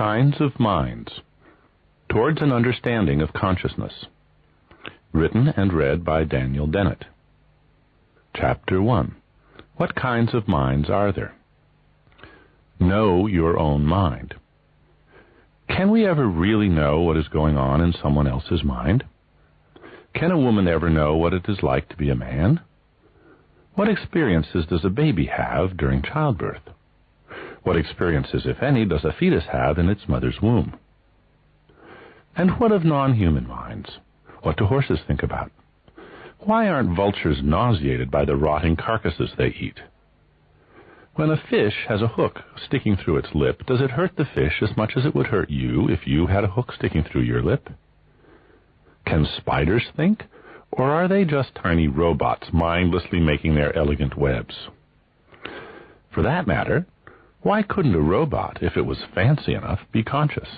Kinds of Minds, Towards an Understanding of Consciousness. Written and read by Dennett. Chapter 1. What kinds of minds are there? Know your own mind. Can we ever really know what is going on in someone else's mind? Can a woman ever know what it is like to be a man? What experiences does a baby have during childbirth? What experiences, if any, does a fetus have in its mother's womb? And what of non-human minds? What do horses think about? Why aren't vultures nauseated by the rotting carcasses they eat? When a fish has a hook sticking through its lip, does it hurt the fish as much as it would hurt you if you had a hook sticking through your lip? Can spiders think, or are they just tiny robots mindlessly making their elegant webs? For that matter, why couldn't a robot, if it was fancy enough, be conscious?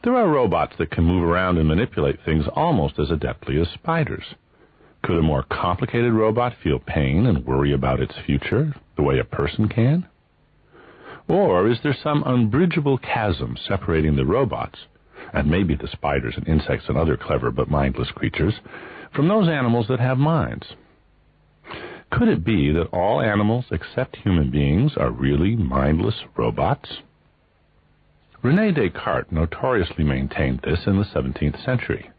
There are robots that can move around and manipulate things almost as adeptly as spiders. Could a more complicated robot feel pain and worry about its future the way a person can? Or is there some unbridgeable chasm separating the robots, and maybe the spiders and insects and other clever but mindless creatures, from those animals that have minds? Could it be that all animals except human beings are really mindless robots? René Descartes notoriously maintained this in the 17th century.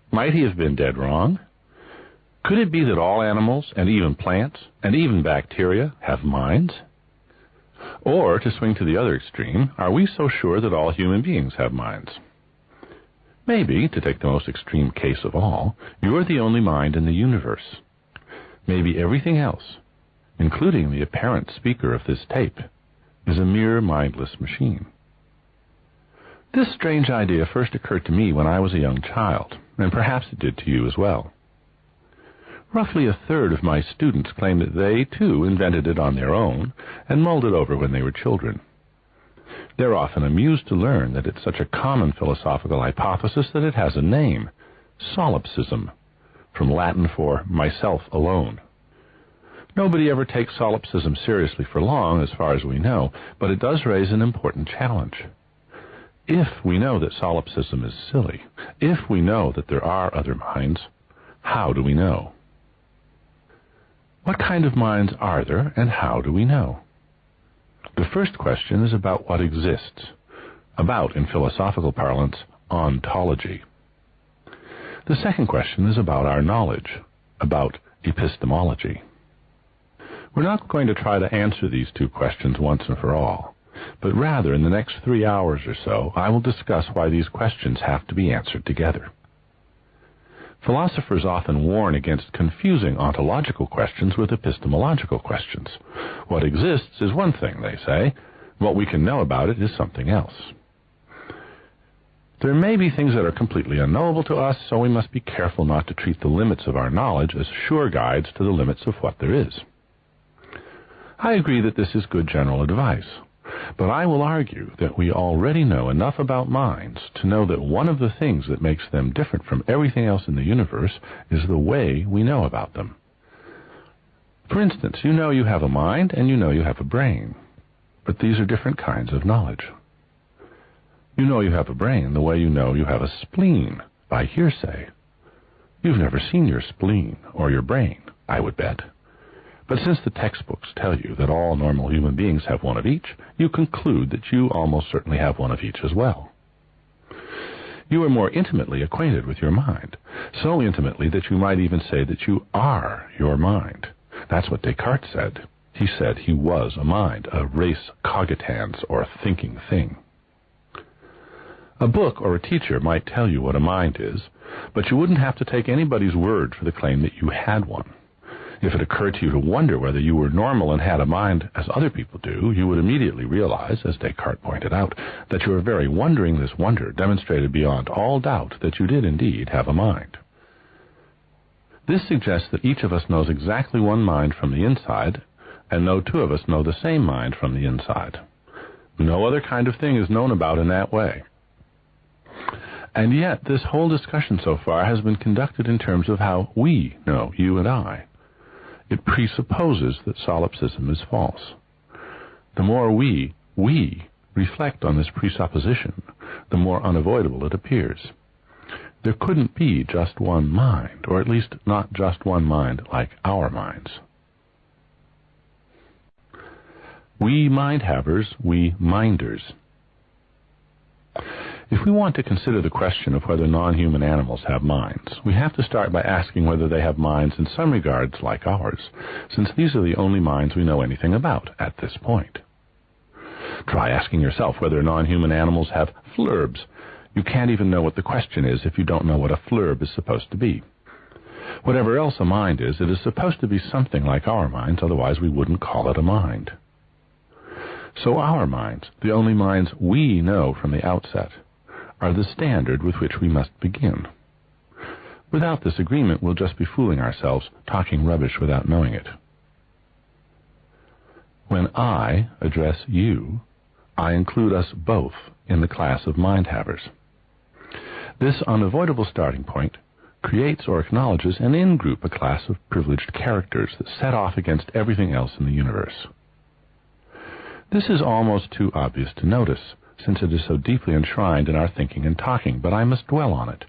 Might he have been dead wrong? Could it be that all animals, and even plants, and even bacteria, have minds? Or, to swing to the other extreme, are we so sure that all human beings have minds? Maybe, to take the most extreme case of all, you are the only mind in the universe. Maybe everything else, including the apparent speaker of this tape, is a mere mindless machine. This strange idea first occurred to me when I was a young child, and perhaps it did to you as well. Roughly a third of my students claim that they, too, invented it on their own and mulled it over when they were children. They're often amused to learn that it's such a common philosophical hypothesis that it has a name, solipsism, from Latin for myself alone. Nobody ever takes solipsism seriously for long, as far as we know, but it does raise an important challenge. If we know that solipsism is silly, if we know that there are other minds, how do we know? What kind of minds are there, and how do we know? The first question is about what exists, about, in philosophical parlance, ontology. The second question is about our knowledge, about epistemology. We're not going to try to answer these two questions once and for all, but rather in the next 3 hours or so, I will discuss why these questions have to be answered together. Philosophers often warn against confusing ontological questions with epistemological questions. What exists is one thing, they say. What we can know about it is something else. There may be things that are completely unknowable to us, so we must be careful not to treat the limits of our knowledge as sure guides to the limits of what there is. I agree that this is good general advice, but I will argue that we already know enough about minds to know that one of the things that makes them different from everything else in the universe is the way we know about them. For instance, you know you have a mind and you know you have a brain, but these are different kinds of knowledge. You know you have a brain the way you know you have a spleen, by hearsay. You've never seen your spleen or your brain, I would bet. But since the textbooks tell you that all normal human beings have one of each, you conclude that you almost certainly have one of each as well. You are more intimately acquainted with your mind, so intimately that you might even say that you are your mind. That's what Descartes said. He said he was a mind, a res cogitans, or thinking thing. A book or a teacher might tell you what a mind is, but you wouldn't have to take anybody's word for the claim that you had one. If it occurred to you to wonder whether you were normal and had a mind as other people do, you would immediately realize, as Descartes pointed out, that your very wondering this wonder demonstrated beyond all doubt that you did indeed have a mind. This suggests that each of us knows exactly one mind from the inside, and no two of us know the same mind from the inside. No other kind of thing is known about in that way. And yet, this whole discussion so far has been conducted in terms of how we know, you and I. It presupposes that solipsism is false. The more we reflect on this presupposition, the more unavoidable it appears. There couldn't be just one mind, or at least not just one mind like our minds. We mind-havers, we minders. If we want to consider the question of whether non-human animals have minds, we have to start by asking whether they have minds in some regards like ours, since these are the only minds we know anything about at this point. Try asking yourself whether non-human animals have flurbs. You can't even know what the question is if you don't know what a flurb is supposed to be. Whatever else a mind is, it is supposed to be something like our minds, otherwise we wouldn't call it a mind. So our minds, the only minds we know from the outset, are the standard with which we must begin. Without this agreement, we'll just be fooling ourselves, talking rubbish without knowing it. When I address you, I include us both in the class of mind-havers. This unavoidable starting point creates or acknowledges and in-group a class of privileged characters that set off against everything else in the universe. This is almost too obvious to notice, since it is so deeply enshrined in our thinking and talking, but I must dwell on it.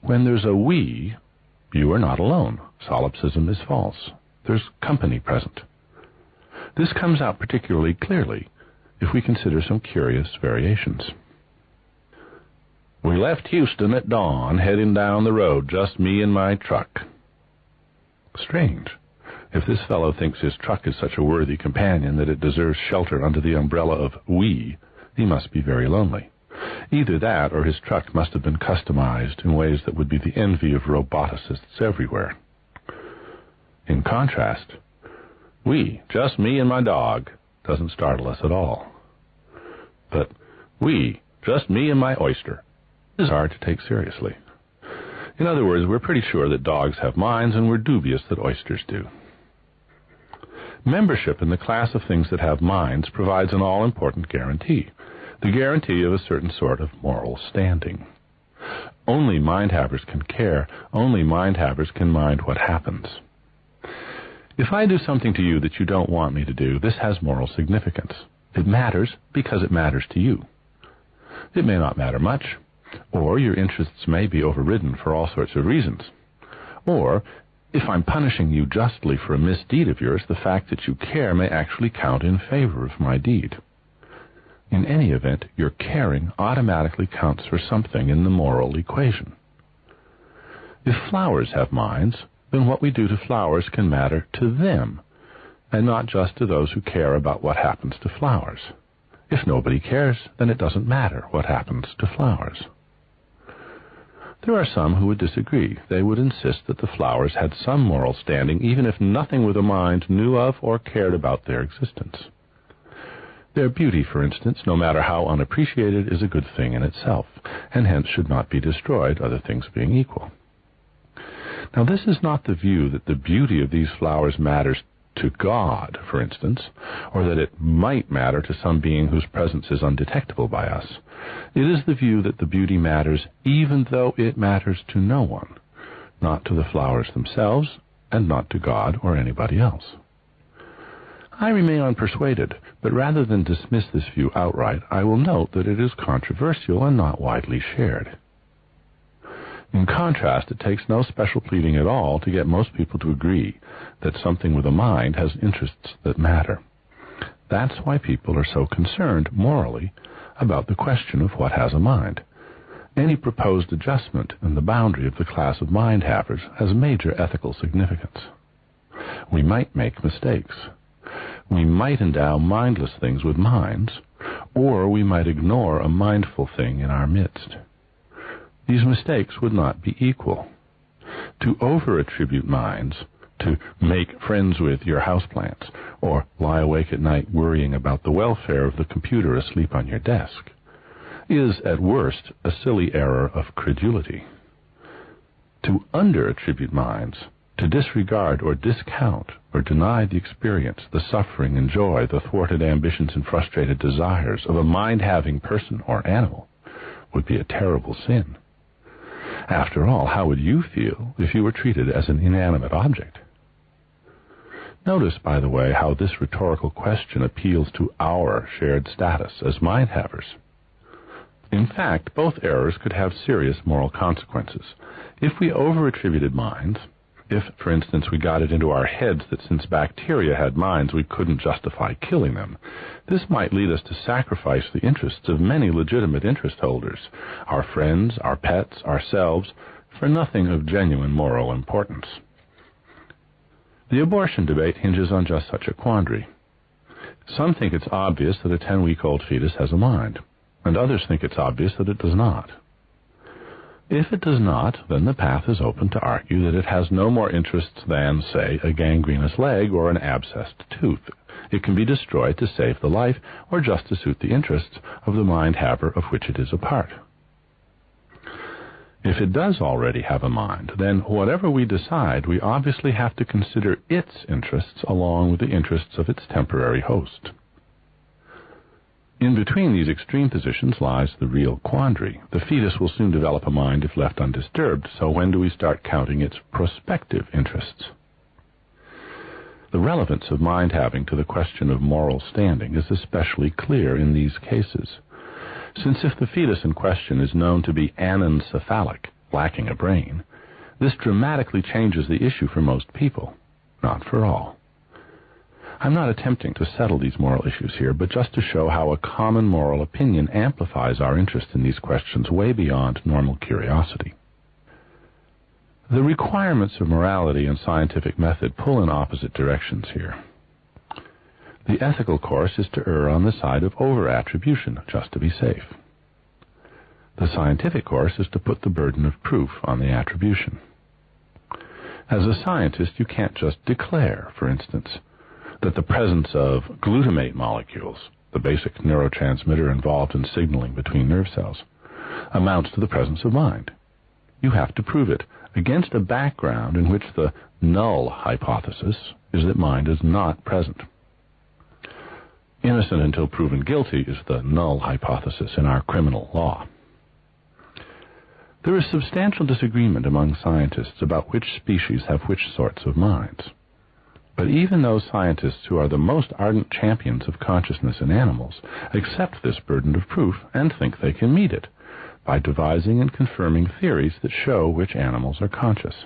When there's a we, you are not alone. Solipsism is false. There's company present. This comes out particularly clearly if we consider some curious variations. We left Houston at dawn, heading down the road, just me and my truck. Strange. If this fellow thinks his truck is such a worthy companion that it deserves shelter under the umbrella of we, he must be very lonely. Either that or his truck must have been customized in ways that would be the envy of roboticists everywhere. In contrast, we, just me and my dog, doesn't startle us at all. But we, just me and my oyster, is hard to take seriously. In other words, we're pretty sure that dogs have minds, and we're dubious that oysters do. Membership in the class of things that have minds provides an all-important guarantee, the guarantee of a certain sort of moral standing. Only mind-havers can care, only mind-havers can mind what happens. If I do something to you that you don't want me to do, this has moral significance. It matters because it matters to you. It may not matter much, or your interests may be overridden for all sorts of reasons. Or, if I'm punishing you justly for a misdeed of yours, the fact that you care may actually count in favor of my deed. In any event, your caring automatically counts for something in the moral equation. If flowers have minds, then what we do to flowers can matter to them, and not just to those who care about what happens to flowers. If nobody cares, then it doesn't matter what happens to flowers. There are some who would disagree. They would insist that the flowers had some moral standing, even if nothing with a mind knew of or cared about their existence. Their beauty, for instance, no matter how unappreciated, is a good thing in itself, and hence should not be destroyed, other things being equal. Now, this is not the view that the beauty of these flowers matters to God, for instance, or that it might matter to some being whose presence is undetectable by us. It is the view that the beauty matters even though it matters to no one, not to the flowers themselves, and not to God or anybody else. I remain unpersuaded, but rather than dismiss this view outright, I will note that it is controversial and not widely shared. In contrast, it takes no special pleading at all to get most people to agree that something with a mind has interests that matter. That's why people are so concerned, morally, about the question of what has a mind. Any proposed adjustment in the boundary of the class of mind-havers has major ethical significance. We might make mistakes. We might endow mindless things with minds, or we might ignore a mindful thing in our midst. These mistakes would not be equal. To over-attribute minds, to make friends with your houseplants, or lie awake at night worrying about the welfare of the computer asleep on your desk, is, at worst, a silly error of credulity. To under-attribute minds, to disregard or discount or deny the experience, the suffering and joy, the thwarted ambitions and frustrated desires of a mind-having person or animal, would be a terrible sin. After all, how would you feel if you were treated as an inanimate object? Notice, by the way, how this rhetorical question appeals to our shared status as mind-havers. In fact, both errors could have serious moral consequences. If we over-attributed minds, if, for instance, we got it into our heads that since bacteria had minds we couldn't justify killing them, this might lead us to sacrifice the interests of many legitimate interest holders, our friends, our pets, ourselves, for nothing of genuine moral importance. The abortion debate hinges on just such a quandary. Some think it's obvious that a 10-week-old fetus has a mind, and others think it's obvious that it does not. If it does not, then the path is open to argue that it has no more interests than, say, a gangrenous leg or an abscessed tooth. It can be destroyed to save the life or just to suit the interests of the mind-haver of which it is a part. If it does already have a mind, then whatever we decide, we obviously have to consider its interests along with the interests of its temporary host. In between these extreme positions lies the real quandary. The fetus will soon develop a mind if left undisturbed, so when do we start counting its prospective interests? The relevance of mind-having to the question of moral standing is especially clear in these cases. Since if the fetus in question is known to be anencephalic, lacking a brain, this dramatically changes the issue for most people, not for all. I'm not attempting to settle these moral issues here, but just to show how a common moral opinion amplifies our interest in these questions way beyond normal curiosity. The requirements of morality and scientific method pull in opposite directions here. The ethical course is to err on the side of over-attribution, just to be safe. The scientific course is to put the burden of proof on the attribution. As a scientist, you can't just declare, for instance, that the presence of glutamate molecules, the basic neurotransmitter involved in signaling between nerve cells, amounts to the presence of mind. You have to prove it against a background in which the null hypothesis is that mind is not present. Innocent until proven guilty is the null hypothesis in our criminal law. There is substantial disagreement among scientists about which species have which sorts of minds. But even those scientists who are the most ardent champions of consciousness in animals accept this burden of proof and think they can meet it by devising and confirming theories that show which animals are conscious.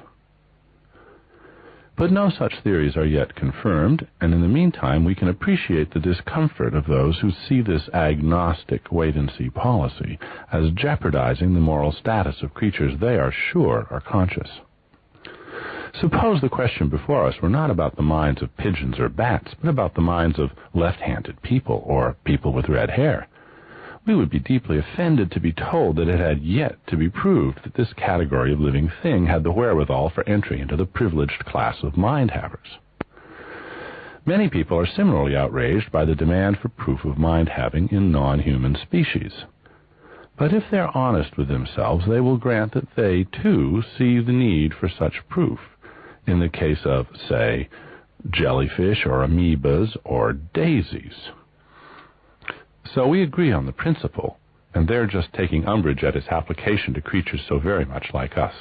But no such theories are yet confirmed, and in the meantime we can appreciate the discomfort of those who see this agnostic wait-and-see policy as jeopardizing the moral status of creatures they are sure are conscious. Suppose the question before us were not about the minds of pigeons or bats, but about the minds of left-handed people or people with red hair. We would be deeply offended to be told that it had yet to be proved that this category of living thing had the wherewithal for entry into the privileged class of mind-havers. Many people are similarly outraged by the demand for proof of mind-having in non-human species. But if they're honest with themselves, they will grant that they, too, see the need for such proof in the case of, say, jellyfish or amoebas or daisies. So we agree on the principle, and they're just taking umbrage at its application to creatures so very much like us.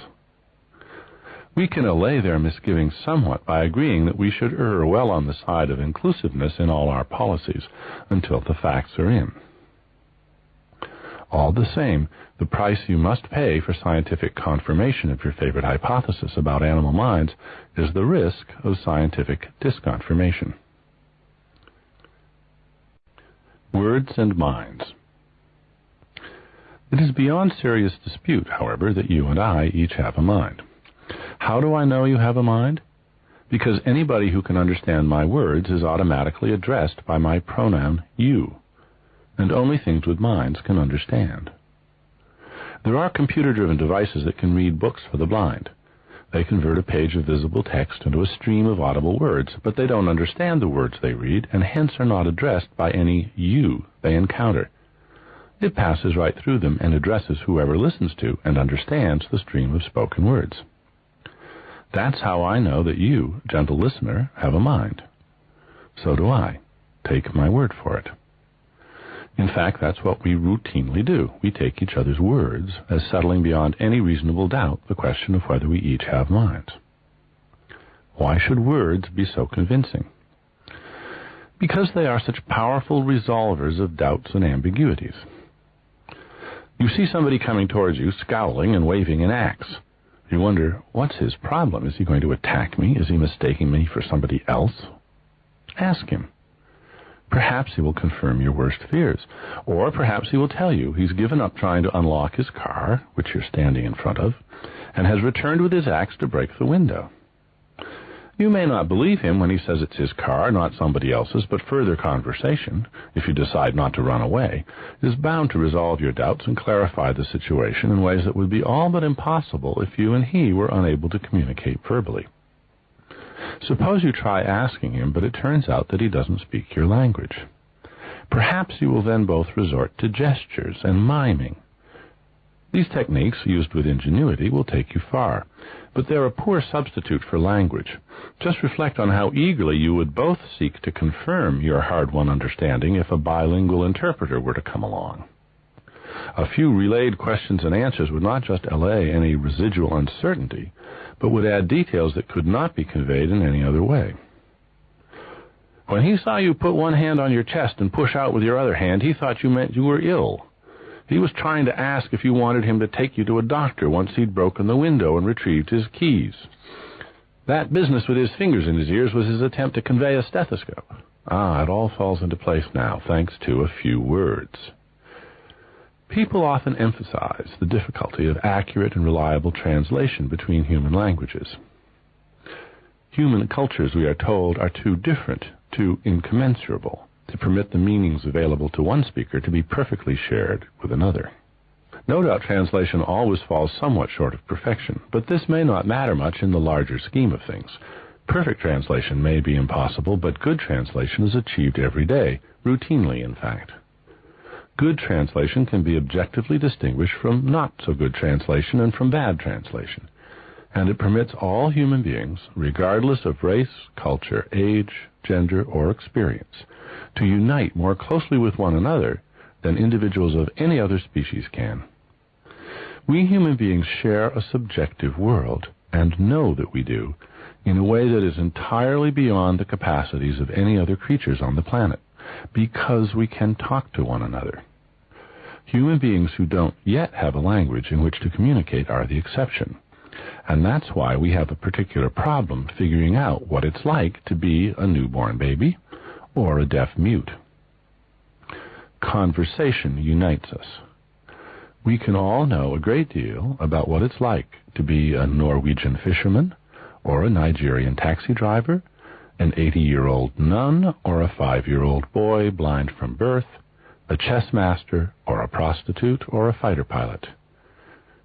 We can allay their misgivings somewhat by agreeing that we should err well on the side of inclusiveness in all our policies until the facts are in. All the same, the price you must pay for scientific confirmation of your favorite hypothesis about animal minds is the risk of scientific disconfirmation. Words and minds. It is beyond serious dispute, however, that you and I each have a mind. How do I know you have a mind? Because anybody who can understand my words is automatically addressed by my pronoun you, and only things with minds can understand. There are computer-driven devices that can read books for the blind. They convert a page of visible text into a stream of audible words, but they don't understand the words they read, and hence are not addressed by any you they encounter. It passes right through them and addresses whoever listens to and understands the stream of spoken words. That's how I know that you, gentle listener, have a mind. So do I. Take my word for it. In fact, that's what we routinely do. We take each other's words as settling beyond any reasonable doubt the question of whether we each have minds. Why should words be so convincing? Because they are such powerful resolvers of doubts and ambiguities. You see somebody coming towards you, scowling and waving an axe. You wonder, what's his problem? Is he going to attack me? Is he mistaking me for somebody else? Ask him. Perhaps he will confirm your worst fears, or perhaps he will tell you he's given up trying to unlock his car, which you're standing in front of, and has returned with his axe to break the window. You may not believe him when he says it's his car, not somebody else's, but further conversation, if you decide not to run away, is bound to resolve your doubts and clarify the situation in ways that would be all but impossible if you and he were unable to communicate verbally. Suppose you try asking him, but it turns out that he doesn't speak your language. Perhaps you will then both resort to gestures and miming. These techniques, used with ingenuity, will take you far, but they're a poor substitute for language. Just reflect on how eagerly you would both seek to confirm your hard-won understanding if a bilingual interpreter were to come along. A few relayed questions and answers would not just allay any residual uncertainty, but would add details that could not be conveyed in any other way. When he saw you put one hand on your chest and push out with your other hand, he thought you meant you were ill. He was trying to ask if you wanted him to take you to a doctor once he'd broken the window and retrieved his keys. That business with his fingers in his ears was his attempt to convey a stethoscope. It all falls into place now, thanks to a few words. People often emphasize the difficulty of accurate and reliable translation between human languages. Human cultures, we are told, are too different, too incommensurable, to permit the meanings available to one speaker to be perfectly shared with another. No doubt translation always falls somewhat short of perfection, but this may not matter much in the larger scheme of things. Perfect translation may be impossible, but good translation is achieved every day, routinely in fact. Good translation can be objectively distinguished from not-so-good translation and from bad translation, and it permits all human beings, regardless of race, culture, age, gender, or experience, to unite more closely with one another than individuals of any other species can. We human beings share a subjective world, and know that we do, in a way that is entirely beyond the capacities of any other creatures on the planet, because we can talk to one another. Human beings who don't yet have a language in which to communicate are the exception, and that's why we have a particular problem figuring out what it's like to be a newborn baby or a deaf mute. Conversation unites us. We can all know a great deal about what it's like to be a Norwegian fisherman, or a Nigerian taxi driver, an 80-year-old nun, or a 5-year-old boy blind from birth, a chess master, or a prostitute, or a fighter pilot.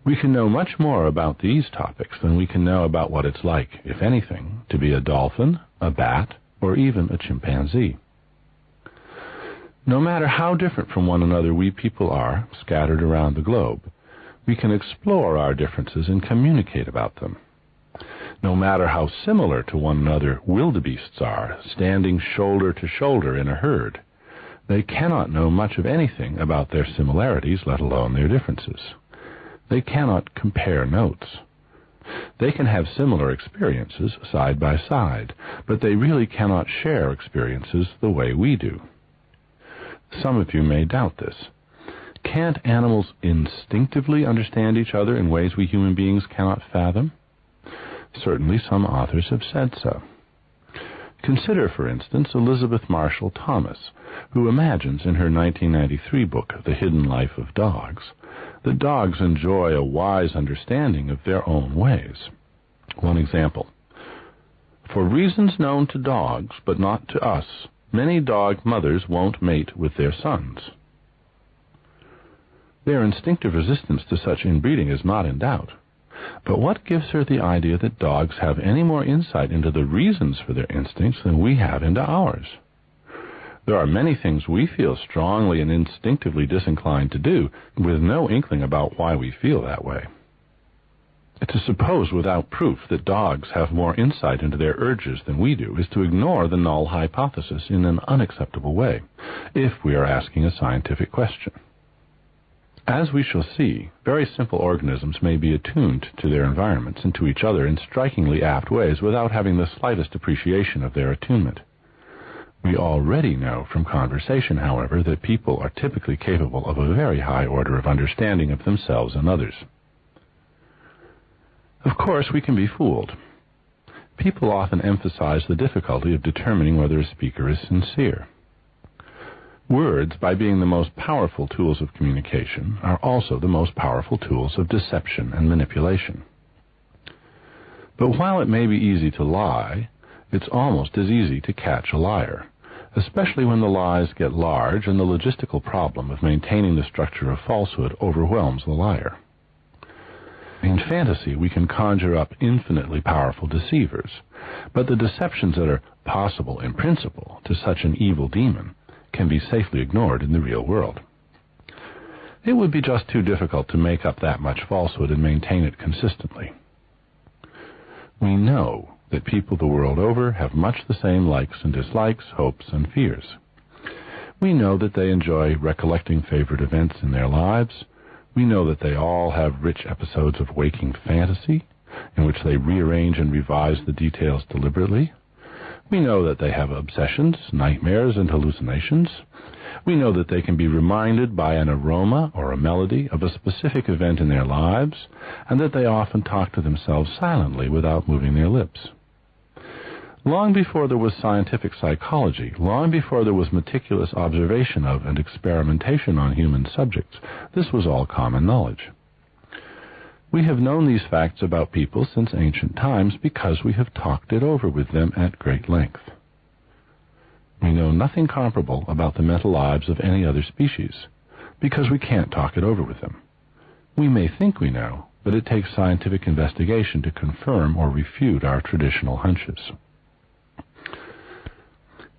We can know much more about these topics than we can know about what it's like, if anything, to be a dolphin, a bat, or even a chimpanzee. No matter how different from one another we people are, scattered around the globe, we can explore our differences and communicate about them. No matter how similar to one another wildebeests are, standing shoulder to shoulder in a herd, they cannot know much of anything about their similarities, let alone their differences. They cannot compare notes. They can have similar experiences side by side, but they really cannot share experiences the way we do. Some of you may doubt this. Can't animals instinctively understand each other in ways we human beings cannot fathom? Certainly some authors have said so. Consider, for instance, Elizabeth Marshall Thomas, who imagines in her 1993 book, The Hidden Life of Dogs, that dogs enjoy a wise understanding of their own ways. One example. For reasons known to dogs, but not to us, many dog mothers won't mate with their sons. Their instinctive resistance to such inbreeding is not in doubt. But what gives her the idea that dogs have any more insight into the reasons for their instincts than we have into ours? There are many things we feel strongly and instinctively disinclined to do, with no inkling about why we feel that way. To suppose without proof that dogs have more insight into their urges than we do is to ignore the null hypothesis in an unacceptable way, if we are asking a scientific question. As we shall see, very simple organisms may be attuned to their environments and to each other in strikingly apt ways without having the slightest appreciation of their attunement. We already know from conversation, however, that people are typically capable of a very high order of understanding of themselves and others. Of course, we can be fooled. People often emphasize the difficulty of determining whether a speaker is sincere. Words, by being the most powerful tools of communication, are also the most powerful tools of deception and manipulation. But while it may be easy to lie, it's almost as easy to catch a liar, especially when the lies get large and the logistical problem of maintaining the structure of falsehood overwhelms the liar. In fantasy, we can conjure up infinitely powerful deceivers, but the deceptions that are possible in principle to such an evil demon can be safely ignored in the real world. It would be just too difficult to make up that much falsehood and maintain it consistently. We know that people the world over have much the same likes and dislikes, hopes and fears. We know that they enjoy recollecting favorite events in their lives. We know that they all have rich episodes of waking fantasy, in which they rearrange and revise the details deliberately. We know that they have obsessions, nightmares, and hallucinations. We know that they can be reminded by an aroma or a melody of a specific event in their lives, and that they often talk to themselves silently without moving their lips. Long before there was scientific psychology, long before there was meticulous observation of and experimentation on human subjects, this was all common knowledge. We have known these facts about people since ancient times because we have talked it over with them at great length. We know nothing comparable about the mental lives of any other species because we can't talk it over with them. We may think we know, but it takes scientific investigation to confirm or refute our traditional hunches.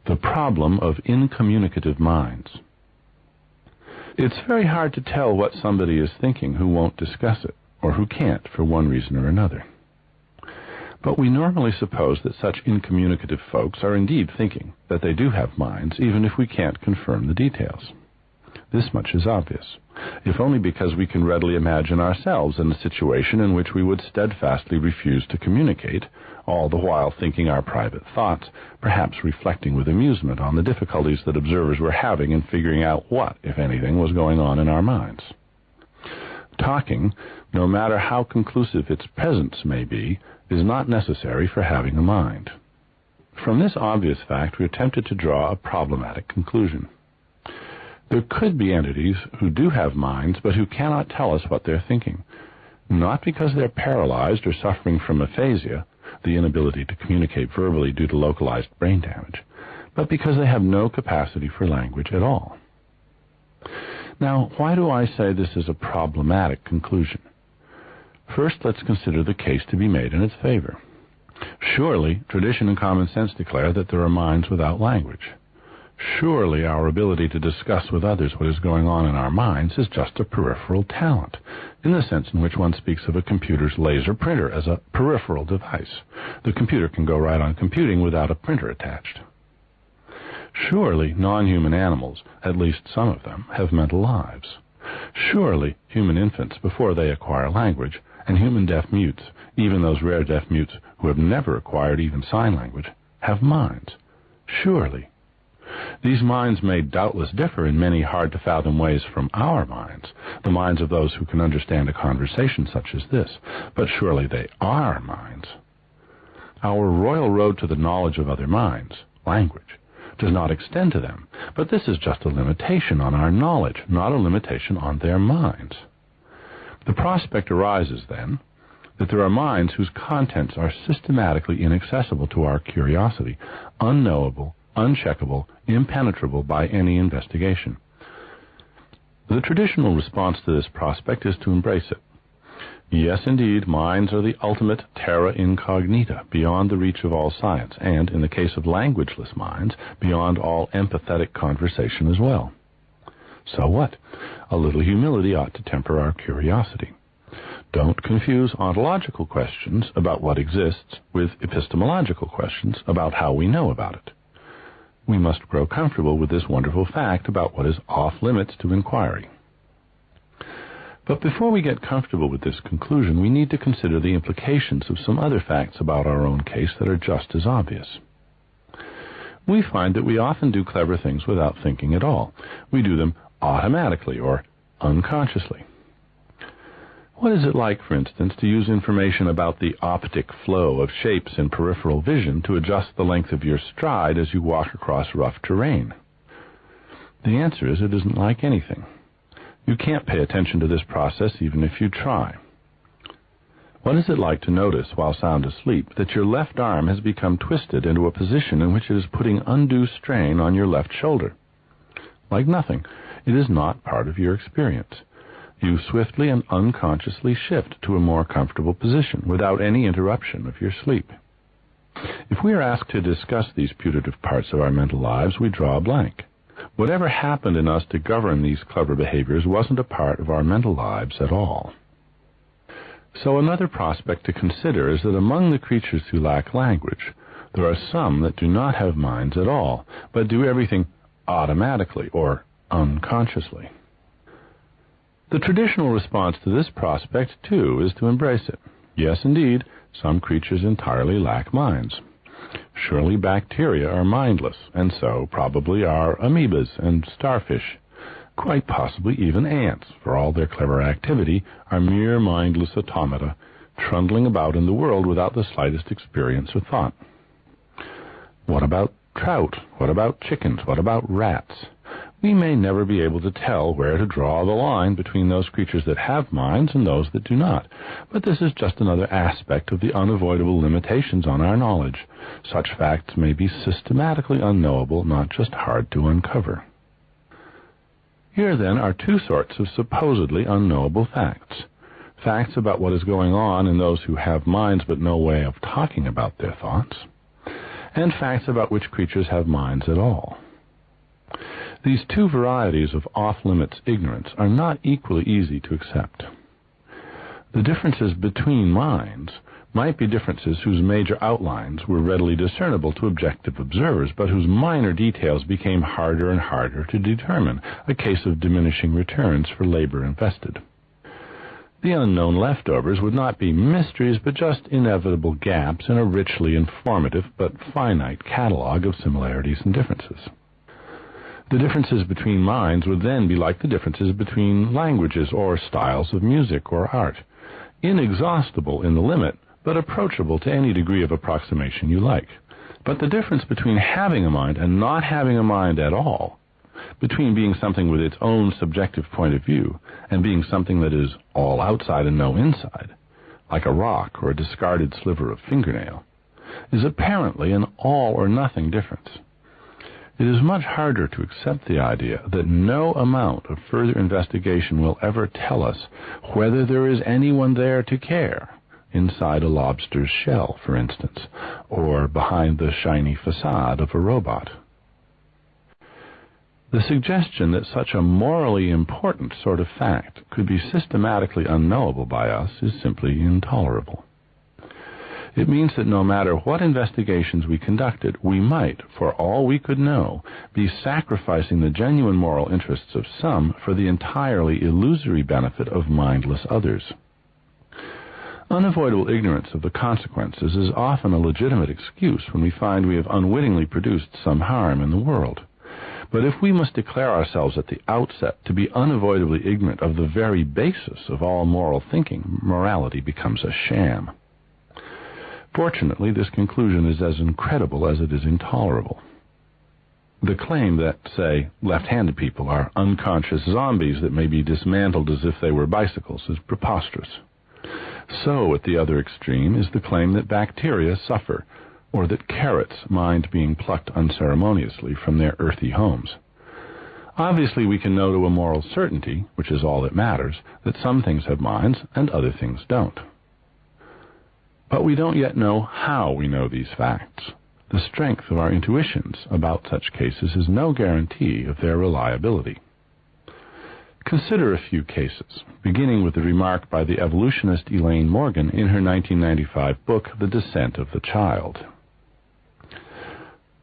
The problem of incommunicative minds. It's very hard to tell what somebody is thinking who won't discuss it, or who can't for one reason or another. But we normally suppose that such incommunicative folks are indeed thinking, that they do have minds, even if we can't confirm the details. This much is obvious, if only because we can readily imagine ourselves in a situation in which we would steadfastly refuse to communicate, all the while thinking our private thoughts, perhaps reflecting with amusement on the difficulties that observers were having in figuring out what, if anything, was going on in our minds. Talking, no matter how conclusive its presence may be, is not necessary for having a mind. From this obvious fact, we are tempted to draw a problematic conclusion. There could be entities who do have minds, but who cannot tell us what they're thinking, not because they're paralyzed or suffering from aphasia, the inability to communicate verbally due to localized brain damage, but because they have no capacity for language at all. Now, why do I say this is a problematic conclusion? First, let's consider the case to be made in its favor. Surely, tradition and common sense declare that there are minds without language. Surely our ability to discuss with others what is going on in our minds is just a peripheral talent, in the sense in which one speaks of a computer's laser printer as a peripheral device. The computer can go right on computing without a printer attached. Surely non-human animals, at least some of them, have mental lives. Surely human infants, before they acquire language, and human deaf mutes, even those rare deaf mutes who have never acquired even sign language, have minds. Surely. These minds may doubtless differ in many hard-to-fathom ways from our minds, the minds of those who can understand a conversation such as this, but surely they are minds. Our royal road to the knowledge of other minds, language, does not extend to them, but this is just a limitation on our knowledge, not a limitation on their minds. The prospect arises, then, that there are minds whose contents are systematically inaccessible to our curiosity, unknowable, uncheckable, impenetrable by any investigation. The traditional response to this prospect is to embrace it. Yes, indeed, minds are the ultimate terra incognita, beyond the reach of all science, and, in the case of languageless minds, beyond all empathetic conversation as well. So what? A little humility ought to temper our curiosity. Don't confuse ontological questions about what exists with epistemological questions about how we know about it. We must grow comfortable with this wonderful fact about what is off-limits to inquiry. But before we get comfortable with this conclusion, we need to consider the implications of some other facts about our own case that are just as obvious. We find that we often do clever things without thinking at all. We do them automatically or unconsciously. What is it like, for instance, to use information about the optic flow of shapes in peripheral vision to adjust the length of your stride as you walk across rough terrain? The answer is it isn't like anything. You can't pay attention to this process even if you try. What is it like to notice, while sound asleep, that your left arm has become twisted into a position in which it is putting undue strain on your left shoulder? Like nothing. It is not part of your experience. You swiftly and unconsciously shift to a more comfortable position without any interruption of your sleep. If we are asked to discuss these putative parts of our mental lives, we draw a blank. Whatever happened in us to govern these clever behaviors wasn't a part of our mental lives at all. So another prospect to consider is that among the creatures who lack language, there are some that do not have minds at all, but do everything automatically or unconsciously. The traditional response to this prospect, too, is to embrace it. Yes, indeed, some creatures entirely lack minds. Surely bacteria are mindless, and so probably are amoebas and starfish. Quite possibly even ants, for all their clever activity, are mere mindless automata, trundling about in the world without the slightest experience or thought. What about trout? What about chickens? What about rats? We may never be able to tell where to draw the line between those creatures that have minds and those that do not. But this is just another aspect of the unavoidable limitations on our knowledge. Such facts may be systematically unknowable, not just hard to uncover. Here, then, are two sorts of supposedly unknowable facts. Facts about what is going on in those who have minds but no way of talking about their thoughts, and facts about which creatures have minds at all. These two varieties of off-limits ignorance are not equally easy to accept. The differences between minds might be differences whose major outlines were readily discernible to objective observers, but whose minor details became harder and harder to determine, a case of diminishing returns for labor invested. The unknown leftovers would not be mysteries, but just inevitable gaps in a richly informative but finite catalog of similarities and differences. The differences between minds would then be like the differences between languages or styles of music or art, inexhaustible in the limit, but approachable to any degree of approximation you like. But the difference between having a mind and not having a mind at all, between being something with its own subjective point of view and being something that is all outside and no inside, like a rock or a discarded sliver of fingernail, is apparently an all-or-nothing difference. It is much harder to accept the idea that no amount of further investigation will ever tell us whether there is anyone there to care, inside a lobster's shell, for instance, or behind the shiny facade of a robot. The suggestion that such a morally important sort of fact could be systematically unknowable by us is simply intolerable. It means that no matter what investigations we conducted, we might, for all we could know, be sacrificing the genuine moral interests of some for the entirely illusory benefit of mindless others. Unavoidable ignorance of the consequences is often a legitimate excuse when we find we have unwittingly produced some harm in the world. But if we must declare ourselves at the outset to be unavoidably ignorant of the very basis of all moral thinking, morality becomes a sham. Fortunately, this conclusion is as incredible as it is intolerable. The claim that, say, left-handed people are unconscious zombies that may be dismantled as if they were bicycles is preposterous. So, at the other extreme, is the claim that bacteria suffer, or that carrots mind being plucked unceremoniously from their earthy homes. Obviously, we can know to a moral certainty, which is all that matters, that some things have minds and other things don't. But we don't yet know how we know these facts. The strength of our intuitions about such cases is no guarantee of their reliability. Consider a few cases, beginning with the remark by the evolutionist Elaine Morgan in her 1995 book, The Descent of the Child.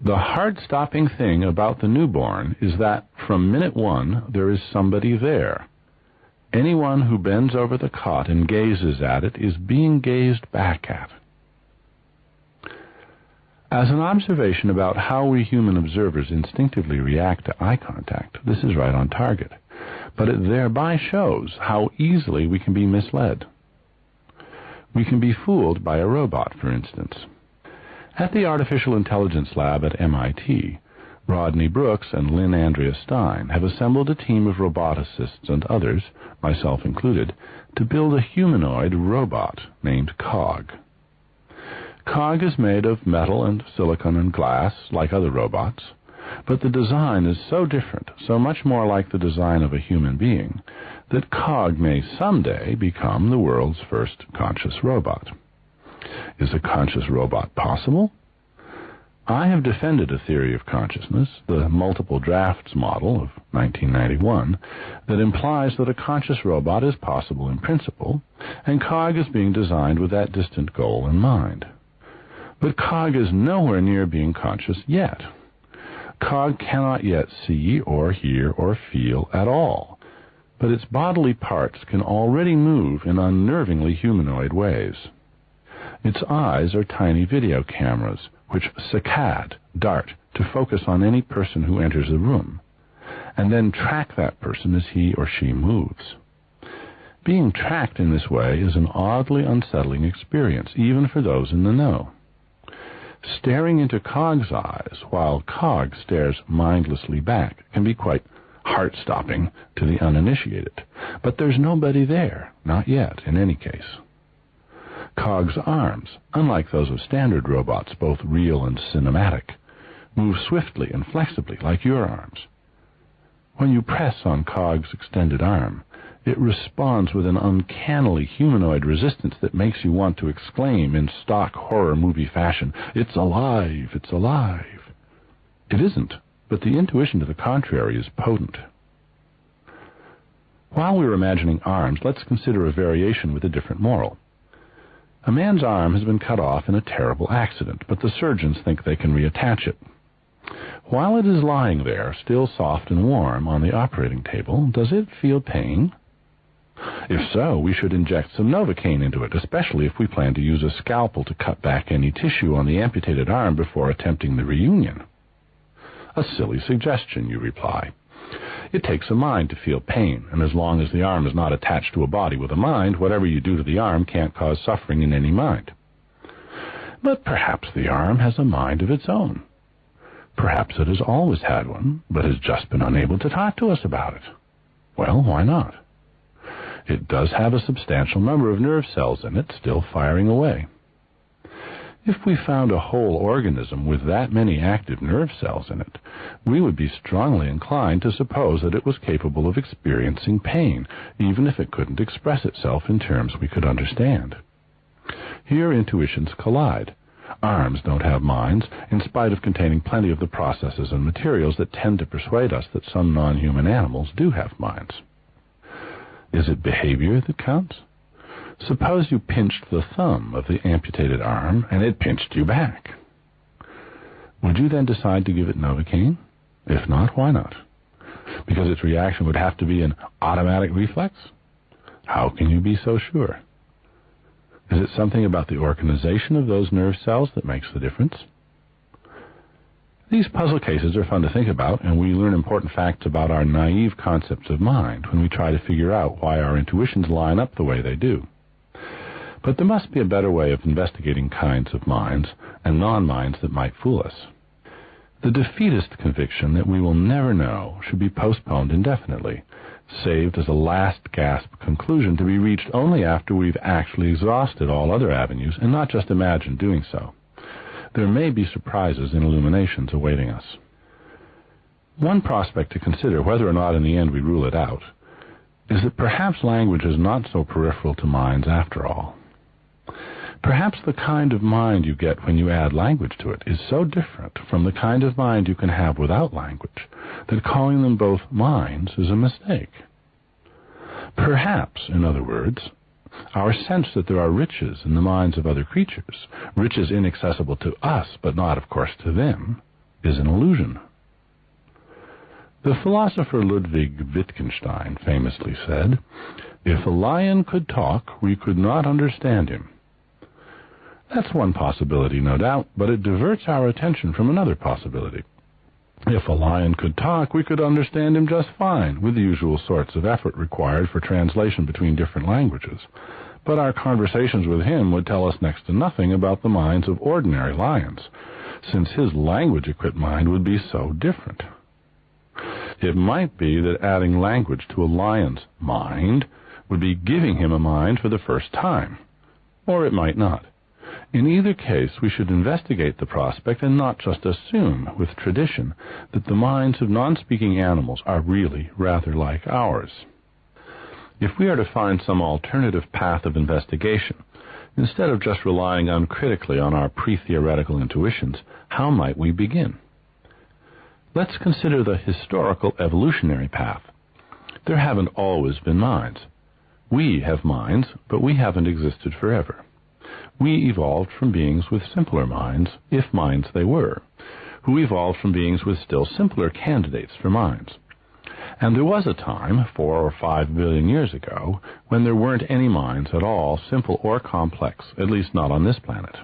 The heart-stopping thing about the newborn is that from minute one there is somebody there. Anyone who bends over the cot and gazes at it is being gazed back at. As an observation about how we human observers instinctively react to eye contact, this is right on target, but it thereby shows how easily we can be misled. We can be fooled by a robot, for instance. At the Artificial Intelligence Lab at MIT, Rodney Brooks and Lynn Andrea Stein have assembled a team of roboticists and others, myself included, to build a humanoid robot named Cog. Cog is made of metal and silicon and glass, like other robots, but the design is so different, so much more like the design of a human being, that Cog may someday become the world's first conscious robot. Is a conscious robot possible? I have defended a theory of consciousness, the multiple drafts model of 1991, that implies that a conscious robot is possible in principle, and Cog is being designed with that distant goal in mind. But Cog is nowhere near being conscious yet. Cog cannot yet see or hear or feel at all, but its bodily parts can already move in unnervingly humanoid ways. Its eyes are tiny video cameras, which saccade, dart, to focus on any person who enters the room, and then track that person as he or she moves. Being tracked in this way is an oddly unsettling experience, even for those in the know. Staring into Cog's eyes while Cog stares mindlessly back can be quite heart-stopping to the uninitiated, but there's nobody there, not yet, in any case. Cog's arms, unlike those of standard robots, both real and cinematic, move swiftly and flexibly like your arms. When you press on Cog's extended arm, it responds with an uncannily humanoid resistance that makes you want to exclaim in stock horror movie fashion, "It's alive! It's alive!" It isn't, but the intuition to the contrary is potent. While we're imagining arms, let's consider a variation with a different moral. A man's arm has been cut off in a terrible accident, but the surgeons think they can reattach it. While it is lying there, still soft and warm, on the operating table, does it feel pain? If so, we should inject some Novocaine into it, especially if we plan to use a scalpel to cut back any tissue on the amputated arm before attempting the reunion. A silly suggestion, you reply. It takes a mind to feel pain, and as long as the arm is not attached to a body with a mind, whatever you do to the arm can't cause suffering in any mind. But perhaps the arm has a mind of its own. Perhaps it has always had one, but has just been unable to talk to us about it. Well, why not? It does have a substantial number of nerve cells in it, still firing away. If we found a whole organism with that many active nerve cells in it, we would be strongly inclined to suppose that it was capable of experiencing pain, even if it couldn't express itself in terms we could understand. Here intuitions collide. Arms don't have minds, in spite of containing plenty of the processes and materials that tend to persuade us that some non-human animals do have minds. Is it behavior that counts? Suppose you pinched the thumb of the amputated arm, and it pinched you back. Would you then decide to give it Novocaine? If not, why not? Because its reaction would have to be an automatic reflex? How can you be so sure? Is it something about the organization of those nerve cells that makes the difference? These puzzle cases are fun to think about, and we learn important facts about our naive concepts of mind when we try to figure out why our intuitions line up the way they do. But there must be a better way of investigating kinds of minds and non-minds that might fool us. The defeatist conviction that we will never know should be postponed indefinitely, saved as a last-gasp conclusion to be reached only after we've actually exhausted all other avenues and not just imagined doing so. There may be surprises and illuminations awaiting us. One prospect to consider, whether or not in the end we rule it out, is that perhaps language is not so peripheral to minds after all. Perhaps the kind of mind you get when you add language to it is so different from the kind of mind you can have without language that calling them both minds is a mistake. Perhaps, in other words, our sense that there are riches in the minds of other creatures, riches inaccessible to us but not, of course, to them, is an illusion. The philosopher Ludwig Wittgenstein famously said, If a lion could talk, we could not understand him. That's one possibility, no doubt, but it diverts our attention from another possibility. If a lion could talk, we could understand him just fine, with the usual sorts of effort required for translation between different languages. But our conversations with him would tell us next to nothing about the minds of ordinary lions, since his language-equipped mind would be so different. It might be that adding language to a lion's mind would be giving him a mind for the first time, or it might not. In either case, we should investigate the prospect and not just assume, with tradition, that the minds of non-speaking animals are really rather like ours. If we are to find some alternative path of investigation, instead of just relying uncritically on our pre-theoretical intuitions, how might we begin? Let's consider the historical evolutionary path. There haven't always been minds. We have minds, but we haven't existed forever. We evolved from beings with simpler minds, if minds they were, who evolved from beings with still simpler candidates for minds. And there was a time, 4 or 5 billion years ago, when there weren't any minds at all, simple or complex, at least not on this planet.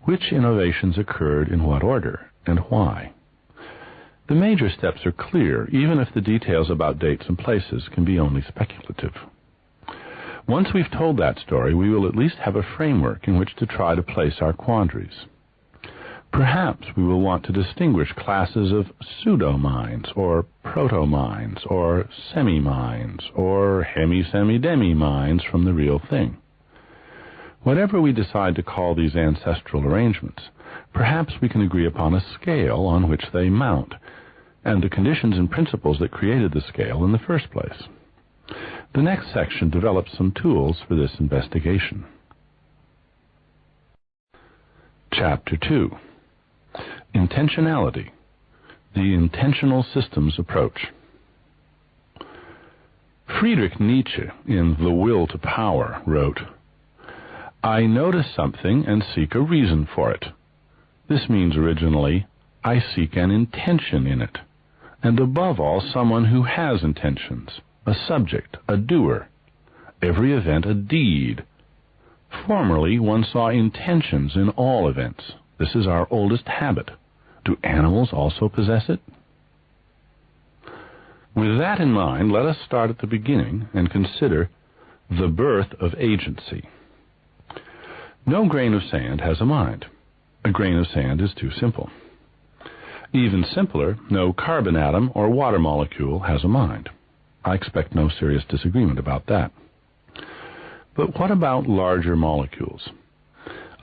Which innovations occurred in what order, and why? The major steps are clear, even if the details about dates and places can be only speculative. Once we've told that story, we will at least have a framework in which to try to place our quandaries. Perhaps we will want to distinguish classes of pseudo-minds, or proto-minds, or semi-minds, or hemi-semi-demi minds from the real thing. Whatever we decide to call these ancestral arrangements, perhaps we can agree upon a scale on which they mount, and the conditions and principles that created the scale in the first place. The next section develops some tools for this investigation. Chapter 2. Intentionality, the intentional systems approach. Friedrich Nietzsche, in The Will to Power, wrote, "I notice something and seek a reason for it. This means originally, I seek an intention in it, and above all, someone who has intentions, a subject, a doer, every event a deed. Formerly, one saw intentions in all events. This is our oldest habit. Do animals also possess it?" With that in mind, let us start at the beginning and consider the birth of agency. No grain of sand has a mind. A grain of sand is too simple. Even simpler, no carbon atom or water molecule has a mind. I expect no serious disagreement about that. But what about larger molecules?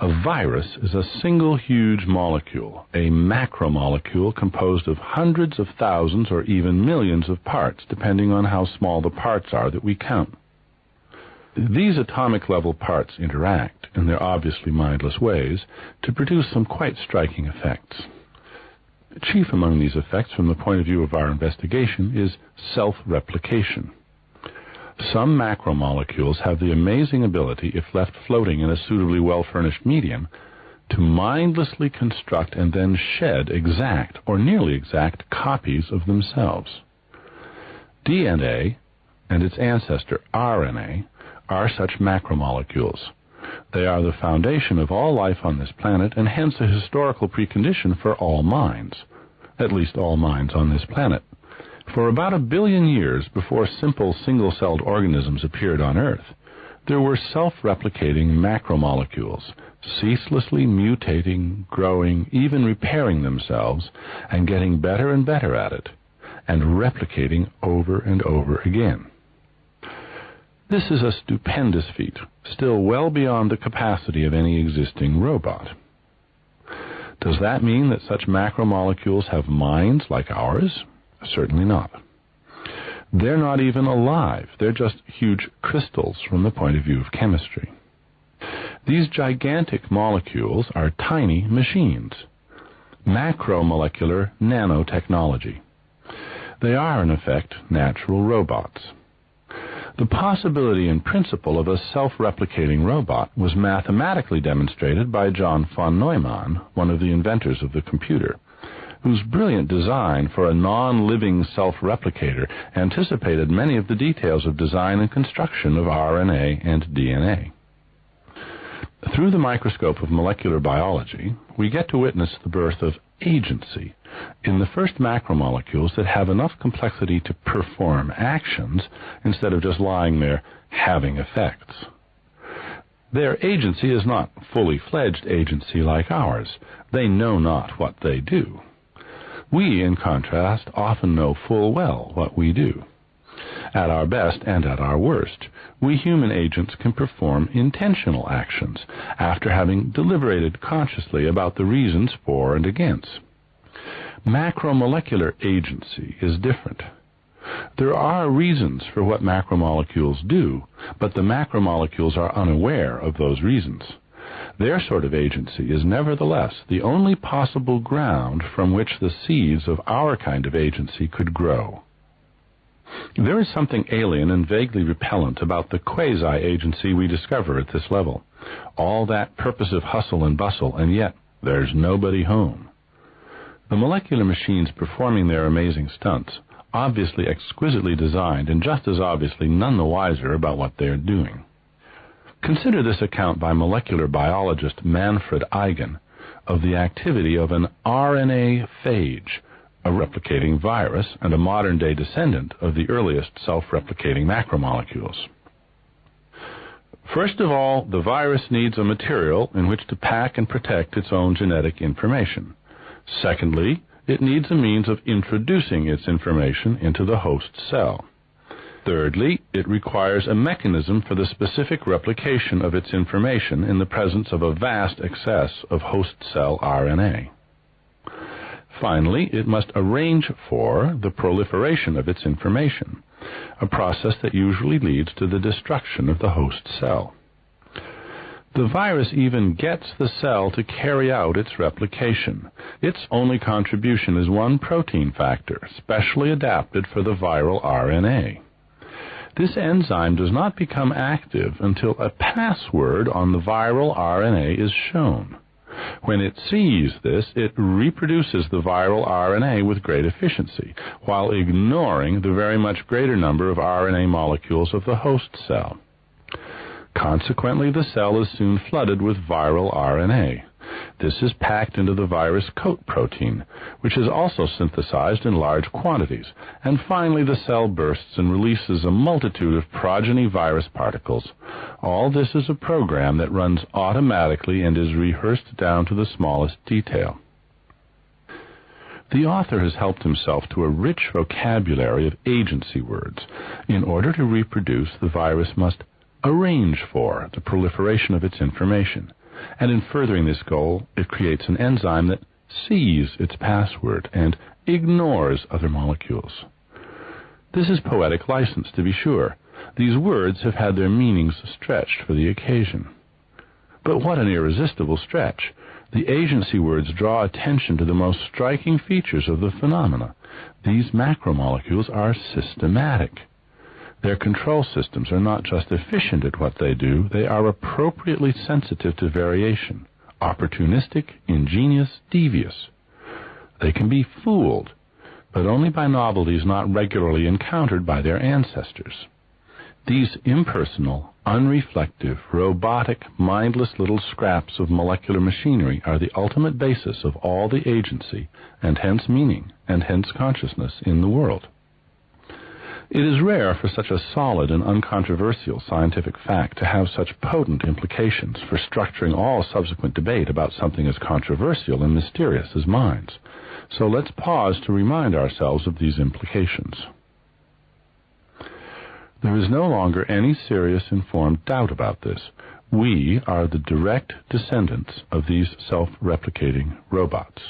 A virus is a single huge molecule, a macromolecule composed of hundreds of thousands or even millions of parts, depending on how small the parts are that we count. These atomic-level parts interact, in their obviously mindless ways, to produce some quite striking effects. Chief among these effects, from the point of view of our investigation, is self-replication. Some macromolecules have the amazing ability, if left floating in a suitably well-furnished medium, to mindlessly construct and then shed exact, or nearly exact, copies of themselves. DNA and its ancestor, RNA, are such macromolecules. They are the foundation of all life on this planet, and hence a historical precondition for all minds, at least all minds on this planet. For about 1 billion years before simple single-celled organisms appeared on Earth, there were self-replicating macromolecules, ceaselessly mutating, growing, even repairing themselves, and getting better and better at it, and replicating over and over again. This is a stupendous feat, still well beyond the capacity of any existing robot. Does that mean that such macromolecules have minds like ours? Certainly not. They're not even alive. They're just huge crystals from the point of view of chemistry. These gigantic molecules are tiny machines, macromolecular nanotechnology. They are, in effect, natural robots. The possibility in principle of a self-replicating robot was mathematically demonstrated by John von Neumann, one of the inventors of the computer. whose brilliant design for a non-living self-replicator anticipated many of the details of design and construction of RNA and DNA. Through the microscope of molecular biology, we get to witness the birth of agency in the first macromolecules that have enough complexity to perform actions instead of just lying there having effects. Their agency is not fully fledged agency like ours. They know not what they do. We, in contrast, often know full well what we do. At our best and at our worst, we human agents can perform intentional actions after having deliberated consciously about the reasons for and against. Macromolecular agency is different. There are reasons for what macromolecules do, but the macromolecules are unaware of those reasons. Their sort of agency is nevertheless the only possible ground from which the seeds of our kind of agency could grow. There is something alien and vaguely repellent about the quasi-agency we discover at this level. All that purposive hustle and bustle, and yet there's nobody home. The molecular machines performing their amazing stunts, obviously exquisitely designed and just as obviously none the wiser about what they are doing. Consider this account by molecular biologist Manfred Eigen of the activity of an RNA phage, a replicating virus and a modern-day descendant of the earliest self-replicating macromolecules. First of all, the virus needs a material in which to pack and protect its own genetic information. Secondly, it needs a means of introducing its information into the host cell. Thirdly, it requires a mechanism for the specific replication of its information in the presence of a vast excess of host cell RNA. Finally, it must arrange for the proliferation of its information, a process that usually leads to the destruction of the host cell. The virus even gets the cell to carry out its replication. Its only contribution is one protein factor, specially adapted for the viral RNA. This enzyme does not become active until a password on the viral RNA is shown. When it sees this, it reproduces the viral RNA with great efficiency, while ignoring the very much greater number of RNA molecules of the host cell. Consequently, the cell is soon flooded with viral RNA. This is packed into the virus coat protein, which is also synthesized in large quantities, and finally the cell bursts and releases a multitude of progeny virus particles. All this is a program that runs automatically and is rehearsed down to the smallest detail. The author has helped himself to a rich vocabulary of agency words. In order to reproduce, the virus must arrange for the proliferation of its information, and in furthering this goal, it creates an enzyme that sees its password and ignores other molecules. This is poetic license, to be sure. These words have had their meanings stretched for the occasion. But what an irresistible stretch! The agency words draw attention to the most striking features of the phenomena. These macromolecules are systematic. Their control systems are not just efficient at what they do, they are appropriately sensitive to variation, opportunistic, ingenious, devious. They can be fooled, but only by novelties not regularly encountered by their ancestors. These impersonal, unreflective, robotic, mindless little scraps of molecular machinery are the ultimate basis of all the agency, and hence meaning, and hence consciousness in the world. It is rare for such a solid and uncontroversial scientific fact to have such potent implications for structuring all subsequent debate about something as controversial and mysterious as minds. So let's pause to remind ourselves of these implications. There is no longer any serious informed doubt about this. We are the direct descendants of these self-replicating robots.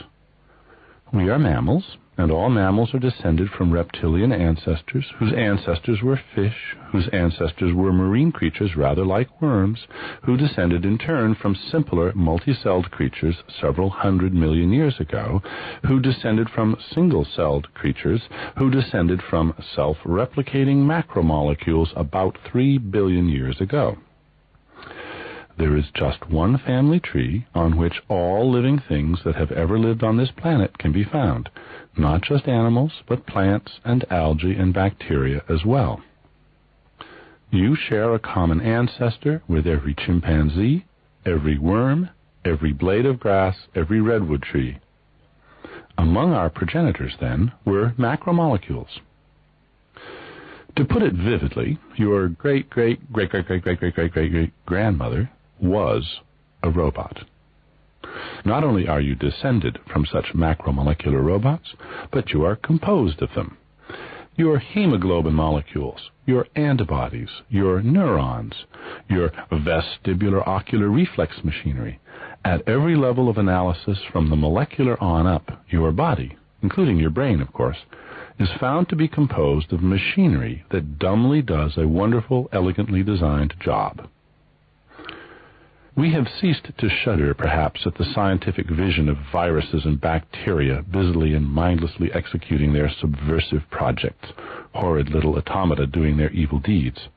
We are mammals, and all mammals are descended from reptilian ancestors, whose ancestors were fish, whose ancestors were marine creatures rather like worms, who descended in turn from simpler, multi-celled creatures several 100 million years ago, who descended from single-celled creatures, who descended from self-replicating macromolecules about 3 billion years ago. There is just one family tree on which all living things that have ever lived on this planet can be found, not just animals, but plants and algae and bacteria as well. You share a common ancestor with every chimpanzee, every worm, every blade of grass, every redwood tree. Among our progenitors, then, were macromolecules. To put it vividly, your great-great-great-great-great-great-great-great-grandmother was a robot. Not only are you descended from such macromolecular robots, but you are composed of them. Your hemoglobin molecules, your antibodies, your neurons, your vestibular ocular reflex machinery. At every level of analysis from the molecular on up, your body, including your brain, of course, is found to be composed of machinery that dumbly does a wonderful, elegantly designed job. We have ceased to shudder, perhaps, at the scientific vision of viruses and bacteria busily and mindlessly executing their subversive projects, horrid little automata doing their evil deeds.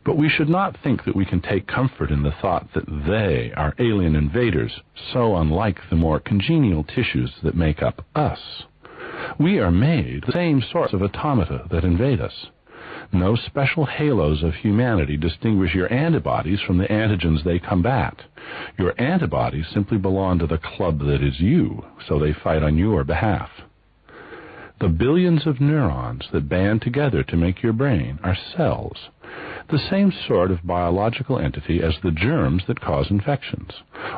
But we should not think that we can take comfort in the thought that they are alien invaders, so unlike the more congenial tissues that make up us. We are made the same sorts of automata that invade us. No special halos of humanity distinguish your antibodies from the antigens they combat. Your antibodies simply belong to the club that is you, so they fight on your behalf. The billions of neurons that band together to make your brain are cells, the same sort of biological entity as the germs that cause infections,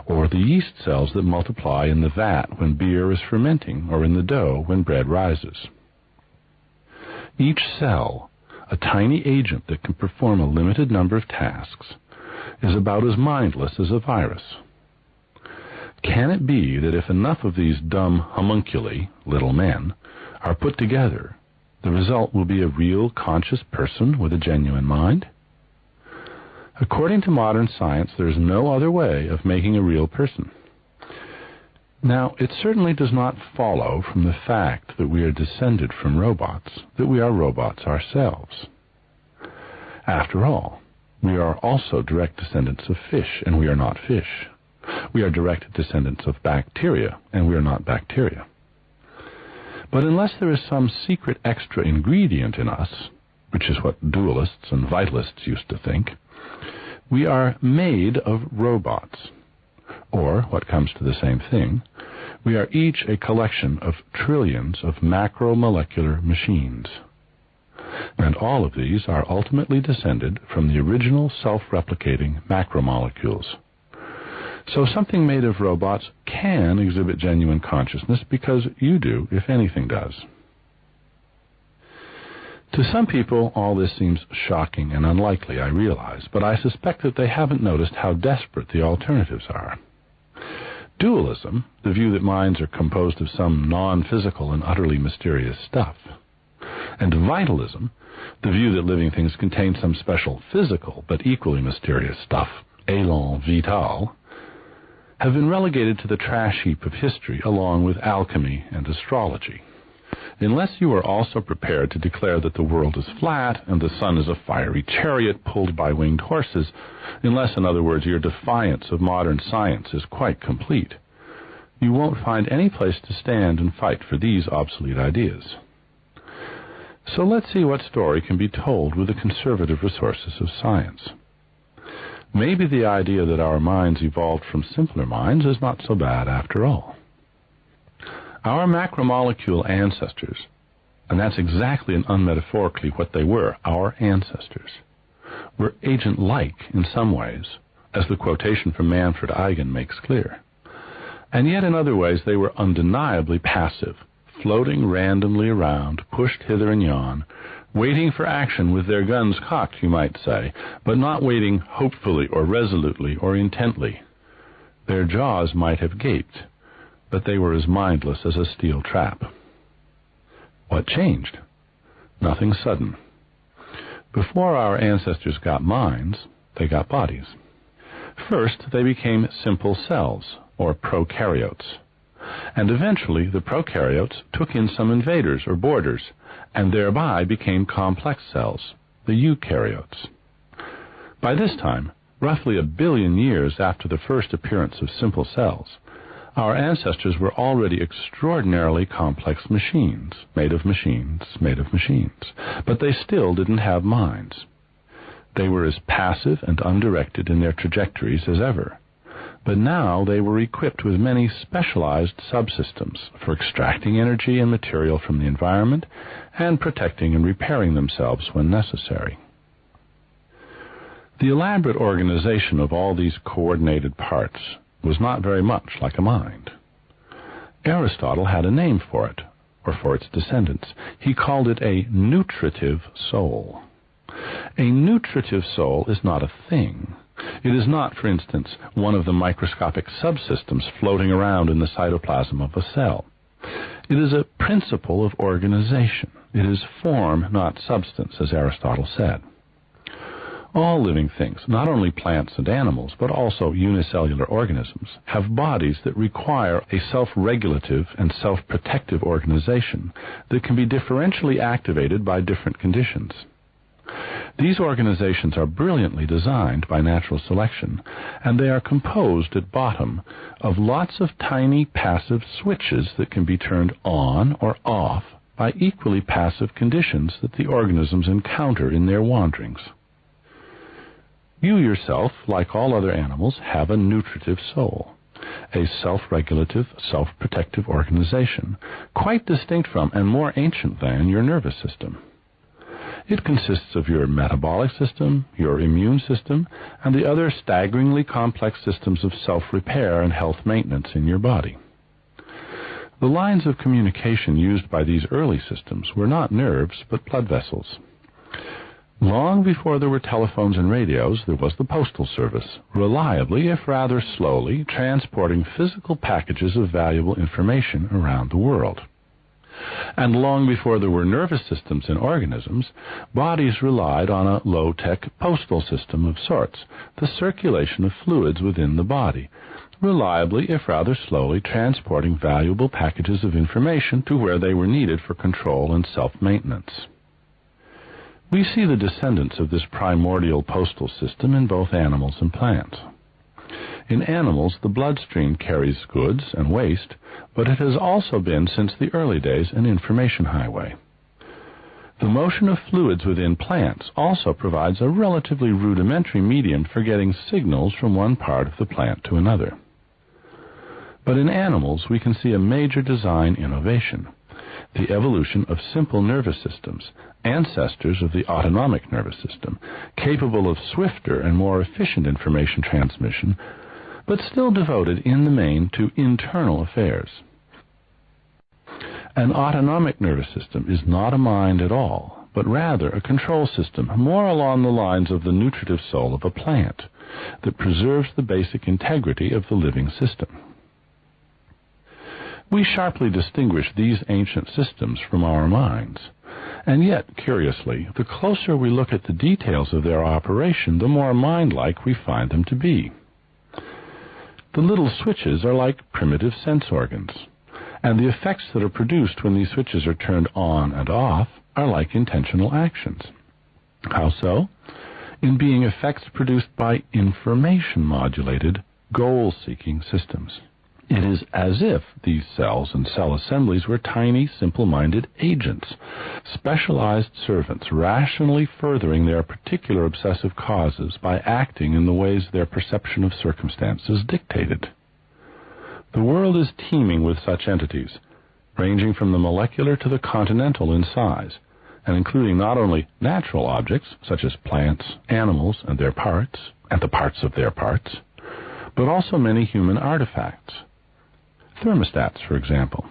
or the yeast cells that multiply in the vat when beer is fermenting, or in the dough when bread rises. Each cell, a tiny agent that can perform a limited number of tasks, is about as mindless as a virus. Can it be that if enough of these dumb homunculi, little men, are put together, the result will be a real conscious person with a genuine mind? According to modern science, there is no other way of making a real person. Now, it certainly does not follow from the fact that we are descended from robots that we are robots ourselves. After all, we are also direct descendants of fish, and we are not fish. We are direct descendants of bacteria, and we are not bacteria. But unless there is some secret extra ingredient in us, which is what dualists and vitalists used to think, we are made of robots. Or, what comes to the same thing, we are each a collection of trillions of macromolecular machines. And all of these are ultimately descended from the original self-replicating macromolecules. So something made of robots can exhibit genuine consciousness because you do, if anything does. To some people, all this seems shocking and unlikely, I realize, but I suspect that they haven't noticed how desperate the alternatives are. Dualism, the view that minds are composed of some non-physical and utterly mysterious stuff, and vitalism, the view that living things contain some special physical but equally mysterious stuff, élan vital, have been relegated to the trash heap of history along with alchemy and astrology. Unless you are also prepared to declare that the world is flat and the sun is a fiery chariot pulled by winged horses, unless, in other words, your defiance of modern science is quite complete, you won't find any place to stand and fight for these obsolete ideas. So let's see what story can be told with the conservative resources of science. Maybe the idea that our minds evolved from simpler minds is not so bad after all. Our macromolecule ancestors, and that's exactly and unmetaphorically what they were, our ancestors, were agent-like in some ways, as the quotation from Manfred Eigen makes clear. And yet in other ways they were undeniably passive, floating randomly around, pushed hither and yon, waiting for action with their guns cocked, you might say, but not waiting hopefully or resolutely or intently. Their jaws might have gaped, but they were as mindless as a steel trap. What changed? Nothing sudden. Before our ancestors got minds, they got bodies. First, they became simple cells, or prokaryotes. And eventually, the prokaryotes took in some invaders or boarders, and thereby became complex cells, the eukaryotes. By this time, Roughly 1 billion years after the first appearance of simple cells, our ancestors were already extraordinarily complex machines, made of machines, but they still didn't have minds. They were as passive and undirected in their trajectories as ever, but now they were equipped with many specialized subsystems for extracting energy and material from the environment and protecting and repairing themselves when necessary. The elaborate organization of all these coordinated parts was not very much like a mind. Aristotle had a name for it, or for its descendants. He called it a nutritive soul. A nutritive soul is not a thing. It is not, for instance, one of the microscopic subsystems floating around in the cytoplasm of a cell. It is a principle of organization. It is form, not substance, as Aristotle said. All living things, not only plants and animals, but also unicellular organisms, have bodies that require a self-regulative and self-protective organization that can be differentially activated by different conditions. These organizations are brilliantly designed by natural selection, and they are composed at bottom of lots of tiny passive switches that can be turned on or off by equally passive conditions that the organisms encounter in their wanderings. You yourself, like all other animals, have a nutritive soul, a self-regulative, self-protective organization, quite distinct from and more ancient than your nervous system. It consists of your metabolic system, your immune system, and the other staggeringly complex systems of self-repair and health maintenance in your body. The lines of communication used by these early systems were not nerves, but blood vessels. Long before there were telephones and radios, there was the postal service, reliably, if rather slowly, transporting physical packages of valuable information around the world. And long before there were nervous systems in organisms, bodies relied on a low-tech postal system of sorts, the circulation of fluids within the body, reliably, if rather slowly, transporting valuable packages of information to where they were needed for control and self-maintenance. We see the descendants of this primordial postal system in both animals and plants. In animals, the bloodstream carries goods and waste, but it has also been since the early days an information highway. The motion of fluids within plants also provides a relatively rudimentary medium for getting signals from one part of the plant to another. But in animals, we can see a major design innovation: the evolution of simple nervous systems, ancestors of the autonomic nervous system, capable of swifter and more efficient information transmission, but still devoted in the main to internal affairs. An autonomic nervous system is not a mind at all, but rather a control system more along the lines of the nutritive soul of a plant that preserves the basic integrity of the living system. We sharply distinguish these ancient systems from our minds, and yet, curiously, the closer we look at the details of their operation, the more mind-like we find them to be. The little switches are like primitive sense organs, and the effects that are produced when these switches are turned on and off are like intentional actions. How so? In being effects produced by information-modulated, goal-seeking systems. It is as if these cells and cell assemblies were tiny, simple-minded agents, specialized servants, rationally furthering their particular obsessive causes by acting in the ways their perception of circumstances dictated. The world is teeming with such entities, ranging from the molecular to the continental in size, and including not only natural objects, such as plants, animals, and their parts, and the parts of their parts, but also many human artifacts. Thermostats, for example.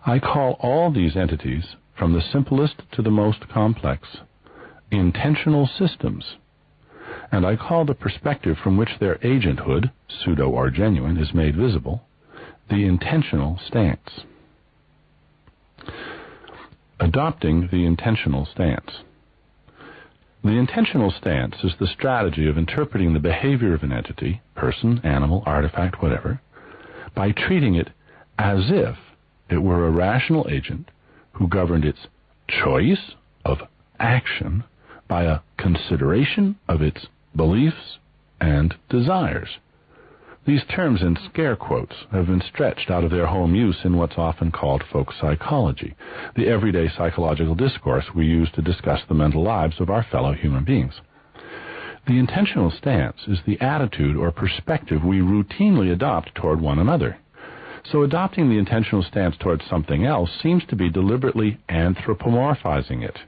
I call all these entities, from the simplest to the most complex, intentional systems, and I call the perspective from which their agenthood, pseudo or genuine, is made visible, the intentional stance. Adopting the intentional stance. The intentional stance is the strategy of interpreting the behavior of an entity, person, animal, artifact, whatever, by treating it as if it were a rational agent who governed its choice of action by a consideration of its beliefs and desires. These terms in scare quotes have been stretched out of their home use in what's often called folk psychology, the everyday psychological discourse we use to discuss the mental lives of our fellow human beings. The intentional stance is the attitude or perspective we routinely adopt toward one another. So adopting the intentional stance toward something else seems to be deliberately anthropomorphizing it.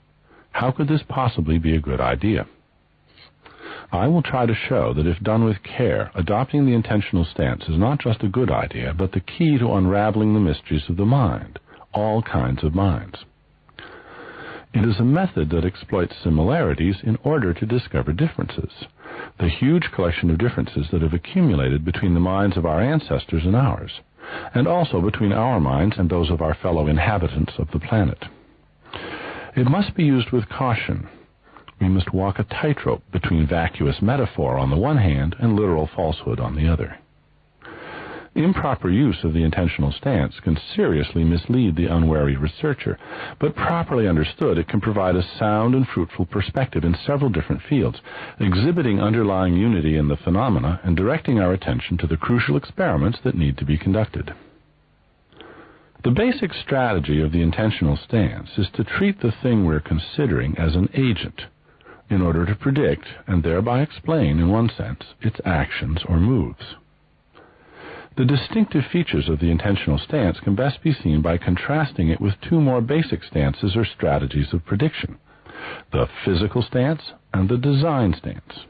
How could this possibly be a good idea? I will try to show that if done with care, adopting the intentional stance is not just a good idea, but the key to unraveling the mysteries of the mind, all kinds of minds. It is a method that exploits similarities in order to discover differences, the huge collection of differences that have accumulated between the minds of our ancestors and ours, and also between our minds and those of our fellow inhabitants of the planet. It must be used with caution. We must walk a tightrope between vacuous metaphor on the one hand and literal falsehood on the other. Improper use of the intentional stance can seriously mislead the unwary researcher, but properly understood it can provide a sound and fruitful perspective in several different fields, exhibiting underlying unity in the phenomena and directing our attention to the crucial experiments that need to be conducted. The basic strategy of the intentional stance is to treat the thing we're considering as an agent, in order to predict, and thereby explain, in one sense, its actions or moves. The distinctive features of the intentional stance can best be seen by contrasting it with two more basic stances or strategies of prediction, the physical stance and the design stance.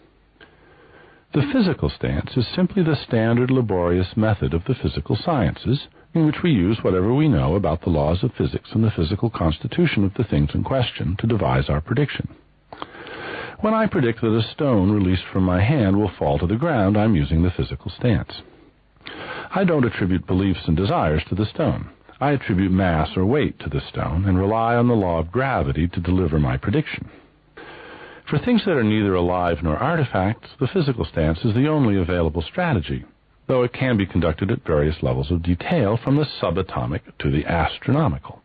The physical stance is simply the standard laborious method of the physical sciences, in which we use whatever we know about the laws of physics and the physical constitution of the things in question to devise our prediction. When I predict that a stone released from my hand will fall to the ground, I'm using the physical stance. I don't attribute beliefs and desires to the stone. I attribute mass or weight to the stone and rely on the law of gravity to deliver my prediction. For things that are neither alive nor artifacts, the physical stance is the only available strategy, though it can be conducted at various levels of detail from the subatomic to the astronomical.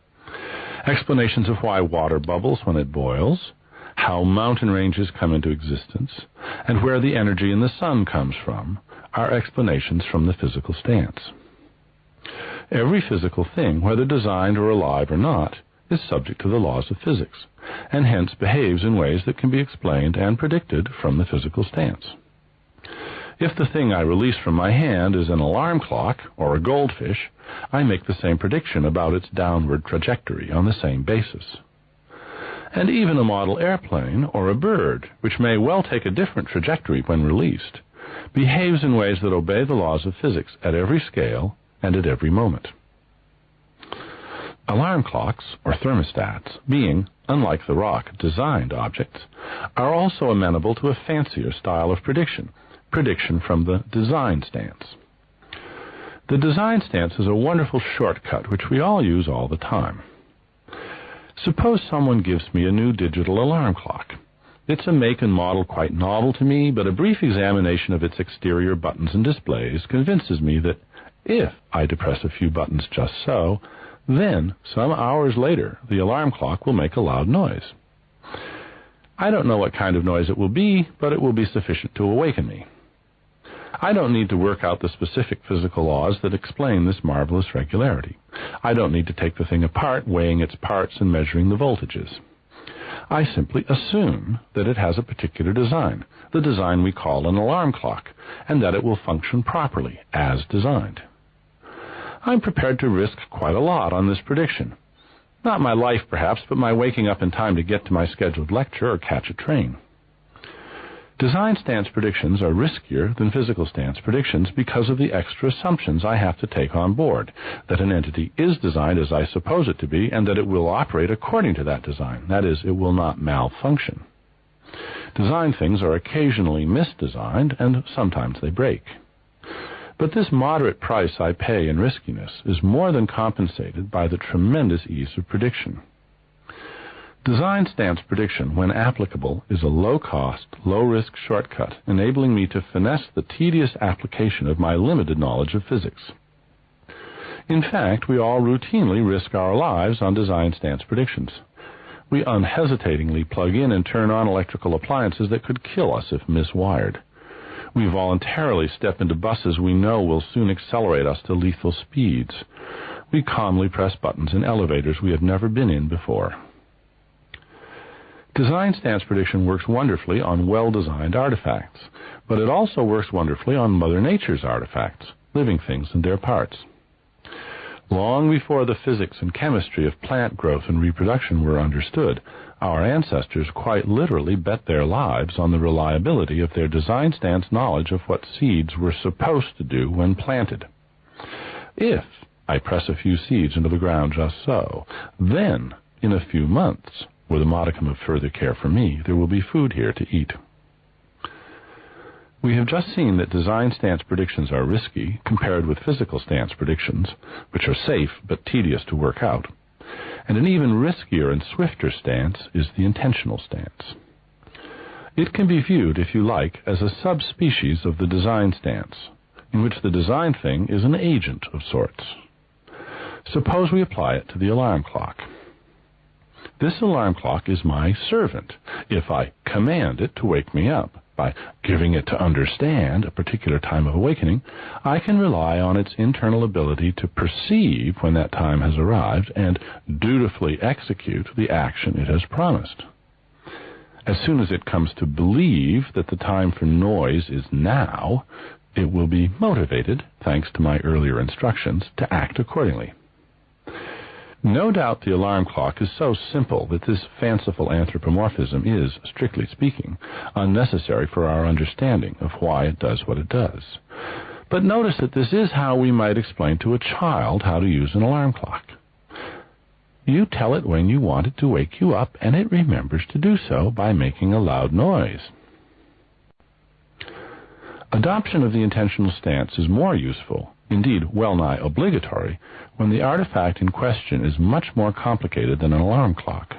Explanations of why water bubbles when it boils, how mountain ranges come into existence, and where the energy in the sun comes from, are explanations from the physical stance. Every physical thing, whether designed or alive or not, is subject to the laws of physics, and hence behaves in ways that can be explained and predicted from the physical stance. If the thing I release from my hand is an alarm clock or a goldfish, I make the same prediction about its downward trajectory on the same basis. And even a model airplane or a bird, which may well take a different trajectory when released, behaves in ways that obey the laws of physics at every scale and at every moment. Alarm clocks, or thermostats, being, unlike the rock, designed objects, are also amenable to a fancier style of prediction from the design stance. The design stance is a wonderful shortcut which we all use all the time. Suppose someone gives me a new digital alarm clock. It's a make and model quite novel to me, but a brief examination of its exterior buttons and displays convinces me that if I depress a few buttons just so, then, some hours later, the alarm clock will make a loud noise. I don't know what kind of noise it will be, but it will be sufficient to awaken me. I don't need to work out the specific physical laws that explain this marvelous regularity. I don't need to take the thing apart, weighing its parts and measuring the voltages. I simply assume that it has a particular design, the design we call an alarm clock, and that it will function properly, as designed. I'm prepared to risk quite a lot on this prediction. Not my life, perhaps, but my waking up in time to get to my scheduled lecture or catch a train. Design stance predictions are riskier than physical stance predictions because of the extra assumptions I have to take on board, that an entity is designed as I suppose it to be, and that it will operate according to that design. That is, it will not malfunction. Design things are occasionally misdesigned, and sometimes they break. But this moderate price I pay in riskiness is more than compensated by the tremendous ease of prediction. Design stance prediction, when applicable, is a low-cost, low-risk shortcut, enabling me to finesse the tedious application of my limited knowledge of physics. In fact, we all routinely risk our lives on design stance predictions. We unhesitatingly plug in and turn on electrical appliances that could kill us if miswired. We voluntarily step into buses we know will soon accelerate us to lethal speeds. We calmly press buttons in elevators we have never been in before. Design stance prediction works wonderfully on well-designed artifacts, but it also works wonderfully on Mother Nature's artifacts, living things and their parts. Long before the physics and chemistry of plant growth and reproduction were understood, our ancestors quite literally bet their lives on the reliability of their design stance knowledge of what seeds were supposed to do when planted. If I press a few seeds into the ground just so, then, in a few months, with a modicum of further care from me, there will be food here to eat. We have just seen that design stance predictions are risky compared with physical stance predictions, which are safe but tedious to work out. And an even riskier and swifter stance is the intentional stance. It can be viewed, if you like, as a subspecies of the design stance, in which the design thing is an agent of sorts. Suppose we apply it to the alarm clock. This alarm clock is my servant if I command it to wake me up. By giving it to understand a particular time of awakening, I can rely on its internal ability to perceive when that time has arrived and dutifully execute the action it has promised. As soon as it comes to believe that the time for noise is now, it will be motivated, thanks to my earlier instructions, to act accordingly. No doubt the alarm clock is so simple that this fanciful anthropomorphism is, strictly speaking, unnecessary for our understanding of why it does what it does. But notice that this is how we might explain to a child how to use an alarm clock. You tell it when you want it to wake you up, and it remembers to do so by making a loud noise. Adoption of the intentional stance is more useful, indeed well-nigh obligatory, when the artifact in question is much more complicated than an alarm clock.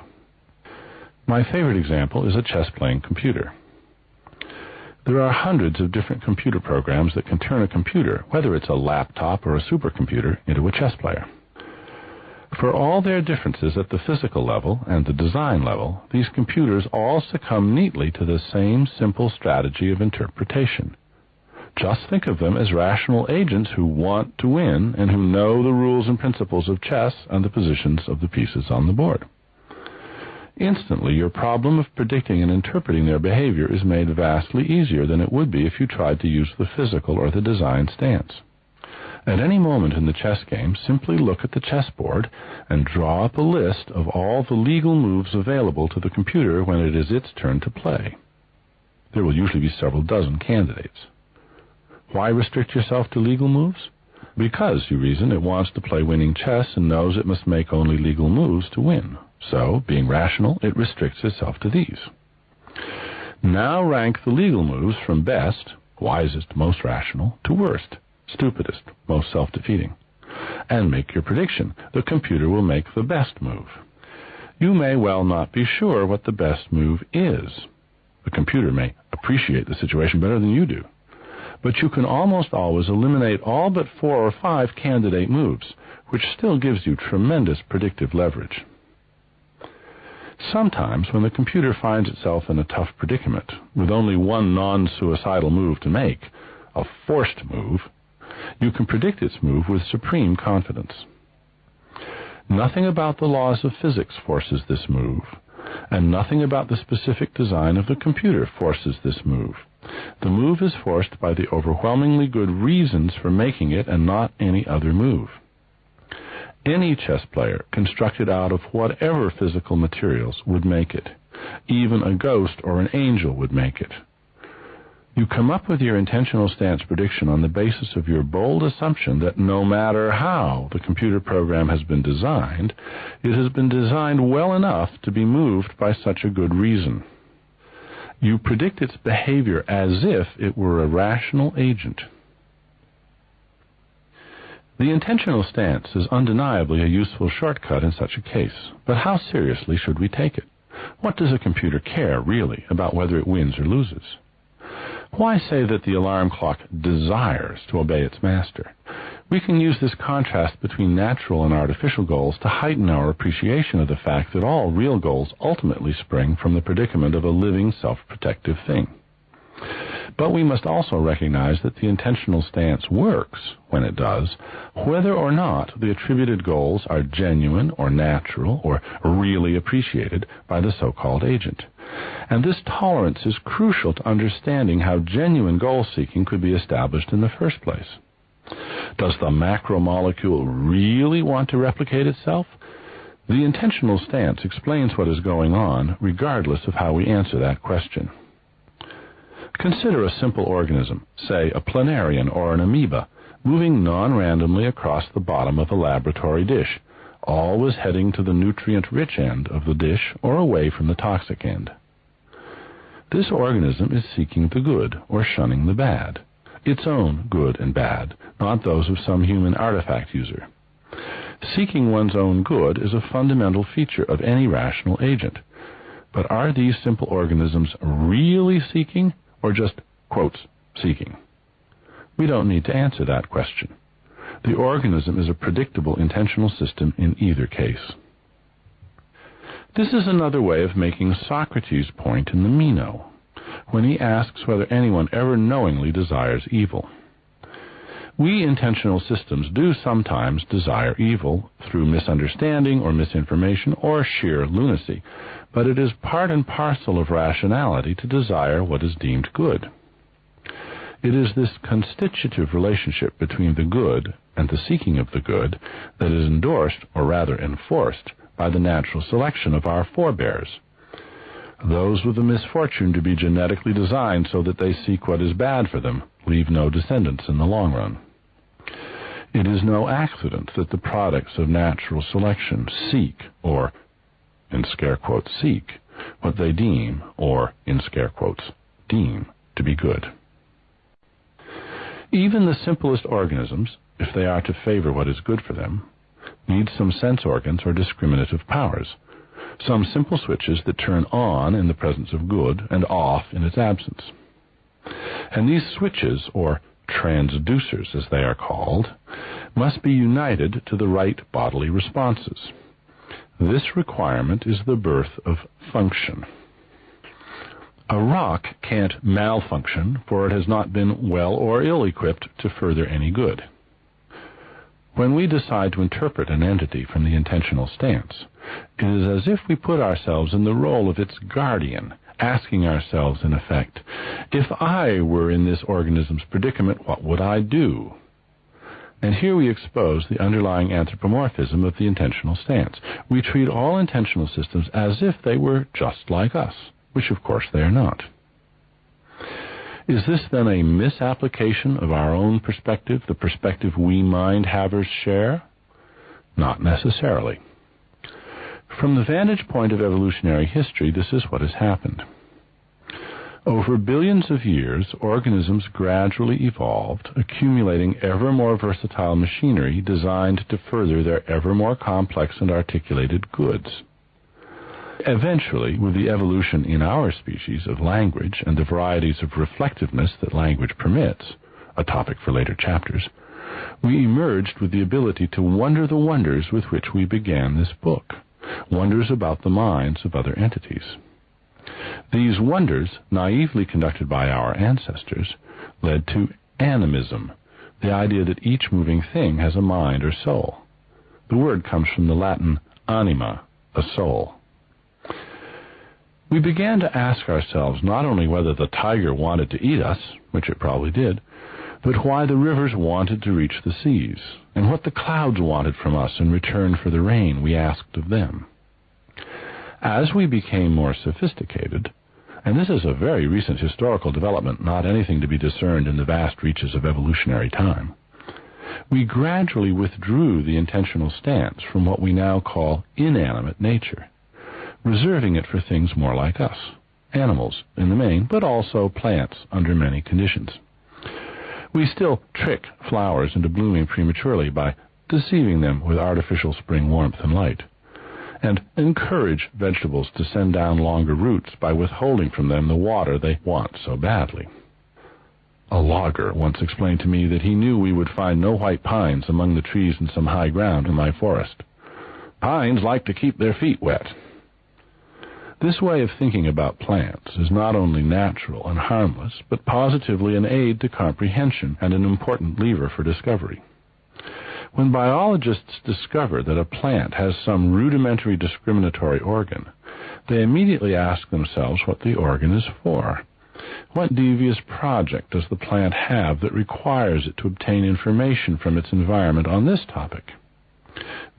My favorite example is a chess-playing computer. There are hundreds of different computer programs that can turn a computer, whether it's a laptop or a supercomputer, into a chess player. For all their differences at the physical level and the design level, these computers all succumb neatly to the same simple strategy of interpretation. Just think of them as rational agents who want to win and who know the rules and principles of chess and the positions of the pieces on the board. Instantly, your problem of predicting and interpreting their behavior is made vastly easier than it would be if you tried to use the physical or the design stance. At any moment in the chess game, simply look at the chessboard and draw up a list of all the legal moves available to the computer when it is its turn to play. There will usually be several dozen candidates. Why restrict yourself to legal moves? Because, you reason, it wants to play winning chess and knows it must make only legal moves to win. So, being rational, it restricts itself to these. Now rank the legal moves from best, wisest, most rational, to worst, stupidest, most self-defeating. And make your prediction. The computer will make the best move. You may well not be sure what the best move is. The computer may appreciate the situation better than you do. But you can almost always eliminate all but 4 or 5 candidate moves, which still gives you tremendous predictive leverage. Sometimes, when the computer finds itself in a tough predicament, with only one non-suicidal move to make, a forced move, you can predict its move with supreme confidence. Nothing about the laws of physics forces this move, and nothing about the specific design of the computer forces this move. The move is forced by the overwhelmingly good reasons for making it and not any other move. Any chess player constructed out of whatever physical materials would make it. Even a ghost or an angel would make it. You come up with your intentional stance prediction on the basis of your bold assumption that no matter how the computer program has been designed, it has been designed well enough to be moved by such a good reason. You predict its behavior as if it were a rational agent. The intentional stance is undeniably a useful shortcut in such a case, but how seriously should we take it? What does a computer care, really, about whether it wins or loses? Why say that the alarm clock desires to obey its master? We can use this contrast between natural and artificial goals to heighten our appreciation of the fact that all real goals ultimately spring from the predicament of a living, self-protective thing. But we must also recognize that the intentional stance works when it does, whether or not the attributed goals are genuine or natural or really appreciated by the so-called agent. And this tolerance is crucial to understanding how genuine goal-seeking could be established in the first place. Does the macromolecule really want to replicate itself? The intentional stance explains what is going on, regardless of how we answer that question. Consider a simple organism, say a planarian or an amoeba, moving non-randomly across the bottom of a laboratory dish, always heading to the nutrient-rich end of the dish or away from the toxic end. This organism is seeking the good or shunning the bad, its own good and bad, not those of some human artifact user. Seeking one's own good is a fundamental feature of any rational agent. But are these simple organisms really seeking, or just, quotes, seeking? We don't need to answer that question. The organism is a predictable intentional system in either case. This is another way of making Socrates' point in the Meno, when he asks whether anyone ever knowingly desires evil. We intentional systems do sometimes desire evil through misunderstanding or misinformation or sheer lunacy, but it is part and parcel of rationality to desire what is deemed good. It is this constitutive relationship between the good and the seeking of the good that is endorsed, or rather enforced, by the natural selection of our forebears. Those with the misfortune to be genetically designed so that they seek what is bad for them leave no descendants in the long run. It is no accident that the products of natural selection seek, or, in scare quotes, seek, what they deem, or, in scare quotes, deem to be good. Even the simplest organisms, if they are to favor what is good for them, need some sense organs or discriminative powers, some simple switches that turn on in the presence of good and off in its absence. And these switches, or transducers as they are called, must be united to the right bodily responses. This requirement is the birth of function. A rock can't malfunction, for it has not been well or ill-equipped to further any good. When we decide to interpret an entity from the intentional stance, it is as if we put ourselves in the role of its guardian, asking ourselves, in effect, if I were in this organism's predicament, what would I do? And here we expose the underlying anthropomorphism of the intentional stance. We treat all intentional systems as if they were just like us, which of course they are not. Is this then a misapplication of our own perspective, the perspective we mind-havers share? Not necessarily. From the vantage point of evolutionary history, this is what has happened. Over billions of years, organisms gradually evolved, accumulating ever more versatile machinery designed to further their ever more complex and articulated goods. Eventually, with the evolution in our species of language and the varieties of reflectiveness that language permits, a topic for later chapters, we emerged with the ability to wonder the wonders with which we began this book, wonders about the minds of other entities. These wonders, naively conducted by our ancestors, led to animism, the idea that each moving thing has a mind or soul. The word comes from the Latin anima, a soul. We began to ask ourselves not only whether the tiger wanted to eat us, which it probably did, but why the rivers wanted to reach the seas, and what the clouds wanted from us in return for the rain we asked of them. As we became more sophisticated, and this is a very recent historical development, not anything to be discerned in the vast reaches of evolutionary time, we gradually withdrew the intentional stance from what we now call inanimate nature, reserving it for things more like us, animals in the main, but also plants under many conditions. We still trick flowers into blooming prematurely by deceiving them with artificial spring warmth and light, and encourage vegetables to send down longer roots by withholding from them the water they want so badly. A logger once explained to me that he knew we would find no white pines among the trees in some high ground in my forest. Pines like to keep their feet wet. This way of thinking about plants is not only natural and harmless, but positively an aid to comprehension and an important lever for discovery. When biologists discover that a plant has some rudimentary discriminatory organ, they immediately ask themselves what the organ is for. What devious project does the plant have that requires it to obtain information from its environment on this topic?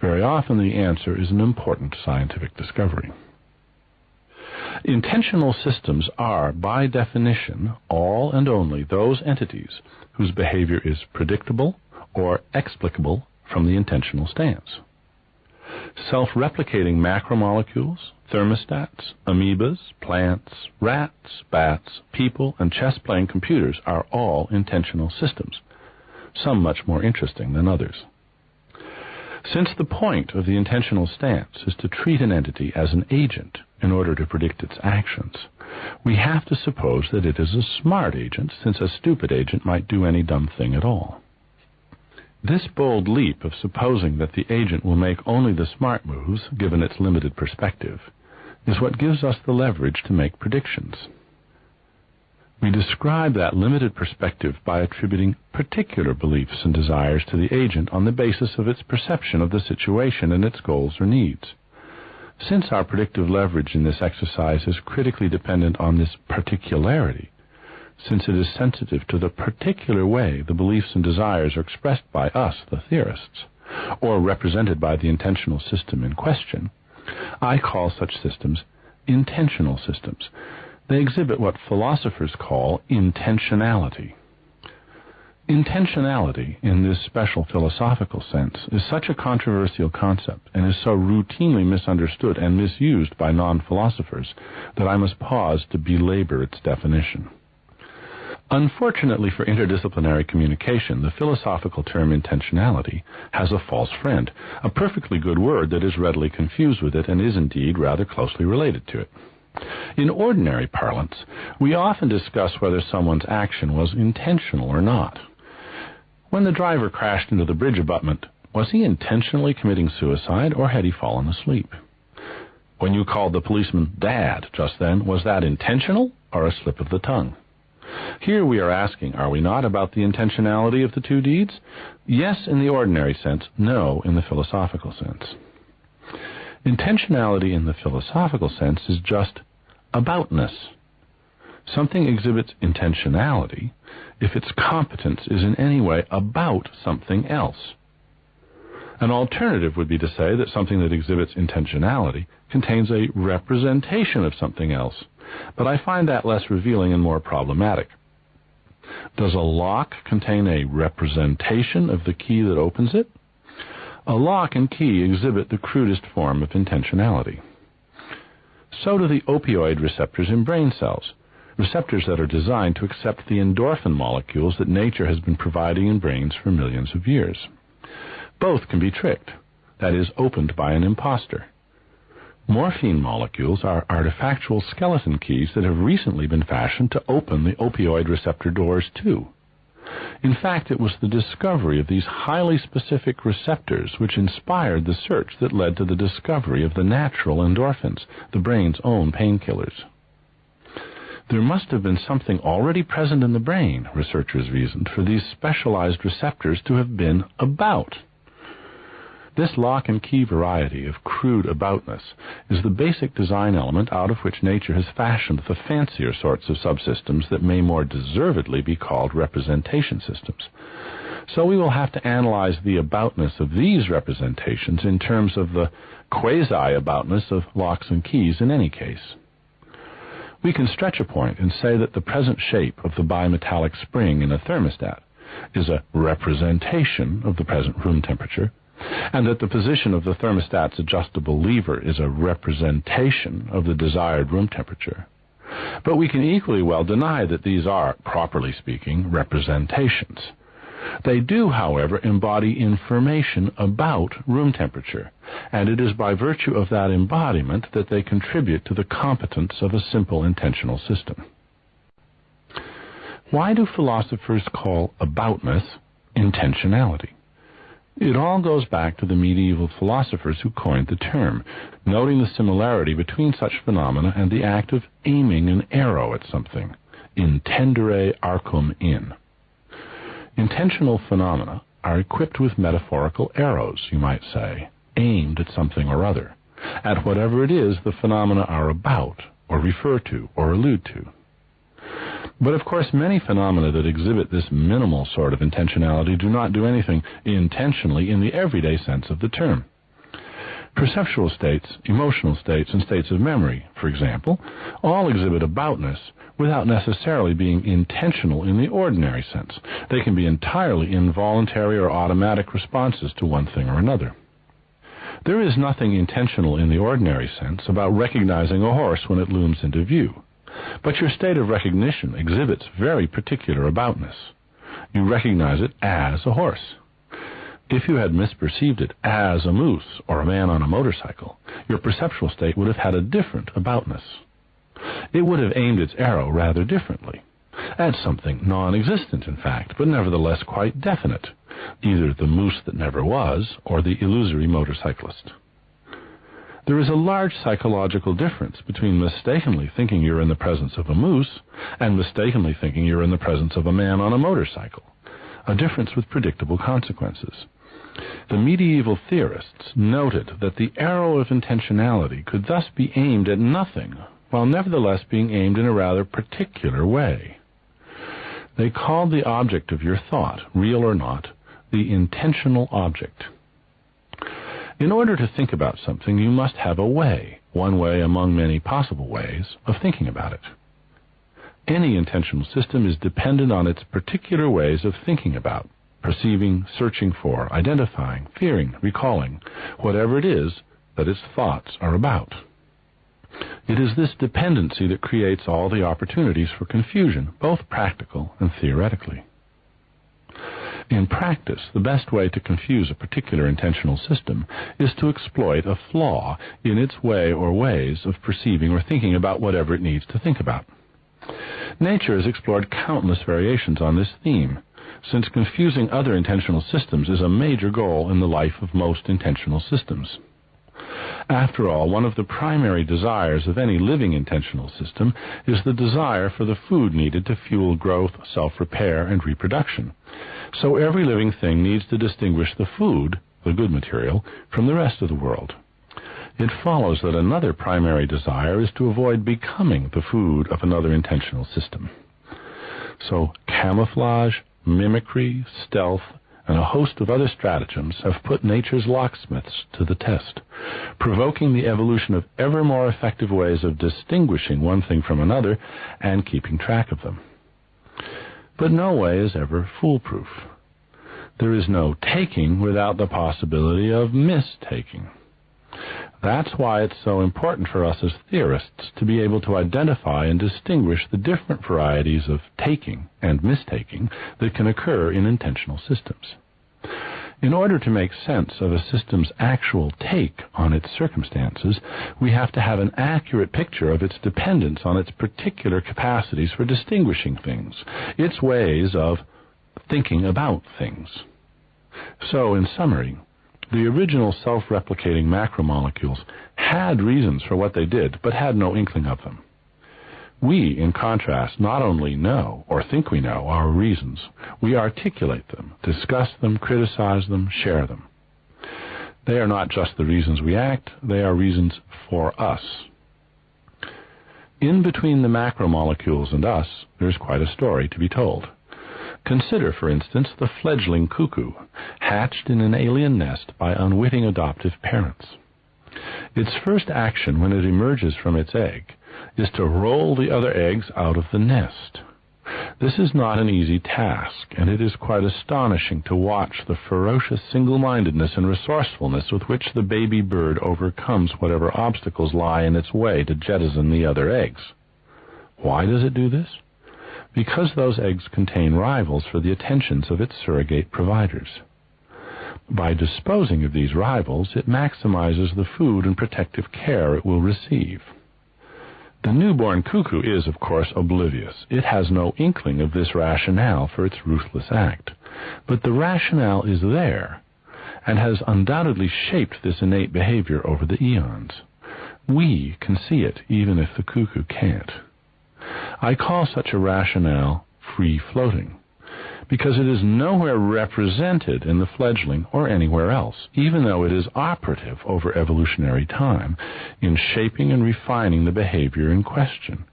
Very often the answer is an important scientific discovery. Intentional systems are, by definition, all and only those entities whose behavior is predictable or explicable from the intentional stance. Self-replicating macromolecules, thermostats, amoebas, plants, rats, bats, people, and chess-playing computers are all intentional systems, some much more interesting than others. Since the point of the intentional stance is to treat an entity as an agent in order to predict its actions, we have to suppose that it is a smart agent, since a stupid agent might do any dumb thing at all. This bold leap of supposing that the agent will make only the smart moves, given its limited perspective, is what gives us the leverage to make predictions. We describe that limited perspective by attributing particular beliefs and desires to the agent on the basis of its perception of the situation and its goals or needs. Since our predictive leverage in this exercise is critically dependent on this particularity, since it is sensitive to the particular way the beliefs and desires are expressed by us, the theorists, or represented by the intentional system in question, I call such systems intentional systems. They exhibit what philosophers call intentionality. Intentionality, in this special philosophical sense, is such a controversial concept and is so routinely misunderstood and misused by non-philosophers that I must pause to belabor its definition. Unfortunately for interdisciplinary communication, the philosophical term intentionality has a false friend, a perfectly good word that is readily confused with it and is indeed rather closely related to it. In ordinary parlance, we often discuss whether someone's action was intentional or not. When the driver crashed into the bridge abutment, was he intentionally committing suicide or had he fallen asleep? When you called the policeman Dad just then, was that intentional or a slip of the tongue? Here we are asking, are we not, about the intentionality of the two deeds? Yes in the ordinary sense, no in the philosophical sense. Intentionality in the philosophical sense is just aboutness. Something exhibits intentionality if its competence is in any way about something else. An alternative would be to say that something that exhibits intentionality contains a representation of something else, but I find that less revealing and more problematic. Does a lock contain a representation of the key that opens it? A lock and key exhibit the crudest form of intentionality. So do the opioid receptors in brain cells, receptors that are designed to accept the endorphin molecules that nature has been providing in brains for millions of years. Both can be tricked, that is, opened by an impostor. Morphine molecules are artifactual skeleton keys that have recently been fashioned to open the opioid receptor doors too. In fact, it was the discovery of these highly specific receptors which inspired the search that led to the discovery of the natural endorphins, the brain's own painkillers. There must have been something already present in the brain, researchers reasoned, for these specialized receptors to have been about. This lock and key variety of crude aboutness is the basic design element out of which nature has fashioned the fancier sorts of subsystems that may more deservedly be called representation systems. So we will have to analyze the aboutness of these representations in terms of the quasi-aboutness of locks and keys in any case. We can stretch a point and say that the present shape of the bimetallic spring in a thermostat is a representation of the present room temperature, and that the position of the thermostat's adjustable lever is a representation of the desired room temperature. But we can equally well deny that these are, properly speaking, representations. They do, however, embody information about room temperature, and it is by virtue of that embodiment that they contribute to the competence of a simple intentional system. Why do philosophers call aboutness intentionality? It all goes back to the medieval philosophers who coined the term, noting the similarity between such phenomena and the act of aiming an arrow at something, intendere arcum in. Intentional phenomena are equipped with metaphorical arrows, you might say, aimed at something or other, at whatever it is the phenomena are about, or refer to, or allude to. But of course, many phenomena that exhibit this minimal sort of intentionality do not do anything intentionally in the everyday sense of the term. Perceptual states, emotional states, and states of memory, for example, all exhibit aboutness without necessarily being intentional in the ordinary sense. They can be entirely involuntary or automatic responses to one thing or another. There is nothing intentional in the ordinary sense about recognizing a horse when it looms into view. But your state of recognition exhibits very particular aboutness. You recognize it as a horse. If you had misperceived it as a moose or a man on a motorcycle, your perceptual state would have had a different aboutness. It would have aimed its arrow rather differently, at something non-existent, in fact, but nevertheless quite definite, either the moose that never was or the illusory motorcyclist. There is a large psychological difference between mistakenly thinking you're in the presence of a moose and mistakenly thinking you're in the presence of a man on a motorcycle, a difference with predictable consequences. The medieval theorists noted that the arrow of intentionality could thus be aimed at nothing, while nevertheless being aimed in a rather particular way. They called the object of your thought, real or not, the intentional object. In order to think about something, you must have a way, one way among many possible ways, of thinking about it. Any intentional system is dependent on its particular ways of thinking about, perceiving, searching for, identifying, fearing, recalling, whatever it is that its thoughts are about. It is this dependency that creates all the opportunities for confusion, both practical and theoretically. In practice, the best way to confuse a particular intentional system is to exploit a flaw in its way or ways of perceiving or thinking about whatever it needs to think about. Nature has explored countless variations on this theme, since confusing other intentional systems is a major goal in the life of most intentional systems. After all, one of the primary desires of any living intentional system is the desire for the food needed to fuel growth, self-repair, and reproduction. So every living thing needs to distinguish the food, the good material, from the rest of the world. It follows that another primary desire is to avoid becoming the food of another intentional system. So camouflage, mimicry, stealth, and a host of other stratagems have put nature's locksmiths to the test, provoking the evolution of ever more effective ways of distinguishing one thing from another and keeping track of them. But no way is ever foolproof. There is no taking without the possibility of mistaking. That's why it's so important for us as theorists to be able to identify and distinguish the different varieties of taking and mistaking that can occur in intentional systems. In order to make sense of a system's actual take on its circumstances, we have to have an accurate picture of its dependence on its particular capacities for distinguishing things, its ways of thinking about things. So, in summary, the original self-replicating macromolecules had reasons for what they did, but had no inkling of them. We, in contrast, not only know, or think we know, our reasons, we articulate them, discuss them, criticize them, share them. They are not just the reasons we act, they are reasons for us. In between the macromolecules and us, there's quite a story to be told. Consider, for instance, the fledgling cuckoo, hatched in an alien nest by unwitting adoptive parents. Its first action when it emerges from its egg is to roll the other eggs out of the nest. This is not an easy task, and it is quite astonishing to watch the ferocious single-mindedness and resourcefulness with which the baby bird overcomes whatever obstacles lie in its way to jettison the other eggs. Why does it do this? Because those eggs contain rivals for the attentions of its surrogate providers. By disposing of these rivals, it maximizes the food and protective care it will receive. The newborn cuckoo is, of course, oblivious. It has no inkling of this rationale for its ruthless act. But the rationale is there, and has undoubtedly shaped this innate behavior over the eons. We can see it, even if the cuckoo can't. I call such a rationale free-floating, because it is nowhere represented in the fledgling or anywhere else, even though it is operative over evolutionary time in shaping and refining the behavior in question,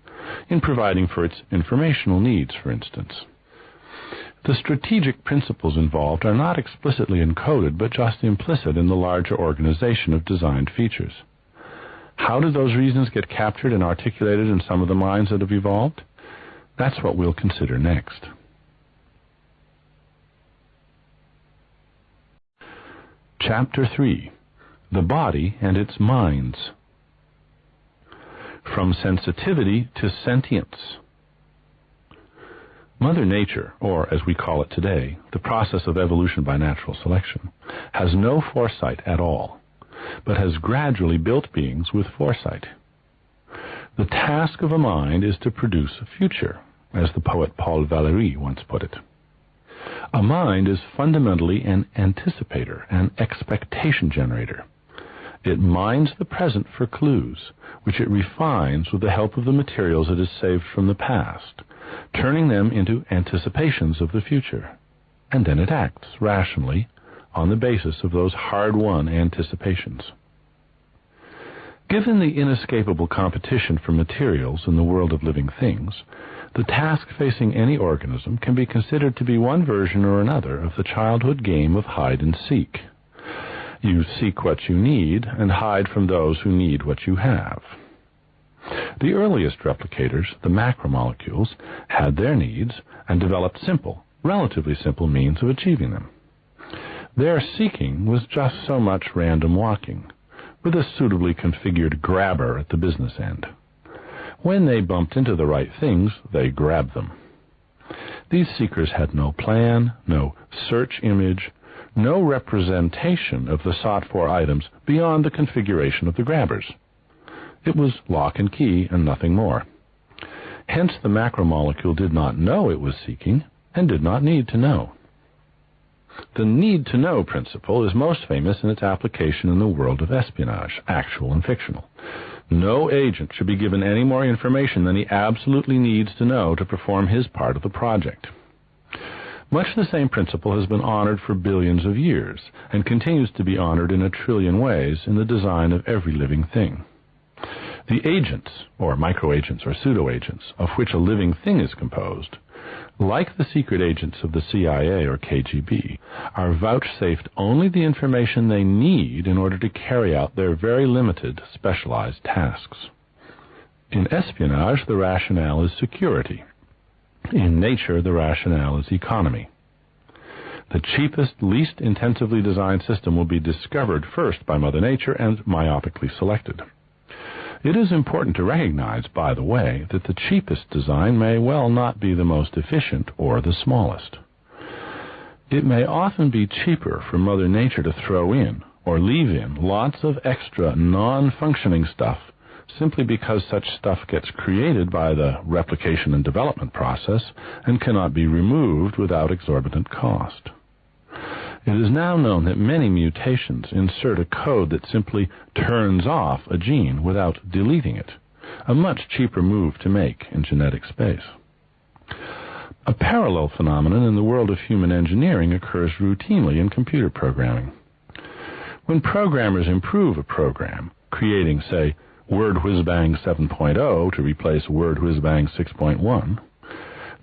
in providing for its informational needs, for instance. The strategic principles involved are not explicitly encoded, but just implicit in the larger organization of designed features. How do those reasons get captured and articulated in some of the minds that have evolved? That's what we'll consider next. Chapter 3. The Body and Its Minds. From Sensitivity to Sentience. Mother Nature, or as we call it today, the process of evolution by natural selection, has no foresight at all, but has gradually built beings with foresight. The task of a mind is to produce a future, as the poet Paul Valéry once put it. A mind is fundamentally an anticipator, an expectation generator. It mines the present for clues, which it refines with the help of the materials it has saved from the past, turning them into anticipations of the future. And then it acts rationally on the basis of those hard-won anticipations. Given the inescapable competition for materials in the world of living things, the task facing any organism can be considered to be one version or another of the childhood game of hide and seek. You seek what you need and hide from those who need what you have. The earliest replicators, the macromolecules, had their needs and developed simple, relatively simple means of achieving them. Their seeking was just so much random walking, with a suitably configured grabber at the business end. When they bumped into the right things, they grabbed them. These seekers had no plan, no search image, no representation of the sought-for items beyond the configuration of the grabbers. It was lock and key and nothing more. Hence the macromolecule did not know it was seeking and did not need to know. The need-to-know principle is most famous in its application in the world of espionage, actual and fictional. No agent should be given any more information than he absolutely needs to know to perform his part of the project. Much the same principle has been honored for billions of years and continues to be honored in a trillion ways in the design of every living thing. The agents, or microagents or pseudo-agents, of which a living thing is composed, like the secret agents of the CIA or KGB, are vouchsafed only the information they need in order to carry out their very limited, specialized tasks. In espionage, the rationale is security. In nature, the rationale is economy. The cheapest, least intensively designed system will be discovered first by Mother Nature and myopically selected. It is important to recognize, by the way, that the cheapest design may well not be the most efficient or the smallest. It may often be cheaper for Mother Nature to throw in or leave in lots of extra non-functioning stuff simply because such stuff gets created by the replication and development process and cannot be removed without exorbitant cost. It is now known that many mutations insert a code that simply turns off a gene without deleting it, a much cheaper move to make in genetic space. A parallel phenomenon in the world of human engineering occurs routinely in computer programming. When programmers improve a program, creating, say, Word Whiz Bang 7.0 to replace Word Whiz Bang 6.1,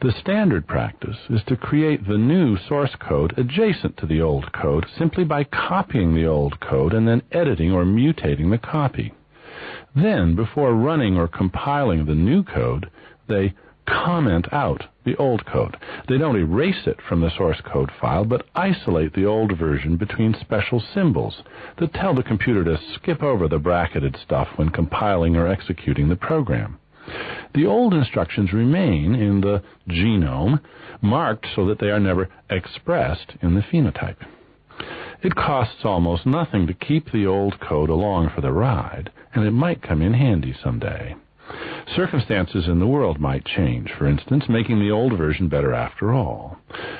the standard practice is to create the new source code adjacent to the old code simply by copying the old code and then editing or mutating the copy. Then, before running or compiling the new code, they comment out the old code. They don't erase it from the source code file, but isolate the old version between special symbols that tell the computer to skip over the bracketed stuff when compiling or executing the program. The old instructions remain in the genome, marked so that they are never expressed in the phenotype. It costs almost nothing to keep the old code along for the ride, and it might come in handy someday. Circumstances in the world might change, for instance, making the old version better after all.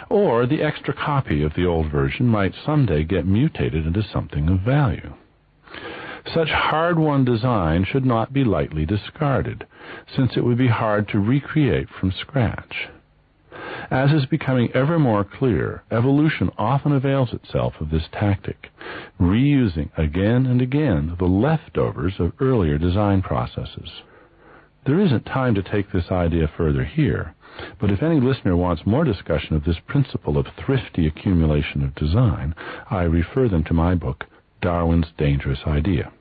Or the extra copy of the old version might someday get mutated into something of value. Such hard-won design should not be lightly discarded, since it would be hard to recreate from scratch. As is becoming ever more clear, evolution often avails itself of this tactic, reusing again and again the leftovers of earlier design processes. There isn't time to take this idea further here, but if any listener wants more discussion of this principle of thrifty accumulation of design, I refer them to my book, Darwin's Dangerous Idea.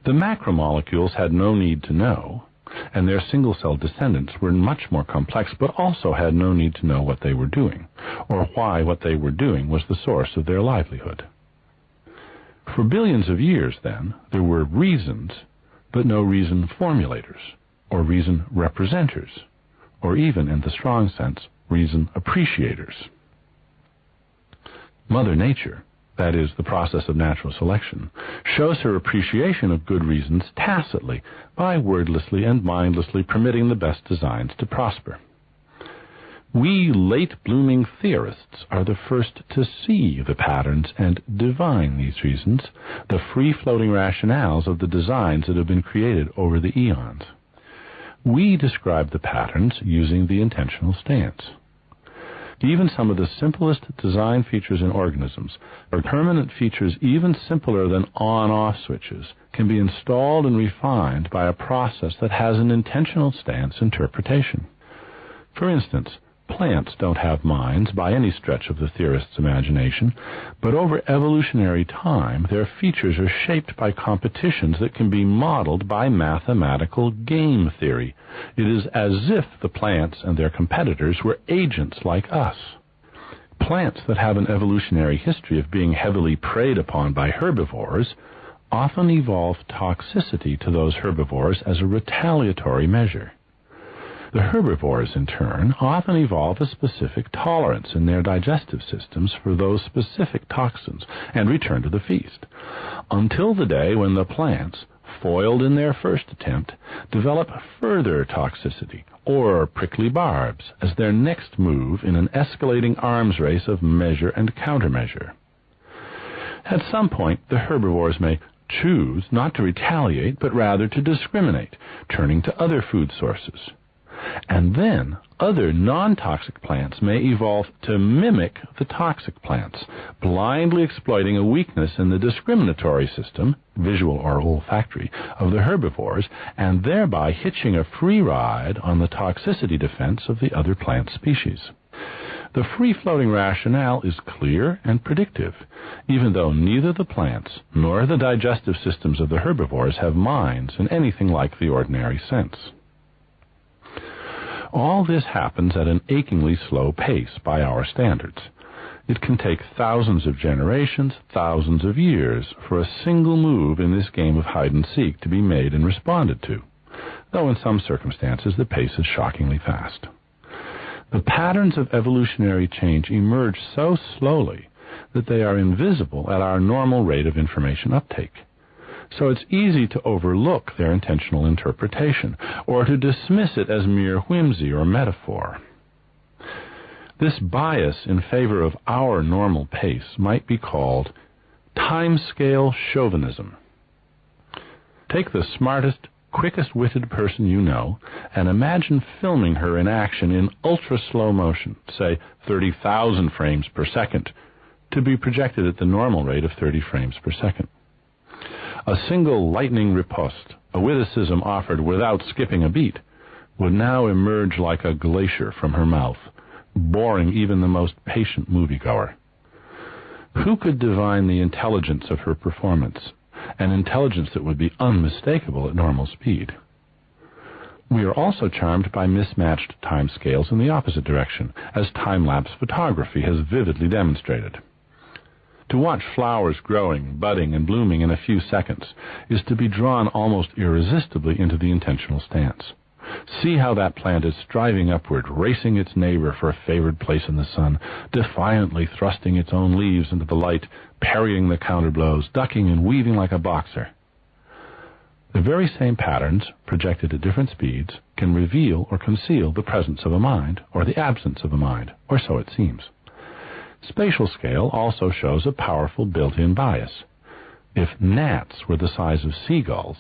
The macromolecules had no need to know, and their single-cell descendants were much more complex, but also had no need to know what they were doing, or why what they were doing was the source of their livelihood. For billions of years, then, there were reasons, but no reason formulators, or reason representers, or even, in the strong sense, reason appreciators. Mother Nature, that is, the process of natural selection, shows her appreciation of good reasons tacitly by wordlessly and mindlessly permitting the best designs to prosper. We late-blooming theorists are the first to see the patterns and divine these reasons, the free-floating rationales of the designs that have been created over the eons. We describe the patterns using the intentional stance. Even some of the simplest design features in organisms, or permanent features even simpler than on-off switches, can be installed and refined by a process that has an intentional stance interpretation. For instance, plants don't have minds by any stretch of the theorist's imagination, but over evolutionary time their features are shaped by competitions that can be modeled by mathematical game theory. It is as if the plants and their competitors were agents like us. Plants that have an evolutionary history of being heavily preyed upon by herbivores often evolve toxicity to those herbivores as a retaliatory measure. The herbivores, in turn, often evolve a specific tolerance in their digestive systems for those specific toxins and return to the feast, until the day when the plants, foiled in their first attempt, develop further toxicity, or prickly barbs, as their next move in an escalating arms race of measure and countermeasure. At some point, the herbivores may choose not to retaliate, but rather to discriminate, turning to other food sources. And then other non-toxic plants may evolve to mimic the toxic plants, blindly exploiting a weakness in the discriminatory system, visual or olfactory, of the herbivores, and thereby hitching a free ride on the toxicity defense of the other plant species. The free-floating rationale is clear and predictive, even though neither the plants nor the digestive systems of the herbivores have minds in anything like the ordinary sense. All this happens at an achingly slow pace by our standards. It can take thousands of generations, thousands of years, for a single move in this game of hide-and-seek to be made and responded to, though in some circumstances the pace is shockingly fast. The patterns of evolutionary change emerge so slowly that they are invisible at our normal rate of information uptake. So it's easy to overlook their intentional interpretation, or to dismiss it as mere whimsy or metaphor. This bias in favor of our normal pace might be called timescale chauvinism. Take the smartest, quickest-witted person you know, and imagine filming her in action in ultra-slow motion, say 30,000 frames per second, to be projected at the normal rate of 30 frames per second. A single lightning riposte, a witticism offered without skipping a beat, would now emerge like a glacier from her mouth, boring even the most patient moviegoer. Who could divine the intelligence of her performance, an intelligence that would be unmistakable at normal speed? We are also charmed by mismatched timescales in the opposite direction, as time-lapse photography has vividly demonstrated. To watch flowers growing, budding, and blooming in a few seconds is to be drawn almost irresistibly into the intentional stance. See how that plant is striving upward, racing its neighbor for a favored place in the sun, defiantly thrusting its own leaves into the light, parrying the counterblows, ducking and weaving like a boxer. The very same patterns, projected at different speeds, can reveal or conceal the presence of a mind or the absence of a mind, or so it seems. Spatial scale also shows a powerful built-in bias. If gnats were the size of seagulls,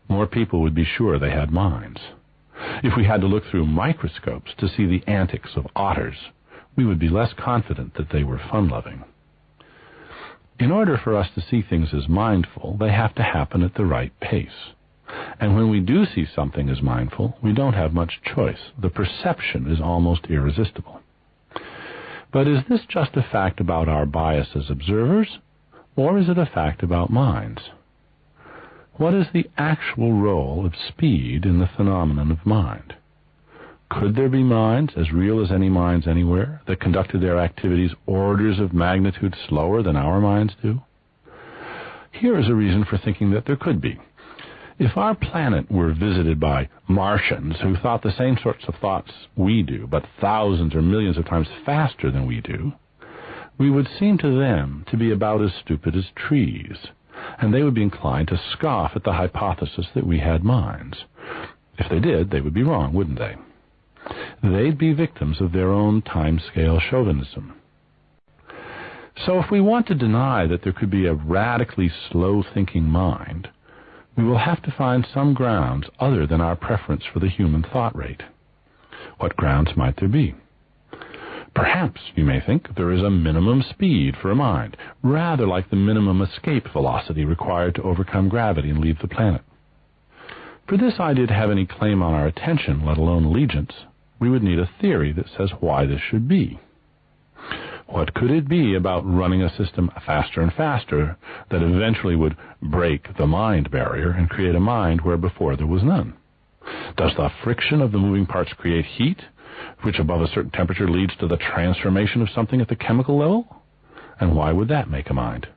more people would be sure they had minds. If we had to look through microscopes to see the antics of otters, we would be less confident that they were fun-loving. In order for us to see things as mindful, they have to happen at the right pace. And when we do see something as mindful, we don't have much choice. The perception is almost irresistible. But is this just a fact about our bias as observers, or is it a fact about minds? What is the actual role of speed in the phenomenon of mind? Could there be minds, as real as any minds anywhere, that conducted their activities orders of magnitude slower than our minds do? Here is a reason for thinking that there could be. If our planet were visited by Martians who thought the same sorts of thoughts we do, but thousands or millions of times faster than we do, we would seem to them to be about as stupid as trees, and they would be inclined to scoff at the hypothesis that we had minds. If they did, they would be wrong, wouldn't they? They'd be victims of their own time-scale chauvinism. So if we want to deny that there could be a radically slow-thinking mind, we will have to find some grounds other than our preference for the human thought rate. What grounds might there be? Perhaps, you may think, there is a minimum speed for a mind, rather like the minimum escape velocity required to overcome gravity and leave the planet. For this idea to have any claim on our attention, let alone allegiance, we would need a theory that says why this should be. What could it be about running a system faster and faster that eventually would break the mind barrier and create a mind where before there was none? Does the friction of the moving parts create heat, which above a certain temperature leads to the transformation of something at the chemical level? And why would that make a mind?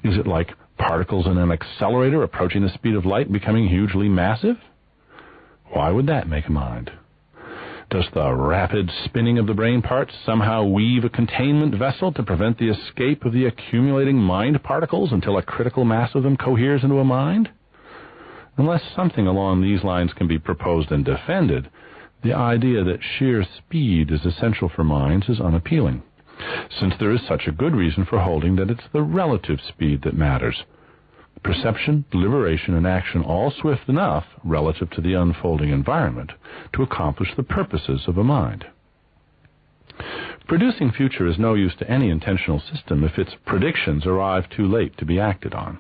Is it like particles in an accelerator approaching the speed of light and becoming hugely massive? Why would that make a mind? Does the rapid spinning of the brain parts somehow weave a containment vessel to prevent the escape of the accumulating mind particles until a critical mass of them coheres into a mind? Unless something along these lines can be proposed and defended, the idea that sheer speed is essential for minds is unappealing, since there is such a good reason for holding that it's the relative speed that matters. Perception, deliberation, and action all swift enough, relative to the unfolding environment, to accomplish the purposes of a mind. Producing future is no use to any intentional system if its predictions arrive too late to be acted on.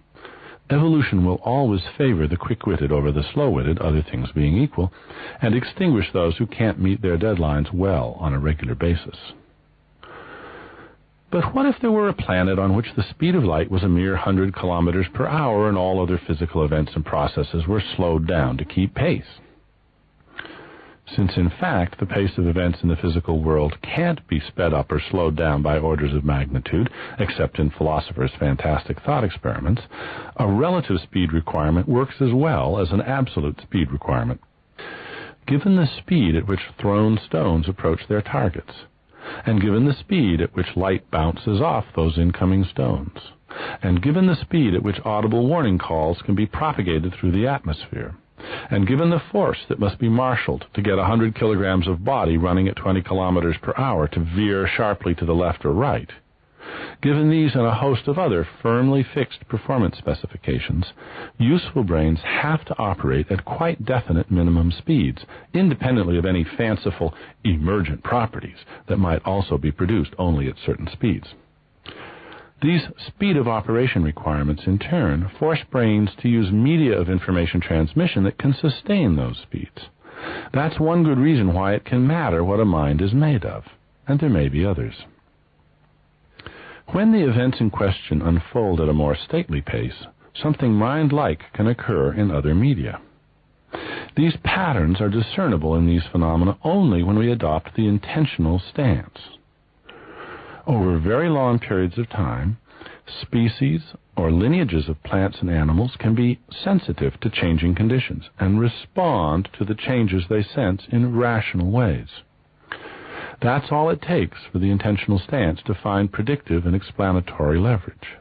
Evolution will always favor the quick-witted over the slow-witted, other things being equal, and extinguish those who can't meet their deadlines well on a regular basis. But what if there were a planet on which the speed of light was a mere 100 kilometers per hour and all other physical events and processes were slowed down to keep pace? Since, in fact, the pace of events in the physical world can't be sped up or slowed down by orders of magnitude, except in philosophers' fantastic thought experiments, a relative speed requirement works as well as an absolute speed requirement. Given the speed at which thrown stones approach their targets, and given the speed at which light bounces off those incoming stones, and given the speed at which audible warning calls can be propagated through the atmosphere, and given the force that must be marshaled to get 100 kilograms of body running at 20 kilometers per hour to veer sharply to the left or right, given these and a host of other firmly fixed performance specifications, useful brains have to operate at quite definite minimum speeds, independently of any fanciful emergent properties that might also be produced only at certain speeds. These speed of operation requirements, in turn, force brains to use media of information transmission that can sustain those speeds. That's one good reason why it can matter what a mind is made of, and there may be others. When the events in question unfold at a more stately pace, something mind-like can occur in other media. These patterns are discernible in these phenomena only when we adopt the intentional stance. Over very long periods of time, species or lineages of plants and animals can be sensitive to changing conditions and respond to the changes they sense in rational ways. That's all it takes for the intentional stance to find predictive and explanatory leverage.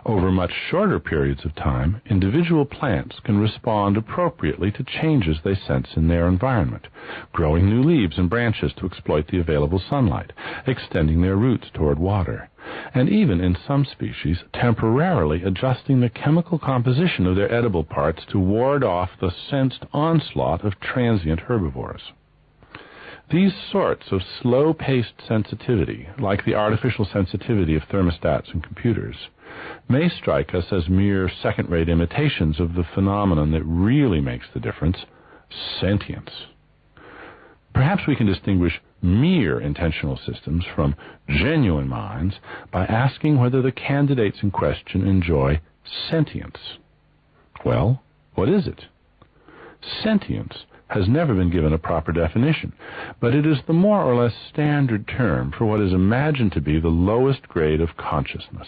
Over much shorter periods of time, individual plants can respond appropriately to changes they sense in their environment, growing new leaves and branches to exploit the available sunlight, extending their roots toward water, and even in some species temporarily adjusting the chemical composition of their edible parts to ward off the sensed onslaught of transient herbivores. These sorts of slow-paced sensitivity, like the artificial sensitivity of thermostats and computers, may strike us as mere second-rate imitations of the phenomenon that really makes the difference, sentience. Perhaps we can distinguish mere intentional systems from genuine minds by asking whether the candidates in question enjoy sentience. Well, what is it? Sentience has never been given a proper definition, but it is the more or less standard term for what is imagined to be the lowest grade of consciousness.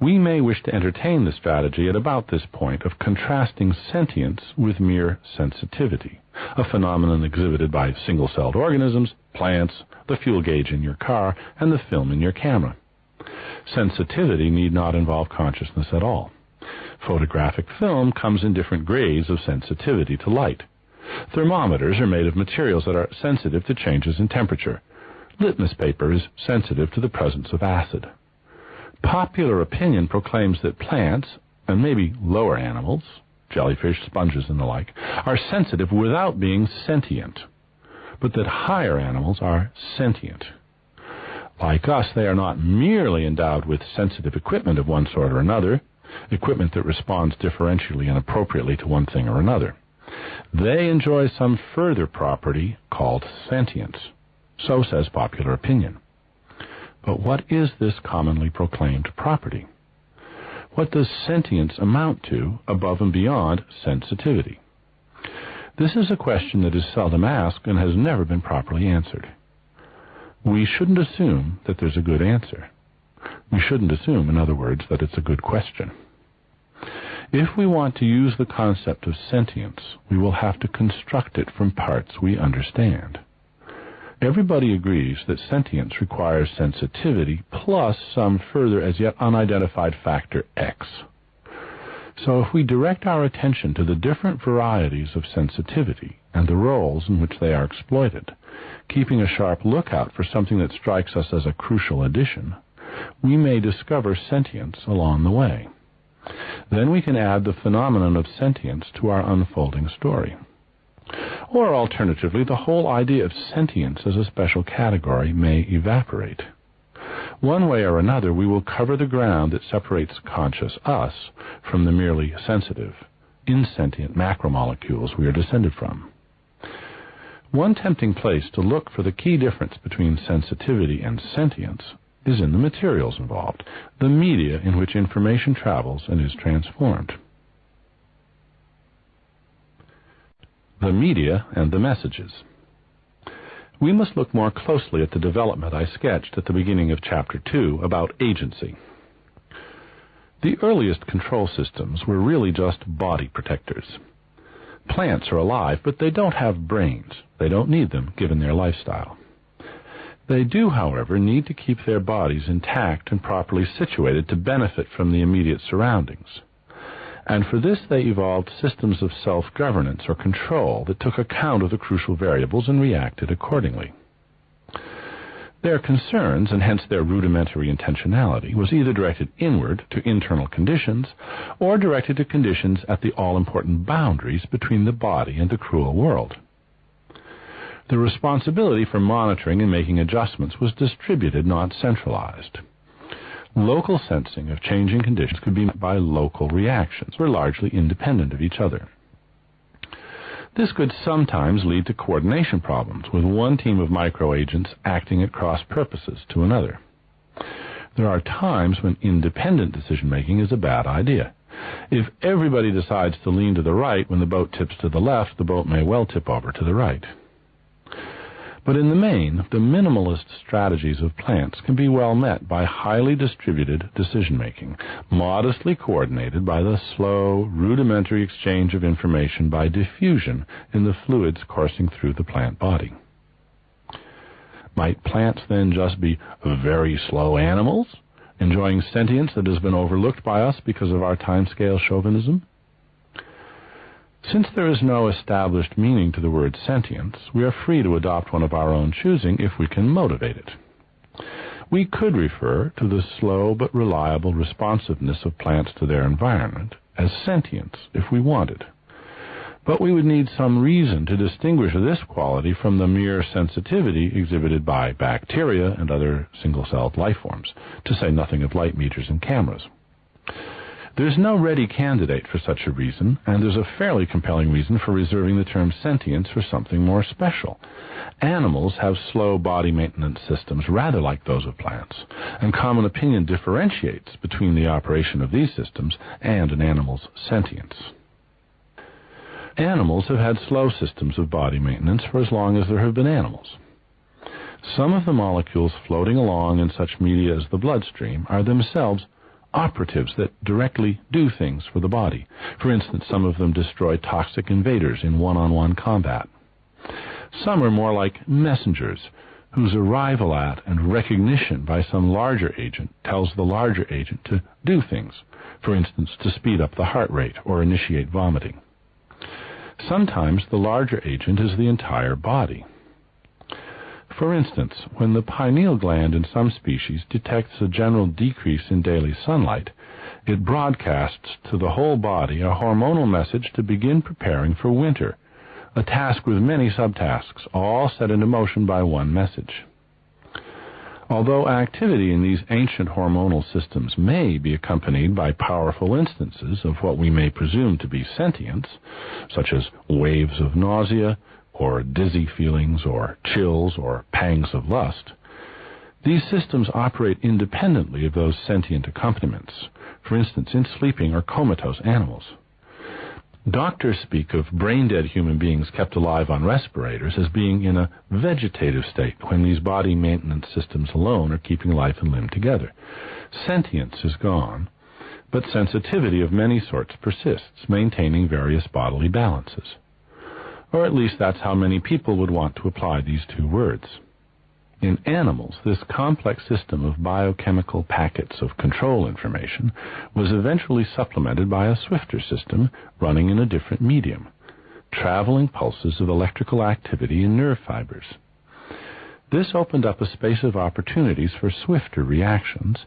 We may wish to entertain the strategy at about this point of contrasting sentience with mere sensitivity, a phenomenon exhibited by single-celled organisms, plants, the fuel gauge in your car, and the film in your camera. Sensitivity need not involve consciousness at all. Photographic film comes in different grades of sensitivity to light. Thermometers are made of materials that are sensitive to changes in temperature. Litmus paper is sensitive to the presence of acid. Popular opinion proclaims that plants, and maybe lower animals, jellyfish, sponges, and the like, are sensitive without being sentient, but that higher animals are sentient. Like us, they are not merely endowed with sensitive equipment of one sort or another, equipment that responds differentially and appropriately to one thing or another. They enjoy some further property called sentience. So says popular opinion. But what is this commonly proclaimed property? What does sentience amount to above and beyond sensitivity? This is a question that is seldom asked and has never been properly answered. We shouldn't assume that there's a good answer. We shouldn't assume, in other words, that it's a good question. If we want to use the concept of sentience, we will have to construct it from parts we understand. Everybody agrees that sentience requires sensitivity plus some further as yet unidentified factor X. So if we direct our attention to the different varieties of sensitivity and the roles in which they are exploited, keeping a sharp lookout for something that strikes us as a crucial addition, we may discover sentience along the way. Then we can add the phenomenon of sentience to our unfolding story. Or alternatively, the whole idea of sentience as a special category may evaporate. One way or another, we will cover the ground that separates conscious us from the merely sensitive, insentient macromolecules we are descended from. One tempting place to look for the key difference between sensitivity and sentience is in the materials involved, the media in which information travels and is transformed. The media and the messages. We must look more closely at the development I sketched at the beginning of Chapter 2 about agency. The earliest control systems were really just body protectors. Plants are alive, but they don't have brains. They don't need them, given their lifestyle. They do, however, need to keep their bodies intact and properly situated to benefit from the immediate surroundings. And for this they evolved systems of self-governance or control that took account of the crucial variables and reacted accordingly. Their concerns, and hence their rudimentary intentionality, was either directed inward to internal conditions or directed to conditions at the all-important boundaries between the body and the cruel world. The responsibility for monitoring and making adjustments was distributed, not centralized. Local sensing of changing conditions could be met by local reactions, were largely independent of each other. This could sometimes lead to coordination problems, with one team of microagents acting at cross purposes to another. There are times when independent decision-making is a bad idea. If everybody decides to lean to the right when the boat tips to the left, the boat may well tip over to the right. But in the main, the minimalist strategies of plants can be well met by highly distributed decision-making, modestly coordinated by the slow, rudimentary exchange of information by diffusion in the fluids coursing through the plant body. Might plants then just be very slow animals, enjoying sentience that has been overlooked by us because of our timescale chauvinism? Since there is no established meaning to the word sentience, we are free to adopt one of our own choosing if we can motivate it. We could refer to the slow but reliable responsiveness of plants to their environment as sentience if we wanted. But we would need some reason to distinguish this quality from the mere sensitivity exhibited by bacteria and other single-celled life forms, to say nothing of light meters and cameras. There's no ready candidate for such a reason, and there's a fairly compelling reason for reserving the term sentience for something more special. Animals have slow body maintenance systems rather like those of plants, and common opinion differentiates between the operation of these systems and an animal's sentience. Animals have had slow systems of body maintenance for as long as there have been animals. Some of the molecules floating along in such media as the bloodstream are themselves operatives that directly do things for the body. For instance, some of them destroy toxic invaders in one-on-one combat. Some are more like messengers, whose arrival at and recognition by some larger agent tells the larger agent to do things, for instance, to speed up the heart rate or initiate vomiting. Sometimes the larger agent is the entire body. For instance, when the pineal gland in some species detects a general decrease in daily sunlight, it broadcasts to the whole body a hormonal message to begin preparing for winter, a task with many subtasks, all set into motion by one message. Although activity in these ancient hormonal systems may be accompanied by powerful instances of what we may presume to be sentience, such as waves of nausea, or dizzy feelings, or chills, or pangs of lust, these systems operate independently of those sentient accompaniments, for instance, in sleeping or comatose animals. Doctors speak of brain-dead human beings kept alive on respirators as being in a vegetative state when these body maintenance systems alone are keeping life and limb together. Sentience is gone, but sensitivity of many sorts persists, maintaining various bodily balances. Or at least that's how many people would want to apply these two words. In animals, this complex system of biochemical packets of control information was eventually supplemented by a swifter system running in a different medium, traveling pulses of electrical activity in nerve fibers. This opened up a space of opportunities for swifter reactions,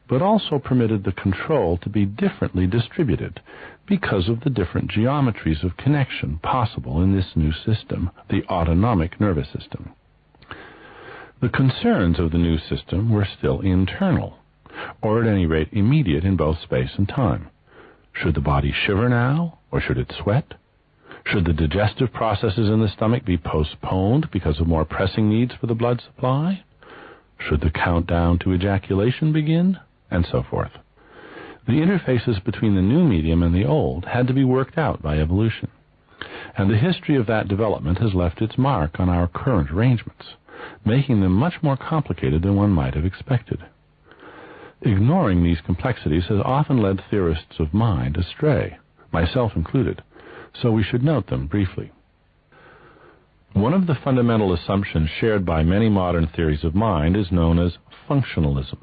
but also permitted the control to be differently distributed because of the different geometries of connection possible in this new system, the autonomic nervous system. The concerns of the new system were still internal, or at any rate immediate in both space and time. Should the body shiver now, or should it sweat? Should the digestive processes in the stomach be postponed because of more pressing needs for the blood supply? Should the countdown to ejaculation begin? And so forth. The interfaces between the new medium and the old had to be worked out by evolution, and the history of that development has left its mark on our current arrangements, making them much more complicated than one might have expected. Ignoring these complexities has often led theorists of mind astray, myself included, so we should note them briefly. One of the fundamental assumptions shared by many modern theories of mind is known as functionalism.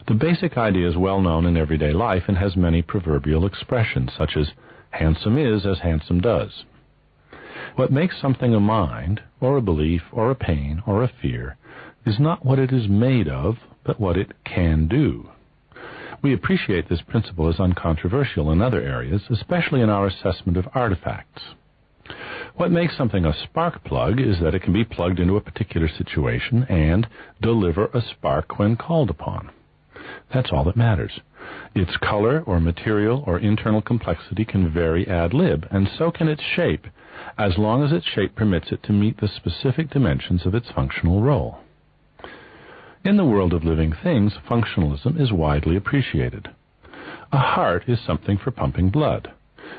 The basic idea is well known in everyday life and has many proverbial expressions, such as, handsome is as handsome does. What makes something a mind, or a belief, or a pain, or a fear, is not what it is made of, but what it can do. We appreciate this principle as uncontroversial in other areas, especially in our assessment of artifacts. What makes something a spark plug is that it can be plugged into a particular situation and deliver a spark when called upon. That's all that matters. Its color or material or internal complexity can vary ad lib, and so can its shape, as long as its shape permits it to meet the specific dimensions of its functional role. In the world of living things, functionalism is widely appreciated. A heart is something for pumping blood,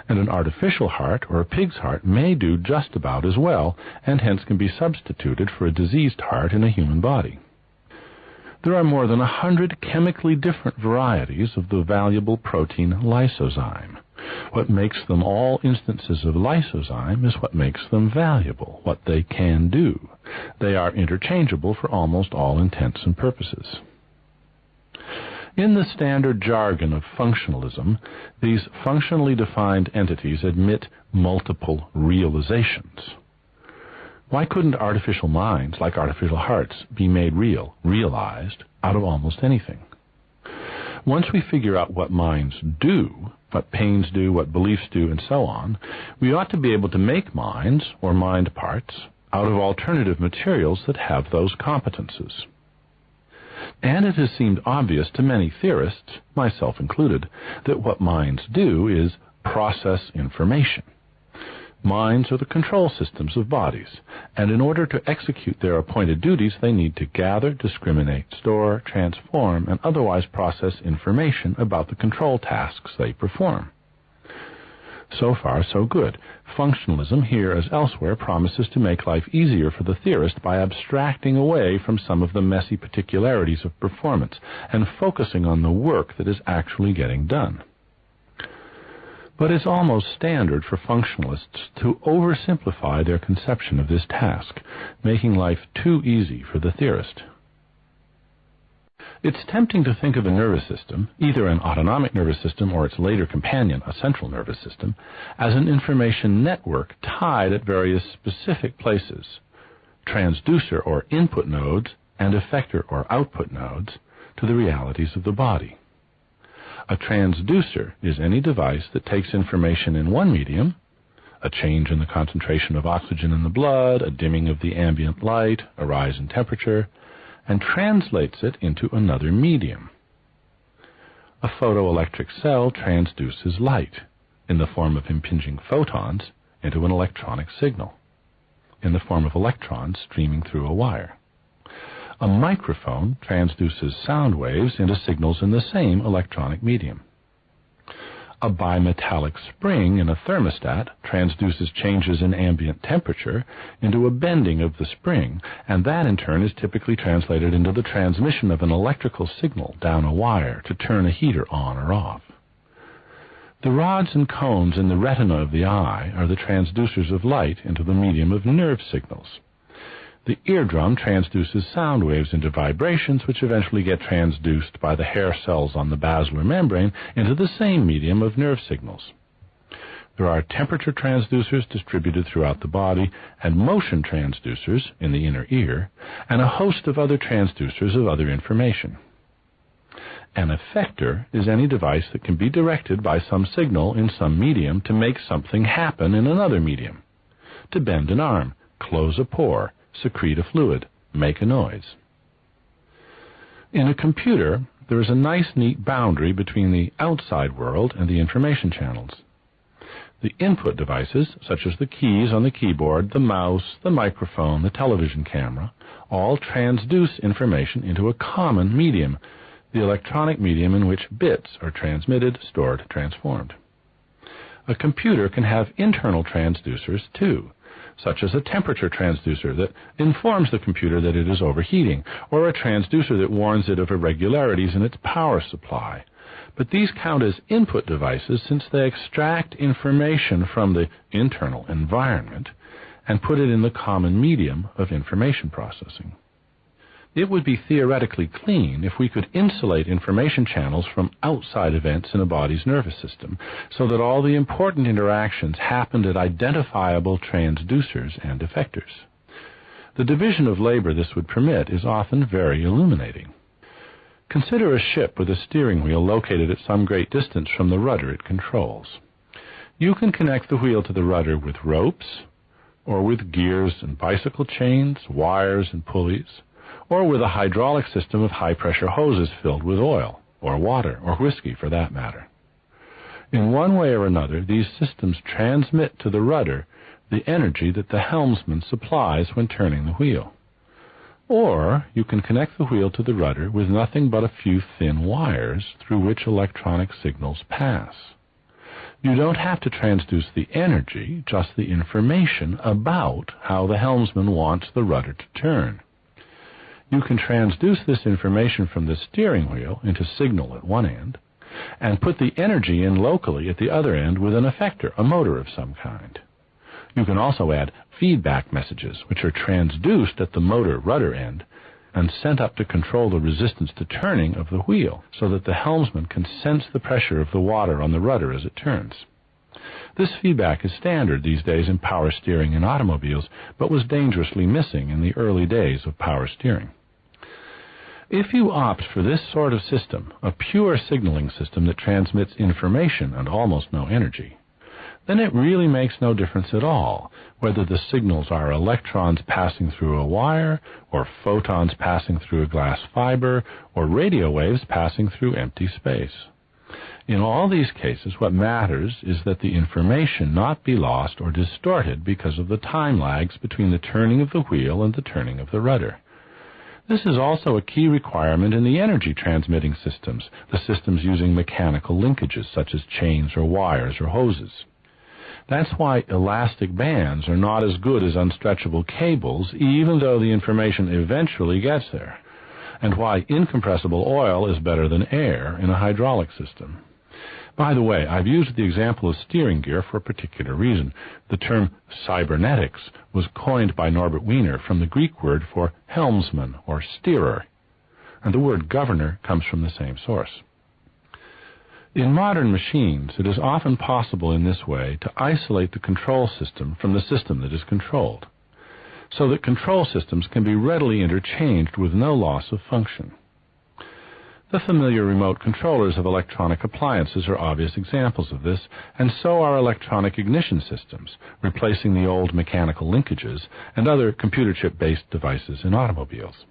and an artificial heart or a pig's heart may do just about as well, and hence can be substituted for a diseased heart in a human body. There are more than 100 chemically different varieties of the valuable protein lysozyme. What makes them all instances of lysozyme is what makes them valuable, what they can do. They are interchangeable for almost all intents and purposes. In the standard jargon of functionalism, these functionally defined entities admit multiple realizations. Why couldn't artificial minds, like artificial hearts, be made real, realized, out of almost anything? Once we figure out what minds do, what pains do, what beliefs do, and so on, we ought to be able to make minds, or mind parts, out of alternative materials that have those competences. And it has seemed obvious to many theorists, myself included, that what minds do is process information. Minds are the control systems of bodies, and in order to execute their appointed duties, they need to gather, discriminate, store, transform, and otherwise process information about the control tasks they perform. So far, so good. Functionalism, here as elsewhere, promises to make life easier for the theorist by abstracting away from some of the messy particularities of performance and focusing on the work that is actually getting done. But it's almost standard for functionalists to oversimplify their conception of this task, making life too easy for the theorist. It's tempting to think of a nervous system, either an autonomic nervous system or its later companion, a central nervous system, as an information network tied at various specific places, transducer or input nodes and effector or output nodes, to the realities of the body. A transducer is any device that takes information in one medium, a change in the concentration of oxygen in the blood, a dimming of the ambient light, a rise in temperature, and translates it into another medium. A photoelectric cell transduces light in the form of impinging photons into an electronic signal, in the form of electrons streaming through a wire. A microphone transduces sound waves into signals in the same electronic medium. A bimetallic spring in a thermostat transduces changes in ambient temperature into a bending of the spring, and that in turn is typically translated into the transmission of an electrical signal down a wire to turn a heater on or off. The rods and cones in the retina of the eye are the transducers of light into the medium of nerve signals. The eardrum transduces sound waves into vibrations, which eventually get transduced by the hair cells on the basilar membrane into the same medium of nerve signals. There are temperature transducers distributed throughout the body, and motion transducers in the inner ear, and a host of other transducers of other information. An effector is any device that can be directed by some signal in some medium to make something happen in another medium, to bend an arm, close a pore, secrete a fluid, make a noise. In a computer, there is a nice, neat boundary between the outside world and the information channels. The input devices, such as the keys on the keyboard, the mouse, the microphone, the television camera, all transduce information into a common medium, the electronic medium in which bits are transmitted, stored, transformed. A computer can have internal transducers, too, such as a temperature transducer that informs the computer that it is overheating, or a transducer that warns it of irregularities in its power supply. But these count as input devices since they extract information from the internal environment and put it in the common medium of information processing. It would be theoretically clean if we could insulate information channels from outside events in a body's nervous system, so that all the important interactions happened at identifiable transducers and effectors. The division of labor this would permit is often very illuminating. Consider a ship with a steering wheel located at some great distance from the rudder it controls. You can connect the wheel to the rudder with ropes, or with gears and bicycle chains, wires and pulleys, or with a hydraulic system of high-pressure hoses filled with oil, or water, or whiskey for that matter. In one way or another, these systems transmit to the rudder the energy that the helmsman supplies when turning the wheel. Or you can connect the wheel to the rudder with nothing but a few thin wires through which electronic signals pass. You don't have to transduce the energy, just the information about how the helmsman wants the rudder to turn. You can transduce this information from the steering wheel into signal at one end, and put the energy in locally at the other end with an effector, a motor of some kind. You can also add feedback messages, which are transduced at the motor rudder end, and sent up to control the resistance to turning of the wheel so that the helmsman can sense the pressure of the water on the rudder as it turns. This feedback is standard these days in power steering in automobiles, but was dangerously missing in the early days of power steering. If you opt for this sort of system, a pure signaling system that transmits information and almost no energy, then it really makes no difference at all whether the signals are electrons passing through a wire, or photons passing through a glass fiber, or radio waves passing through empty space. In all these cases, what matters is that the information not be lost or distorted because of the time lags between the turning of the wheel and the turning of the rudder. This is also a key requirement in the energy transmitting systems, the systems using mechanical linkages such as chains or wires or hoses. That's why elastic bands are not as good as unstretchable cables, even though the information eventually gets there, and why incompressible oil is better than air in a hydraulic system. By the way, I've used the example of steering gear for a particular reason. The term cybernetics was coined by Norbert Wiener from the Greek word for helmsman or steerer, and the word governor comes from the same source. In modern machines, it is often possible in this way to isolate the control system from the system that is controlled, so that control systems can be readily interchanged with no loss of function. The familiar remote controllers of electronic appliances are obvious examples of this, and so are electronic ignition systems, replacing the old mechanical linkages and other computer chip-based devices in automobiles.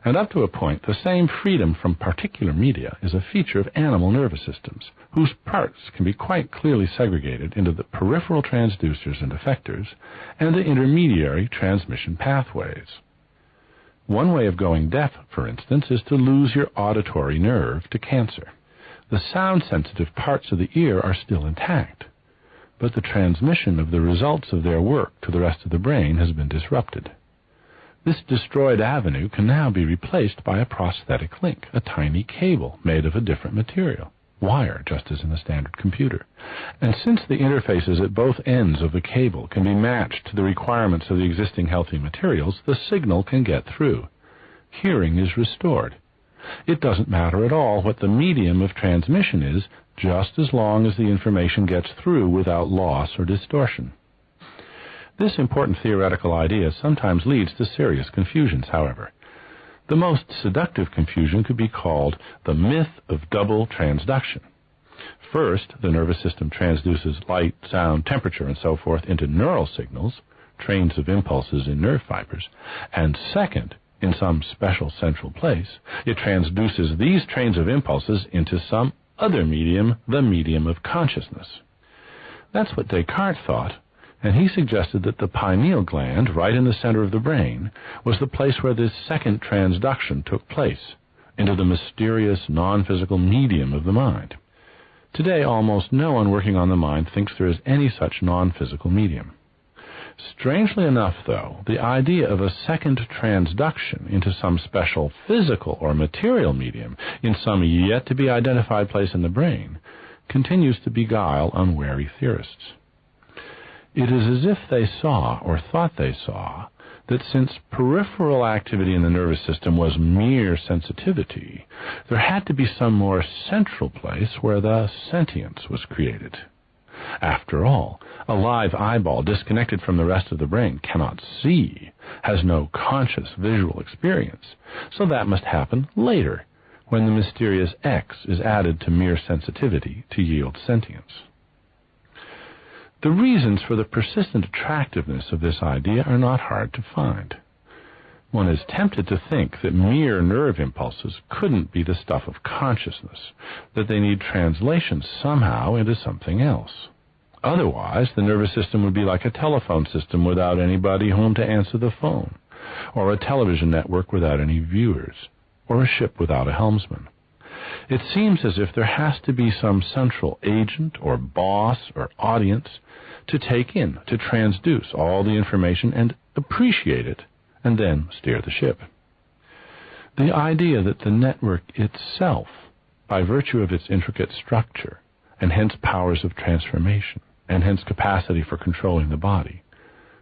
And up to a point, the same freedom from particular media is a feature of animal nervous systems, whose parts can be quite clearly segregated into the peripheral transducers and effectors and the intermediary transmission pathways. One way of going deaf, for instance, is to lose your auditory nerve to cancer. The sound-sensitive parts of the ear are still intact, but the transmission of the results of their work to the rest of the brain has been disrupted. This destroyed avenue can now be replaced by a prosthetic link, a tiny cable made of a different material, wire, just as in a standard computer. And since the interfaces at both ends of the cable can be matched to the requirements of the existing healthy materials, the signal can get through. Hearing is restored. It doesn't matter at all what the medium of transmission is, just as long as the information gets through without loss or distortion. This important theoretical idea sometimes leads to serious confusions, however. The most seductive confusion could be called the myth of double transduction. First, the nervous system transduces light, sound, temperature, and so forth into neural signals, trains of impulses in nerve fibers, and second, in some special central place, it transduces these trains of impulses into some other medium, the medium of consciousness. That's what Descartes thought, and he suggested that the pineal gland, right in the center of the brain, was the place where this second transduction took place, into the mysterious, non-physical medium of the mind. Today, almost no one working on the mind thinks there is any such non-physical medium. Strangely enough, though, the idea of a second transduction into some special physical or material medium in some yet-to-be-identified place in the brain continues to beguile unwary theorists. It is as if they saw, or thought they saw, that since peripheral activity in the nervous system was mere sensitivity, there had to be some more central place where the sentience was created. After all, a live eyeball disconnected from the rest of the brain cannot see, has no conscious visual experience, so that must happen later, when the mysterious X is added to mere sensitivity to yield sentience. The reasons for the persistent attractiveness of this idea are not hard to find. One is tempted to think that mere nerve impulses couldn't be the stuff of consciousness, that they need translation somehow into something else. Otherwise, the nervous system would be like a telephone system without anybody home to answer the phone, or a television network without any viewers, or a ship without a helmsman. It seems as if there has to be some central agent or boss or audience to take in, to transduce all the information and appreciate it, and then steer the ship. The idea that the network itself, by virtue of its intricate structure, and hence powers of transformation, and hence capacity for controlling the body,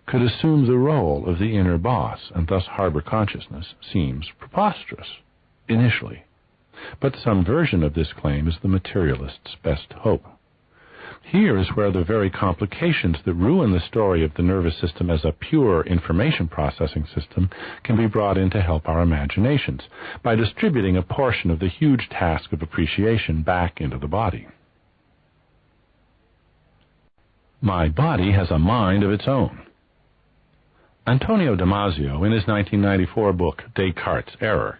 could assume the role of the inner boss and thus harbor consciousness seems preposterous, initially. But some version of this claim is the materialist's best hope. Here is where the very complications that ruin the story of the nervous system as a pure information processing system can be brought in to help our imaginations by distributing a portion of the huge task of appreciation back into the body. My body has a mind of its own. Antonio Damasio, in his 1994 book Descartes' Error,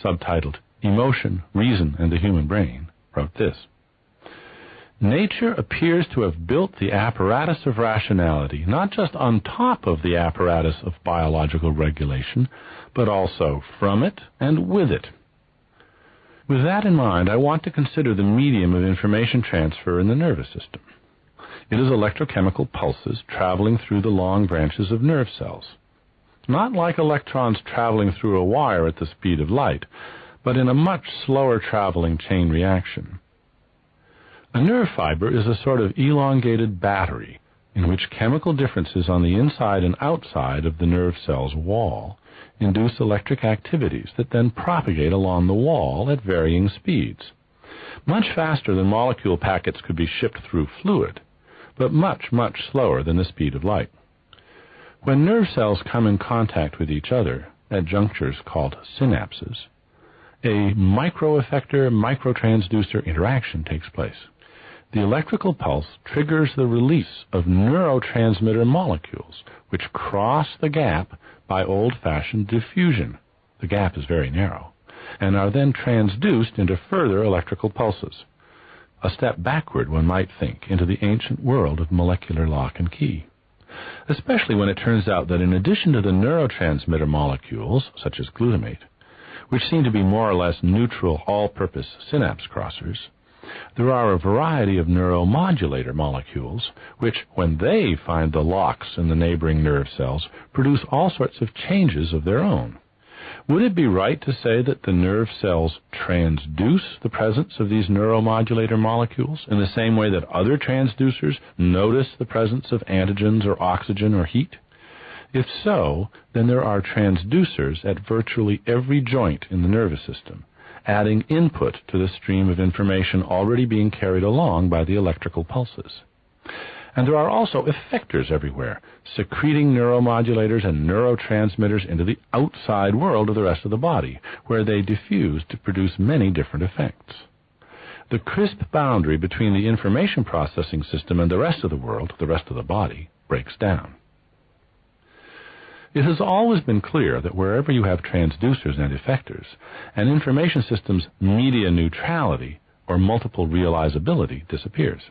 subtitled Emotion, Reason, and the Human Brain, wrote this: Nature appears to have built the apparatus of rationality not just on top of the apparatus of biological regulation, but also from it and with it. With that in mind, I want to consider the medium of information transfer in the nervous system. It is electrochemical pulses traveling through the long branches of nerve cells. Not like electrons traveling through a wire at the speed of light, but in a much slower traveling chain reaction. A nerve fiber is a sort of elongated battery in which chemical differences on the inside and outside of the nerve cell's wall induce electric activities that then propagate along the wall at varying speeds, much faster than molecule packets could be shipped through fluid, but much, much slower than the speed of light. When nerve cells come in contact with each other at junctures called synapses, a microeffector microtransducer interaction takes place. The electrical pulse triggers the release of neurotransmitter molecules, which cross the gap by old-fashioned diffusion. The gap is very narrow, and are then transduced into further electrical pulses. A step backward, one might think, into the ancient world of molecular lock and key. Especially when it turns out that in addition to the neurotransmitter molecules, such as glutamate, which seem to be more or less neutral all-purpose synapse crossers, there are a variety of neuromodulator molecules which, when they find the locks in the neighboring nerve cells, produce all sorts of changes of their own. Would it be right to say that the nerve cells transduce the presence of these neuromodulator molecules in the same way that other transducers notice the presence of antigens or oxygen or heat? If so, then there are transducers at virtually every joint in the nervous system, adding input to the stream of information already being carried along by the electrical pulses. And there are also effectors everywhere, secreting neuromodulators and neurotransmitters into the outside world of the rest of the body, where they diffuse to produce many different effects. The crisp boundary between the information processing system and the rest of the world, the rest of the body, breaks down. It has always been clear that wherever you have transducers and effectors, an information system's media neutrality, or multiple realizability, disappears.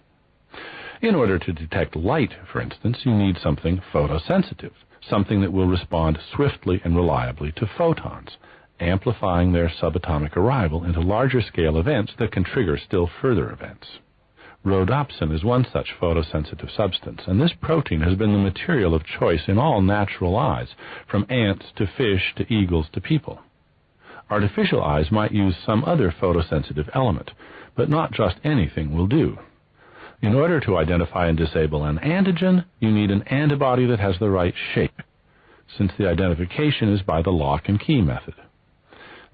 In order to detect light, for instance, you need something photosensitive, something that will respond swiftly and reliably to photons, amplifying their subatomic arrival into larger-scale events that can trigger still further events. Rhodopsin is one such photosensitive substance, and this protein has been the material of choice in all natural eyes, from ants to fish to eagles to people. Artificial eyes might use some other photosensitive element, but not just anything will do. In order to identify and disable an antigen, you need an antibody that has the right shape, since the identification is by the lock and key method.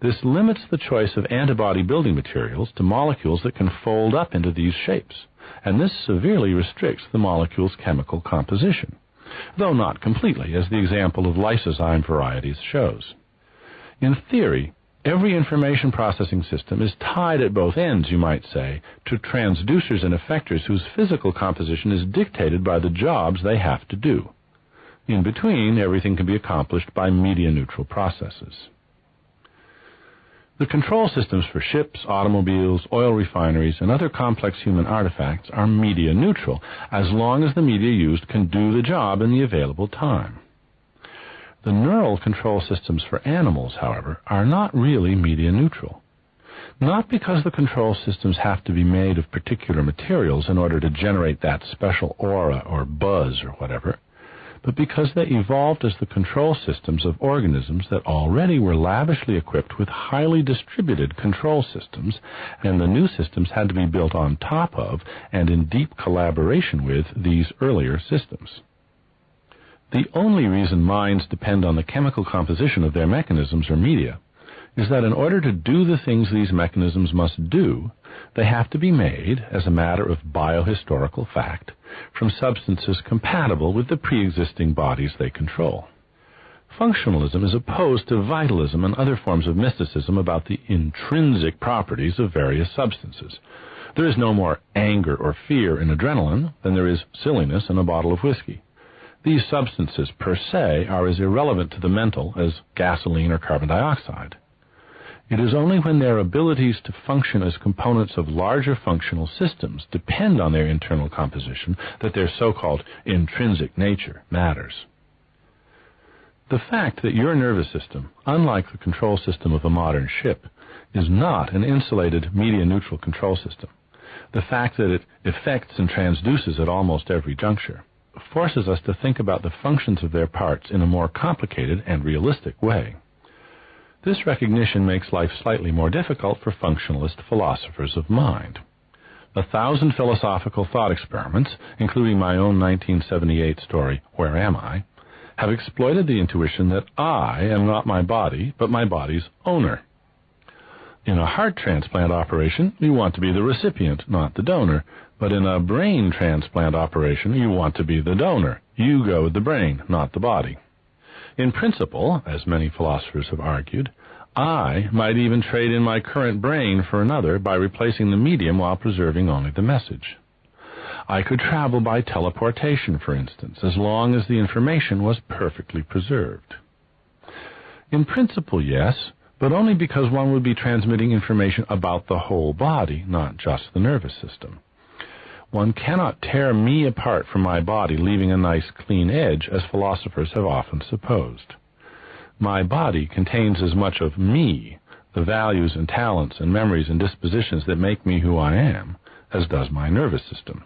This limits the choice of antibody building materials to molecules that can fold up into these shapes, and this severely restricts the molecule's chemical composition, though not completely, as the example of lysozyme varieties shows. In theory, every information processing system is tied at both ends, you might say, to transducers and effectors whose physical composition is dictated by the jobs they have to do. In between, everything can be accomplished by media-neutral processes. The control systems for ships, automobiles, oil refineries, and other complex human artifacts are media-neutral, as long as the media used can do the job in the available time. The neural control systems for animals, however, are not really media-neutral. Not because the control systems have to be made of particular materials in order to generate that special aura or buzz or whatever, but because they evolved as the control systems of organisms that already were lavishly equipped with highly distributed control systems, and the new systems had to be built on top of and in deep collaboration with these earlier systems. The only reason minds depend on the chemical composition of their mechanisms or media is that in order to do the things these mechanisms must do, they have to be made, as a matter of biohistorical fact, from substances compatible with the pre-existing bodies they control. Functionalism is opposed to vitalism and other forms of mysticism about the intrinsic properties of various substances. There is no more anger or fear in adrenaline than there is silliness in a bottle of whiskey. These substances per se are as irrelevant to the mental as gasoline or carbon dioxide. It is only when their abilities to function as components of larger functional systems depend on their internal composition that their so-called intrinsic nature matters. The fact that your nervous system, unlike the control system of a modern ship, is not an insulated media-neutral control system, the fact that it affects and transduces at almost every juncture, forces us to think about the functions of their parts in a more complicated and realistic way. This recognition makes life slightly more difficult for functionalist philosophers of mind. 1,000 philosophical thought experiments, including my own 1978 story, Where Am I?, have exploited the intuition that I am not my body, but my body's owner. In a heart transplant operation, you want to be the recipient, not the donor. But in a brain transplant operation, you want to be the donor. You go with the brain, not the body. In principle, as many philosophers have argued, I might even trade in my current brain for another by replacing the medium while preserving only the message. I could travel by teleportation, for instance, as long as the information was perfectly preserved. In principle, yes, but only because one would be transmitting information about the whole body, not just the nervous system. One cannot tear me apart from my body, leaving a nice clean edge, as philosophers have often supposed. My body contains as much of me, the values and talents and memories and dispositions that make me who I am, as does my nervous system.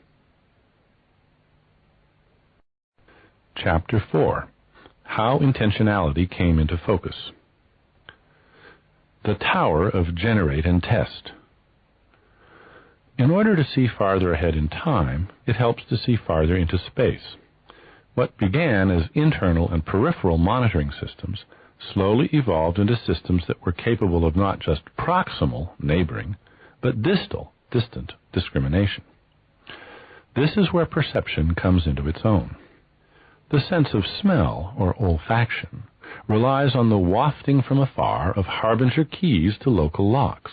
Chapter 4. How Intentionality Came into Focus. The Tower of Generate and Test. In order to see farther ahead in time, it helps to see farther into space. What began as internal and peripheral monitoring systems slowly evolved into systems that were capable of not just proximal, neighboring, but distal, distant discrimination. This is where perception comes into its own. The sense of smell, or olfaction, relies on the wafting from afar of harbinger keys to local locks.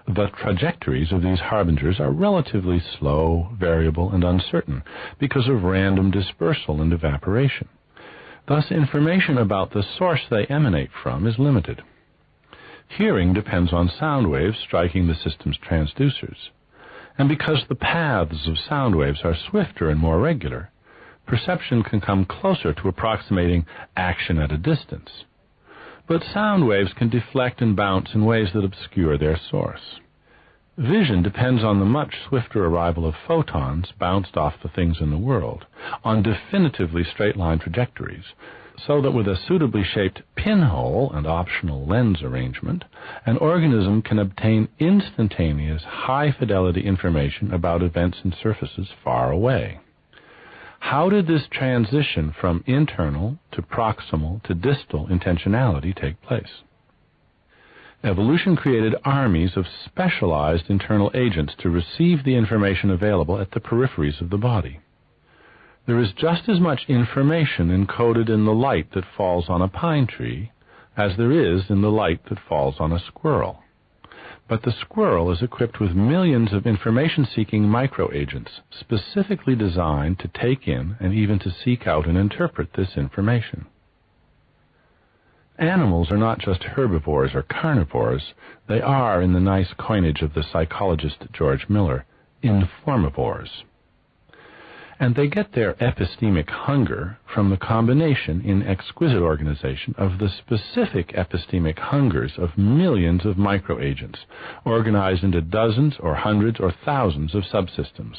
The trajectories of these harbingers are relatively slow, variable, and uncertain because of random dispersal and evaporation. Thus, information about the source they emanate from is limited. Hearing depends on sound waves striking the system's transducers, and because the paths of sound waves are swifter and more regular, perception can come closer to approximating action at a distance. But sound waves can deflect and bounce in ways that obscure their source. Vision depends on the much swifter arrival of photons bounced off the things in the world, on definitively straight-line trajectories, so that with a suitably shaped pinhole and optional lens arrangement, an organism can obtain instantaneous, high-fidelity information about events and surfaces far away. How did this transition from internal to proximal to distal intentionality take place? Evolution created armies of specialized internal agents to receive the information available at the peripheries of the body. There is just as much information encoded in the light that falls on a pine tree as there is in the light that falls on a squirrel. But the squirrel is equipped with millions of information-seeking microagents specifically designed to take in and even to seek out and interpret this information. Animals are not just herbivores or carnivores. They are, in the nice coinage of the psychologist George Miller, informivores. And they get their epistemic hunger from the combination in exquisite organization of the specific epistemic hungers of millions of microagents, organized into dozens or hundreds or thousands of subsystems.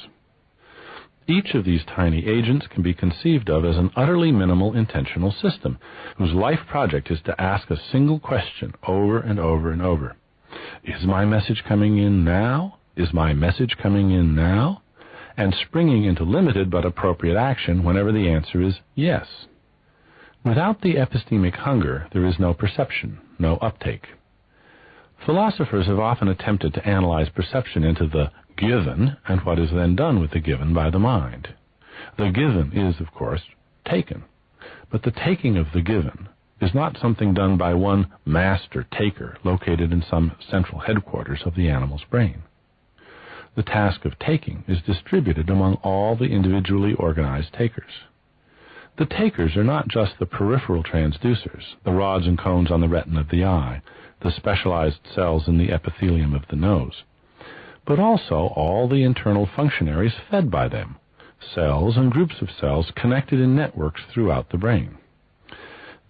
Each of these tiny agents can be conceived of as an utterly minimal intentional system, whose life project is to ask a single question over and over and over. Is my message coming in now? Is my message coming in now? And springing into limited but appropriate action whenever the answer is yes. Without the epistemic hunger, there is no perception, no uptake. Philosophers have often attempted to analyze perception into the given and what is then done with the given by the mind. The given is, of course, taken, but the taking of the given is not something done by one master taker located in some central headquarters of the animal's brain. The task of taking is distributed among all the individually organized takers. The takers are not just the peripheral transducers, the rods and cones on the retina of the eye, the specialized cells in the epithelium of the nose, but also all the internal functionaries fed by them, cells and groups of cells connected in networks throughout the brain.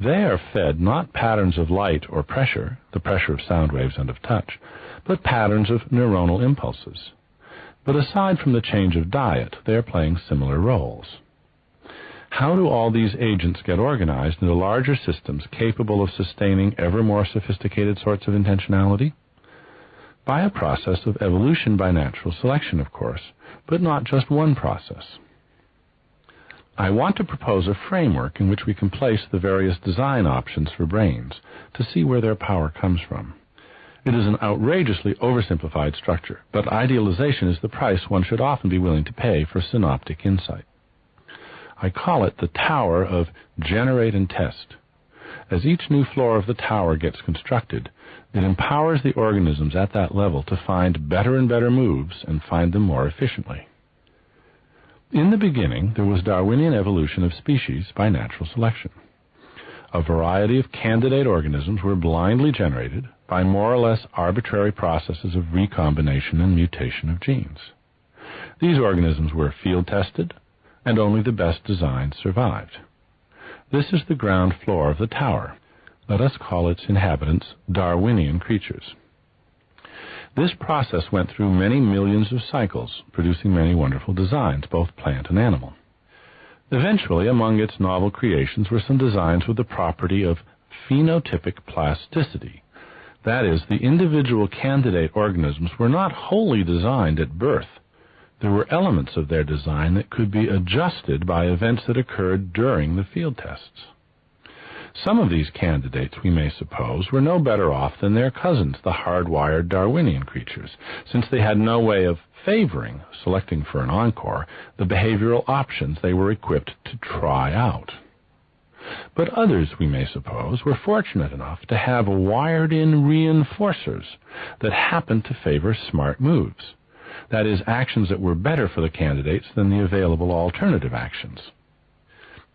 They are fed not patterns of light or pressure, the pressure of sound waves and of touch, but patterns of neuronal impulses. But aside from the change of diet, they are playing similar roles. How do all these agents get organized into larger systems capable of sustaining ever more sophisticated sorts of intentionality? By a process of evolution by natural selection, of course, but not just one process. I want to propose a framework in which we can place the various design options for brains to see where their power comes from. It is an outrageously oversimplified structure, but idealization is the price one should often be willing to pay for synoptic insight. I call it the tower of generate and test. As each new floor of the tower gets constructed, it empowers the organisms at that level to find better and better moves and find them more efficiently. In the beginning, there was Darwinian evolution of species by natural selection. A variety of candidate organisms were blindly generated by more or less arbitrary processes of recombination and mutation of genes. These organisms were field-tested, and only the best designs survived. This is the ground floor of the tower. Let us call its inhabitants Darwinian creatures. This process went through many millions of cycles, producing many wonderful designs, both plant and animal. Eventually, among its novel creations were some designs with the property of phenotypic plasticity. That is, the individual candidate organisms were not wholly designed at birth. There were elements of their design that could be adjusted by events that occurred during the field tests. Some of these candidates, we may suppose, were no better off than their cousins, the hardwired Darwinian creatures, since they had no way of favoring, selecting for an encore, the behavioral options they were equipped to try out. But others, we may suppose, were fortunate enough to have wired-in reinforcers that happened to favor smart moves. That is, actions that were better for the candidates than the available alternative actions.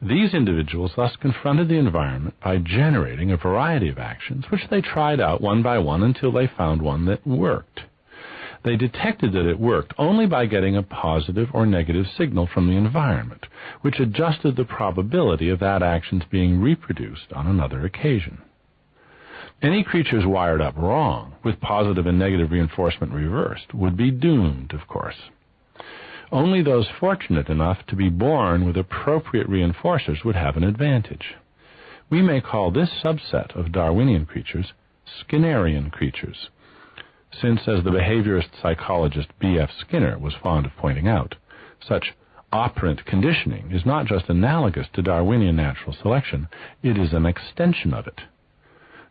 These individuals thus confronted the environment by generating a variety of actions, which they tried out one by one until they found one that worked. They detected that it worked only by getting a positive or negative signal from the environment, which adjusted the probability of that action's being reproduced on another occasion. Any creatures wired up wrong, with positive and negative reinforcement reversed, would be doomed, of course. Only those fortunate enough to be born with appropriate reinforcers would have an advantage. We may call this subset of Darwinian creatures Skinnerian creatures, since, as the behaviorist psychologist B.F. Skinner was fond of pointing out, such operant conditioning is not just analogous to Darwinian natural selection, it is an extension of it.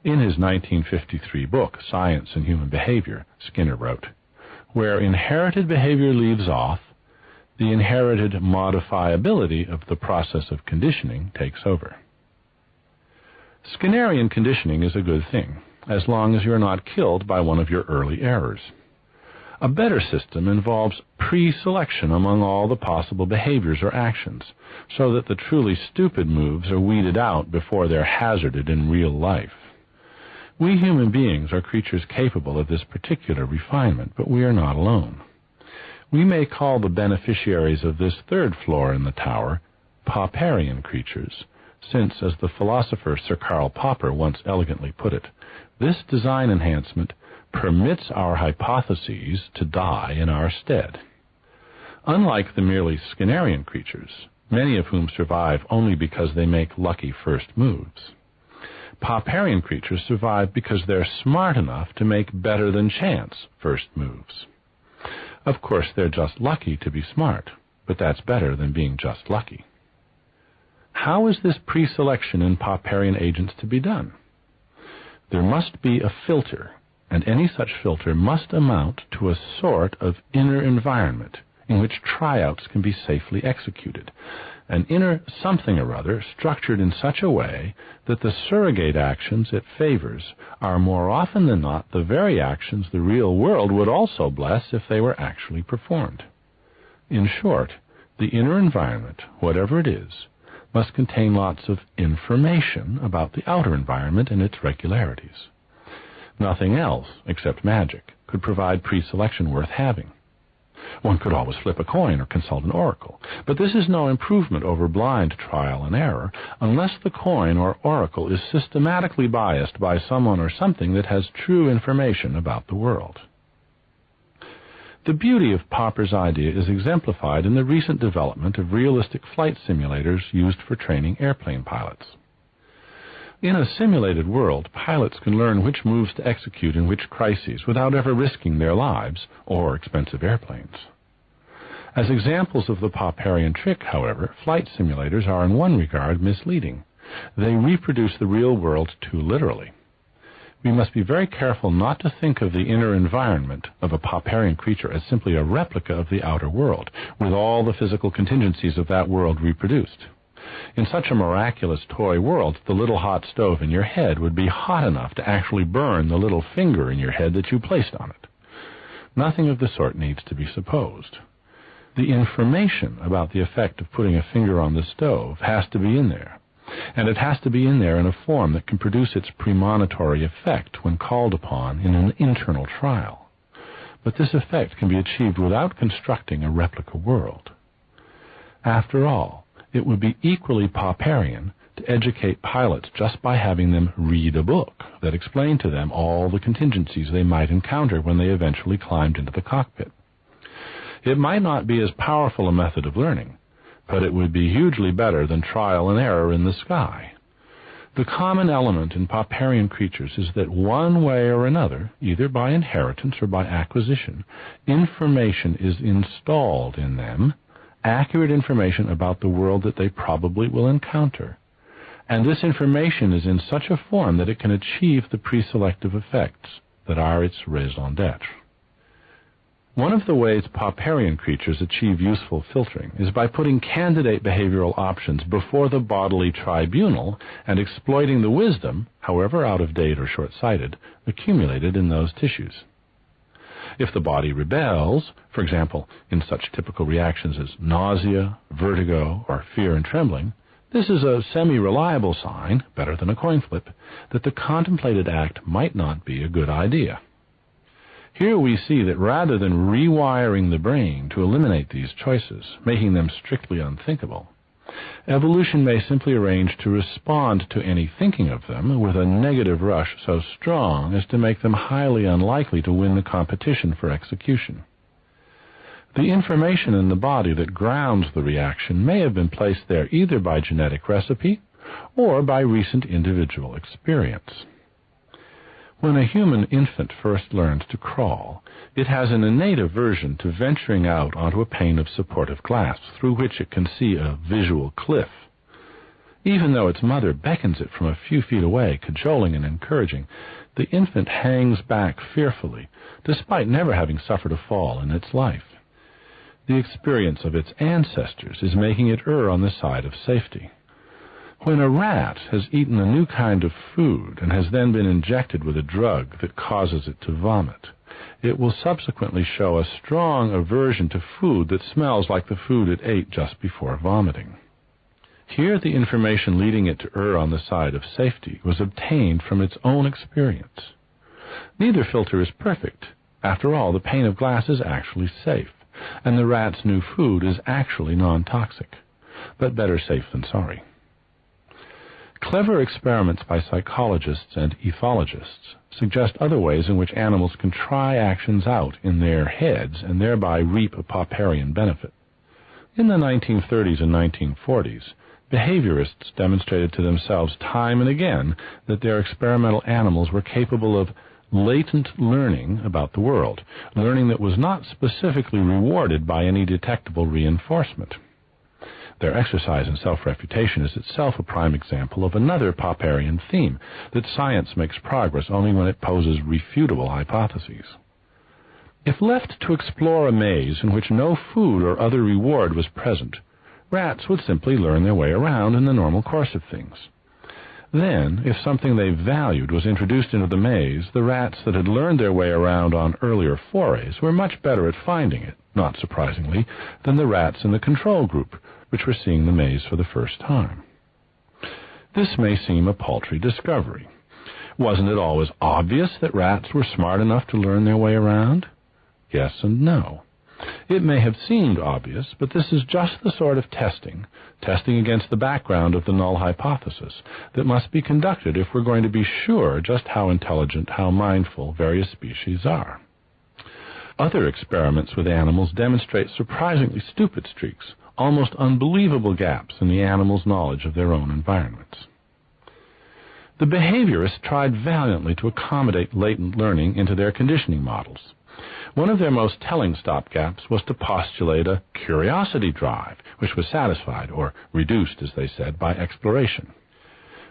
In his 1953 book, Science and Human Behavior, Skinner wrote, "Where inherited behavior leaves off, the inherited modifiability of the process of conditioning takes over." Skinnerian conditioning is a good thing, as long as you're not killed by one of your early errors. A better system involves pre-selection among all the possible behaviors or actions, so that the truly stupid moves are weeded out before they're hazarded in real life. We human beings are creatures capable of this particular refinement, but we are not alone. We may call the beneficiaries of this third floor in the tower Popperian creatures, since, as the philosopher Sir Karl Popper once elegantly put it, this design enhancement permits our hypotheses to die in our stead. Unlike the merely Skinnerian creatures, many of whom survive only because they make lucky first moves, Popperian creatures survive because they're smart enough to make better-than-chance first moves. Of course, they're just lucky to be smart, but that's better than being just lucky. How is this pre-selection in Popperian agents to be done? There must be a filter, and any such filter must amount to a sort of inner environment in which tryouts can be safely executed, an inner something or other structured in such a way that the surrogate actions it favors are more often than not the very actions the real world would also bless if they were actually performed. In short, the inner environment, whatever it is, must contain lots of information about the outer environment and its regularities. Nothing else, except magic, could provide pre-selection worth having. One could always flip a coin or consult an oracle, but this is no improvement over blind trial and error unless the coin or oracle is systematically biased by someone or something that has true information about the world. The beauty of Popper's idea is exemplified in the recent development of realistic flight simulators used for training airplane pilots. In a simulated world, pilots can learn which moves to execute in which crises without ever risking their lives or expensive airplanes. As examples of the Popperian trick, however, flight simulators are in one regard misleading. They reproduce the real world too literally. We must be very careful not to think of the inner environment of a Popperian creature as simply a replica of the outer world, with all the physical contingencies of that world reproduced. In such a miraculous toy world, the little hot stove in your head would be hot enough to actually burn the little finger in your head that you placed on it. Nothing of the sort needs to be supposed. The information about the effect of putting a finger on the stove has to be in there, and it has to be in there in a form that can produce its premonitory effect when called upon in an internal trial. But this effect can be achieved without constructing a replica world. After all, it would be equally Popperian to educate pilots just by having them read a book that explained to them all the contingencies they might encounter when they eventually climbed into the cockpit. It might not be as powerful a method of learning, but it would be hugely better than trial and error in the sky. The common element in Popperian creatures is that one way or another, either by inheritance or by acquisition, information is installed in them, accurate information about the world that they probably will encounter. And this information is in such a form that it can achieve the pre-selective effects that are its raison d'etre. One of the ways Popperian creatures achieve useful filtering is by putting candidate behavioral options before the bodily tribunal and exploiting the wisdom, however out of date or short-sighted, accumulated in those tissues. If the body rebels, for example, in such typical reactions as nausea, vertigo, or fear and trembling, this is a semi-reliable sign, better than a coin flip, that the contemplated act might not be a good idea. Here we see that rather than rewiring the brain to eliminate these choices, making them strictly unthinkable, evolution may simply arrange to respond to any thinking of them with a negative rush so strong as to make them highly unlikely to win the competition for execution. The information in the body that grounds the reaction may have been placed there either by genetic recipe or by recent individual experience. When a human infant first learns to crawl, it has an innate aversion to venturing out onto a pane of supportive glass through which it can see a visual cliff. Even though its mother beckons it from a few feet away, cajoling and encouraging, the infant hangs back fearfully, despite never having suffered a fall in its life. The experience of its ancestors is making it err on the side of safety. When a rat has eaten a new kind of food and has then been injected with a drug that causes it to vomit, it will subsequently show a strong aversion to food that smells like the food it ate just before vomiting. Here the information leading it to err on the side of safety was obtained from its own experience. Neither filter is perfect. After all, the pane of glass is actually safe, and the rat's new food is actually non-toxic, but better safe than sorry. Clever experiments by psychologists and ethologists suggest other ways in which animals can try actions out in their heads and thereby reap a Popperian benefit. In the 1930s and 1940s, behaviorists demonstrated to themselves time and again that their experimental animals were capable of latent learning about the world, learning that was not specifically rewarded by any detectable reinforcement. Their exercise in self-refutation is itself a prime example of another Popperian theme, that science makes progress only when it poses refutable hypotheses. If left to explore a maze in which no food or other reward was present, rats would simply learn their way around in the normal course of things. Then, if something they valued was introduced into the maze, the rats that had learned their way around on earlier forays were much better at finding it, not surprisingly, than the rats in the control group, which were seeing the maze for the first time. This may seem a paltry discovery. Wasn't it always obvious that rats were smart enough to learn their way around? Yes and no. It may have seemed obvious, but this is just the sort of testing against the background of the null hypothesis, that must be conducted if we're going to be sure just how intelligent, how mindful various species are. Other experiments with animals demonstrate surprisingly stupid streaks, almost unbelievable gaps in the animal's knowledge of their own environments. The behaviorists tried valiantly to accommodate latent learning into their conditioning models. One of their most telling stopgaps was to postulate a curiosity drive, which was satisfied, or reduced, as they said, by exploration.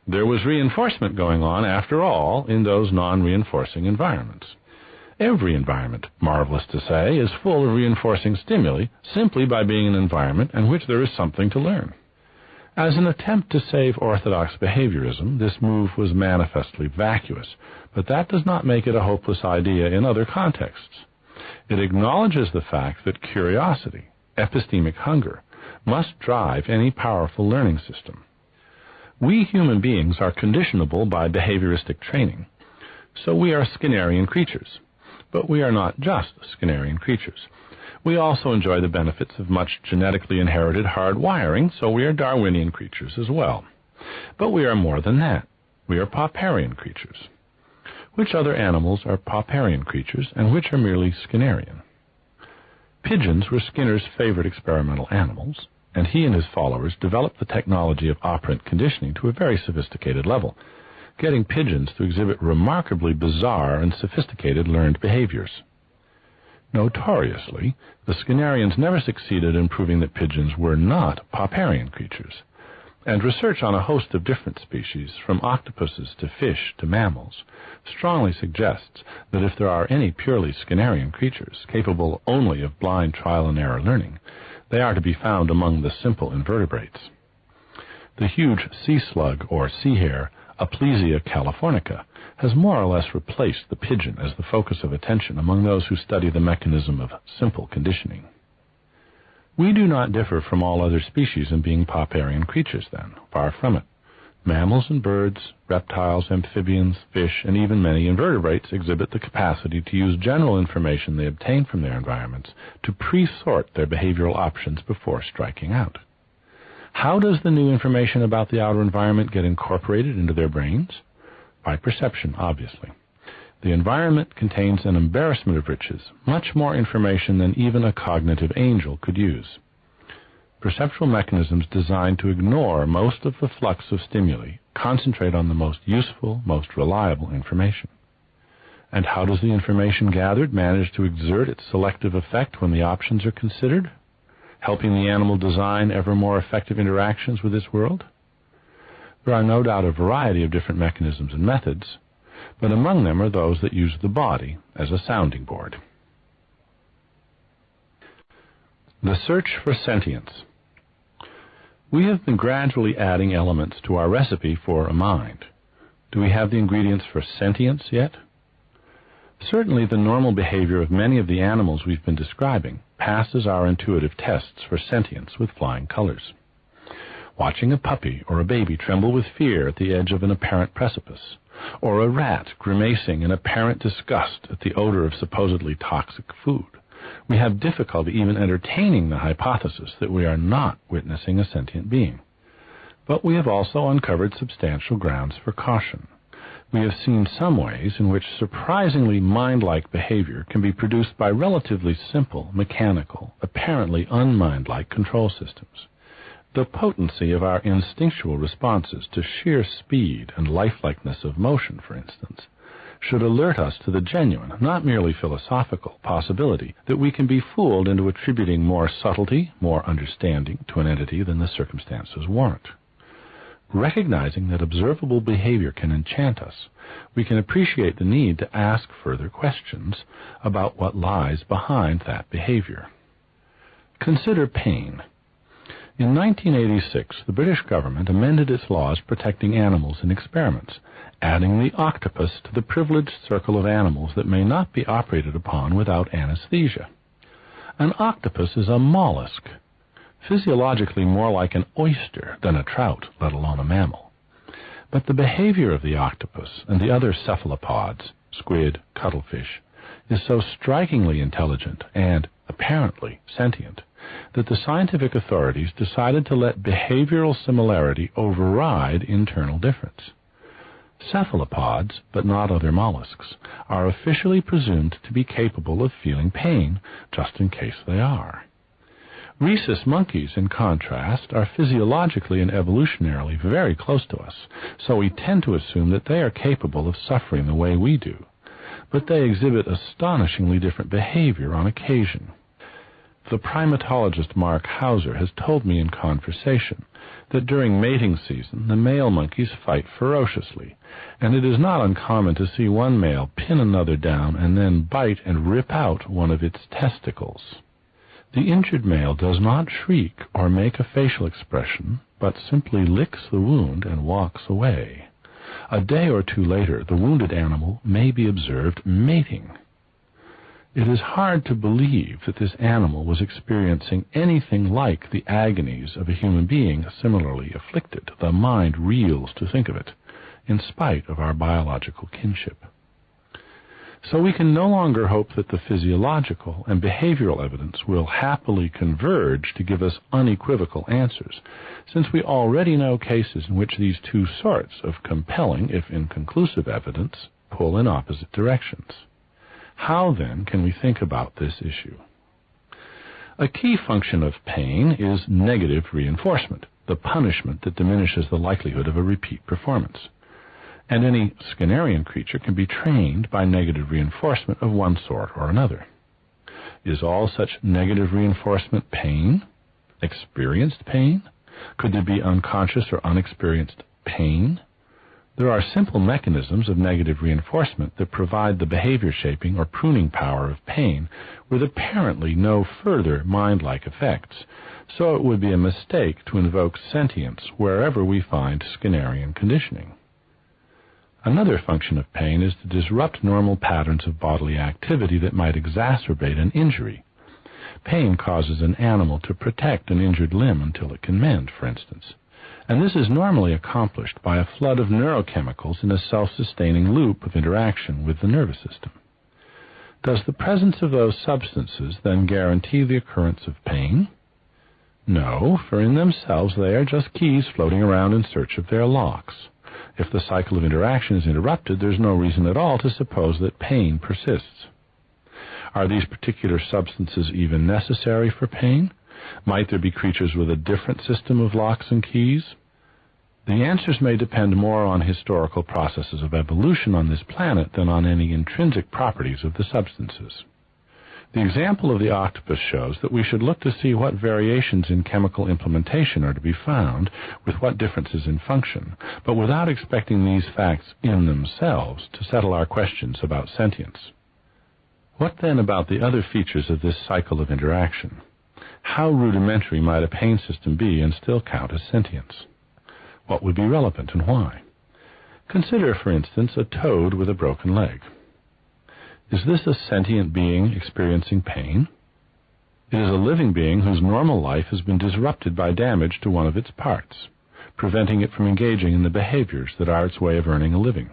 There was reinforcement going on, after all, in those non-reinforcing environments. Every environment, marvelous to say, is full of reinforcing stimuli simply by being an environment in which there is something to learn. As an attempt to save orthodox behaviorism, this move was manifestly vacuous, but that does not make it a hopeless idea in other contexts. It acknowledges the fact that curiosity, epistemic hunger, must drive any powerful learning system. We human beings are conditionable by behavioristic training, so we are Skinnerian creatures. But we are not just Skinnerian creatures. We also enjoy the benefits of much genetically inherited hard wiring, so we are Darwinian creatures as well. But we are more than that. We are Popperian creatures. Which other animals are Popperian creatures, and which are merely Skinnerian? Pigeons were Skinner's favorite experimental animals, and he and his followers developed the technology of operant conditioning to a very sophisticated level, getting pigeons to exhibit remarkably bizarre and sophisticated learned behaviors. Notoriously, the Skinnerians never succeeded in proving that pigeons were not Popperian creatures, and research on a host of different species, from octopuses to fish to mammals, strongly suggests that if there are any purely Skinnerian creatures capable only of blind trial-and-error learning, they are to be found among the simple invertebrates. The huge sea slug or sea hare, Aplysia californica, has more or less replaced the pigeon as the focus of attention among those who study the mechanism of simple conditioning. We do not differ from all other species in being Popperian creatures, then. Far from it. Mammals and birds, reptiles, amphibians, fish, and even many invertebrates exhibit the capacity to use general information they obtain from their environments to pre-sort their behavioral options before striking out. How does the new information about the outer environment get incorporated into their brains? By perception, obviously. The environment contains an embarrassment of riches, much more information than even a cognitive angel could use. Perceptual mechanisms designed to ignore most of the flux of stimuli concentrate on the most useful, most reliable information. And how does the information gathered manage to exert its selective effect when the options are considered, helping the animal design ever more effective interactions with its world? There are no doubt a variety of different mechanisms and methods, but among them are those that use the body as a sounding board. The search for sentience. We have been gradually adding elements to our recipe for a mind. Do we have the ingredients for sentience yet? Certainly the normal behavior of many of the animals we've been describing passes our intuitive tests for sentience with flying colors. Watching a puppy or a baby tremble with fear at the edge of an apparent precipice, or a rat grimacing in apparent disgust at the odor of supposedly toxic food, we have difficulty even entertaining the hypothesis that we are not witnessing a sentient being. But we have also uncovered substantial grounds for caution. We have seen some ways in which surprisingly mind-like behavior can be produced by relatively simple, mechanical, apparently unmind-like control systems. The potency of our instinctual responses to sheer speed and lifelikeness of motion, for instance, should alert us to the genuine, not merely philosophical, possibility that we can be fooled into attributing more subtlety, more understanding to an entity than the circumstances warrant. Recognizing that observable behavior can enchant us, we can appreciate the need to ask further questions about what lies behind that behavior. Consider pain. In 1986, the British government amended its laws protecting animals in experiments, adding the octopus to the privileged circle of animals that may not be operated upon without anesthesia. An octopus is a mollusk, physiologically more like an oyster than a trout, let alone a mammal. But the behavior of the octopus and the other cephalopods, squid, cuttlefish, is so strikingly intelligent and, apparently, sentient, that the scientific authorities decided to let behavioral similarity override internal difference. Cephalopods, but not other mollusks, are officially presumed to be capable of feeling pain, just in case they are. Rhesus monkeys, in contrast, are physiologically and evolutionarily very close to us, so we tend to assume that they are capable of suffering the way we do. But they exhibit astonishingly different behavior on occasion. The primatologist Mark Hauser has told me in conversation that during mating season the male monkeys fight ferociously, and it is not uncommon to see one male pin another down and then bite and rip out one of its testicles. The injured male does not shriek or make a facial expression, but simply licks the wound and walks away. A day or two later, the wounded animal may be observed mating. It is hard to believe that this animal was experiencing anything like the agonies of a human being similarly afflicted. The mind reels to think of it, in spite of our biological kinship. So we can no longer hope that the physiological and behavioral evidence will happily converge to give us unequivocal answers, since we already know cases in which these two sorts of compelling, if inconclusive, evidence pull in opposite directions. How, then, can we think about this issue? A key function of pain is negative reinforcement, the punishment that diminishes the likelihood of a repeat performance. And any Skinnerian creature can be trained by negative reinforcement of one sort or another. Is all such negative reinforcement pain? Experienced pain? Could there be unconscious or unexperienced pain? There are simple mechanisms of negative reinforcement that provide the behavior shaping or pruning power of pain with apparently no further mind-like effects, so it would be a mistake to invoke sentience wherever we find Skinnerian conditioning. Another function of pain is to disrupt normal patterns of bodily activity that might exacerbate an injury. Pain causes an animal to protect an injured limb until it can mend, for instance. And this is normally accomplished by a flood of neurochemicals in a self-sustaining loop of interaction with the nervous system. Does the presence of those substances then guarantee the occurrence of pain? No, for in themselves they are just keys floating around in search of their locks. If the cycle of interaction is interrupted, there's no reason at all to suppose that pain persists. Are these particular substances even necessary for pain? Might there be creatures with a different system of locks and keys? The answers may depend more on historical processes of evolution on this planet than on any intrinsic properties of the substances. The example of the octopus shows that we should look to see what variations in chemical implementation are to be found, with what differences in function, but without expecting these facts in themselves to settle our questions about sentience. What then about the other features of this cycle of interaction? How rudimentary might a pain system be and still count as sentience? What would be relevant and why? Consider, for instance, a toad with a broken leg. Is this a sentient being experiencing pain? It is a living being whose normal life has been disrupted by damage to one of its parts, preventing it from engaging in the behaviors that are its way of earning a living.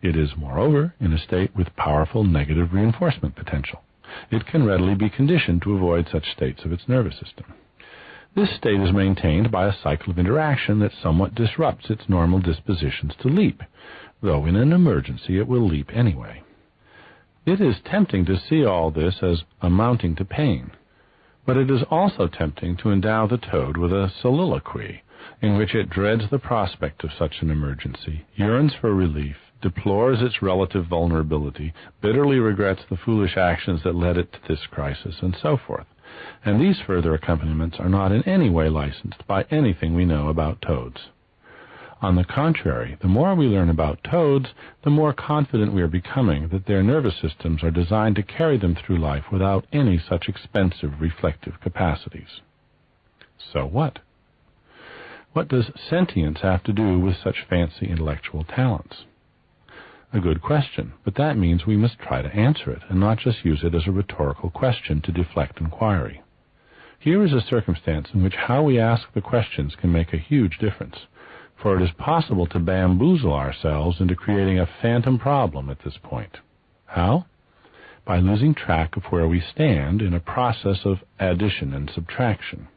It is, moreover, in a state with powerful negative reinforcement potential. It can readily be conditioned to avoid such states of its nervous system. This state is maintained by a cycle of interaction that somewhat disrupts its normal dispositions to leap, though in an emergency it will leap anyway. It is tempting to see all this as amounting to pain, but it is also tempting to endow the toad with a soliloquy in which it dreads the prospect of such an emergency, yearns for relief, deplores its relative vulnerability, bitterly regrets the foolish actions that led it to this crisis, and so forth. And these further accompaniments are not in any way licensed by anything we know about toads. On the contrary, the more we learn about toads, the more confident we are becoming that their nervous systems are designed to carry them through life without any such expensive reflective capacities. So what? What does sentience have to do with such fancy intellectual talents? A good question, but that means we must try to answer it and not just use it as a rhetorical question to deflect inquiry. Here is a circumstance in which how we ask the questions can make a huge difference, for it is possible to bamboozle ourselves into creating a phantom problem at this point. How? By losing track of where we stand in a process of addition and subtraction.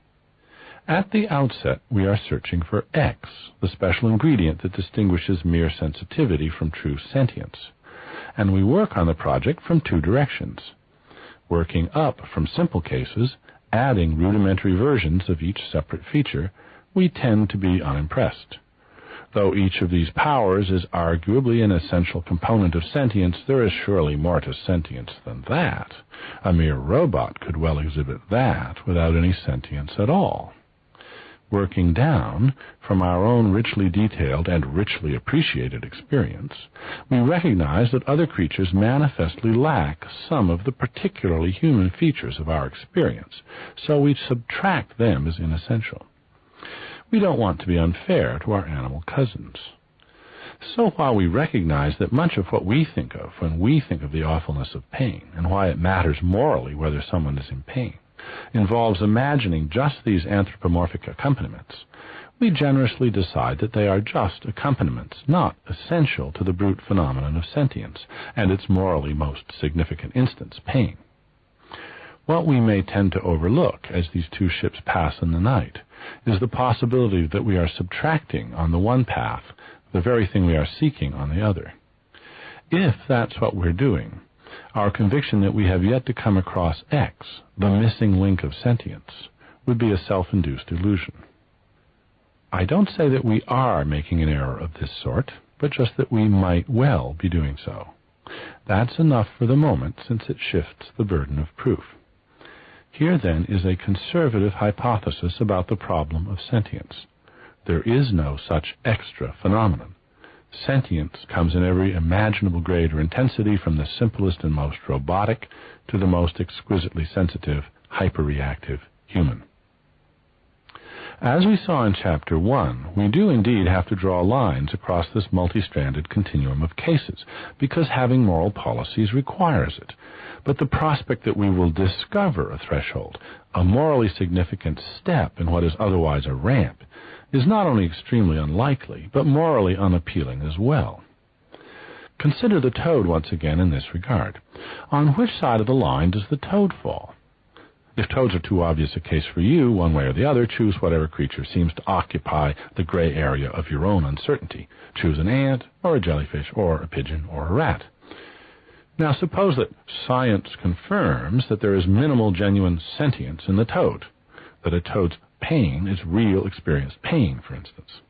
At the outset, we are searching for X, the special ingredient that distinguishes mere sensitivity from true sentience. And we work on the project from two directions. Working up from simple cases, adding rudimentary versions of each separate feature, we tend to be unimpressed. Though each of these powers is arguably an essential component of sentience, there is surely more to sentience than that. A mere robot could well exhibit that without any sentience at all. Working down from our own richly detailed and richly appreciated experience, we recognize that other creatures manifestly lack some of the particularly human features of our experience, so we subtract them as inessential. We don't want to be unfair to our animal cousins. So while we recognize that much of what we think of when we think of the awfulness of pain and why it matters morally whether someone is in pain, involves imagining just these anthropomorphic accompaniments, we generously decide that they are just accompaniments, not essential to the brute phenomenon of sentience and its morally most significant instance, pain. What we may tend to overlook as these two ships pass in the night is the possibility that we are subtracting on the one path the very thing we are seeking on the other. If that's what we're doing, our conviction that we have yet to come across X, the missing link of sentience, would be a self-induced illusion. I don't say that we are making an error of this sort, but just that we might well be doing so. That's enough for the moment, since it shifts the burden of proof. Here, then, is a conservative hypothesis about the problem of sentience. There is no such extra phenomenon. Sentience comes in every imaginable grade or intensity, from the simplest and most robotic to the most exquisitely sensitive, hyperreactive human. As we saw in Chapter 1, we do indeed have to draw lines across this multi-stranded continuum of cases, because having moral policies requires it. But the prospect that we will discover a threshold, a morally significant step in what is otherwise a ramp, is not only extremely unlikely, but morally unappealing as well. Consider the toad once again in this regard. On which side of the line does the toad fall? If toads are too obvious a case for you, one way or the other, choose whatever creature seems to occupy the gray area of your own uncertainty. Choose an ant, or a jellyfish, or a pigeon, or a rat. Now suppose that science confirms that there is minimal genuine sentience in the toad, that a toad's pain is real experienced pain, for instance.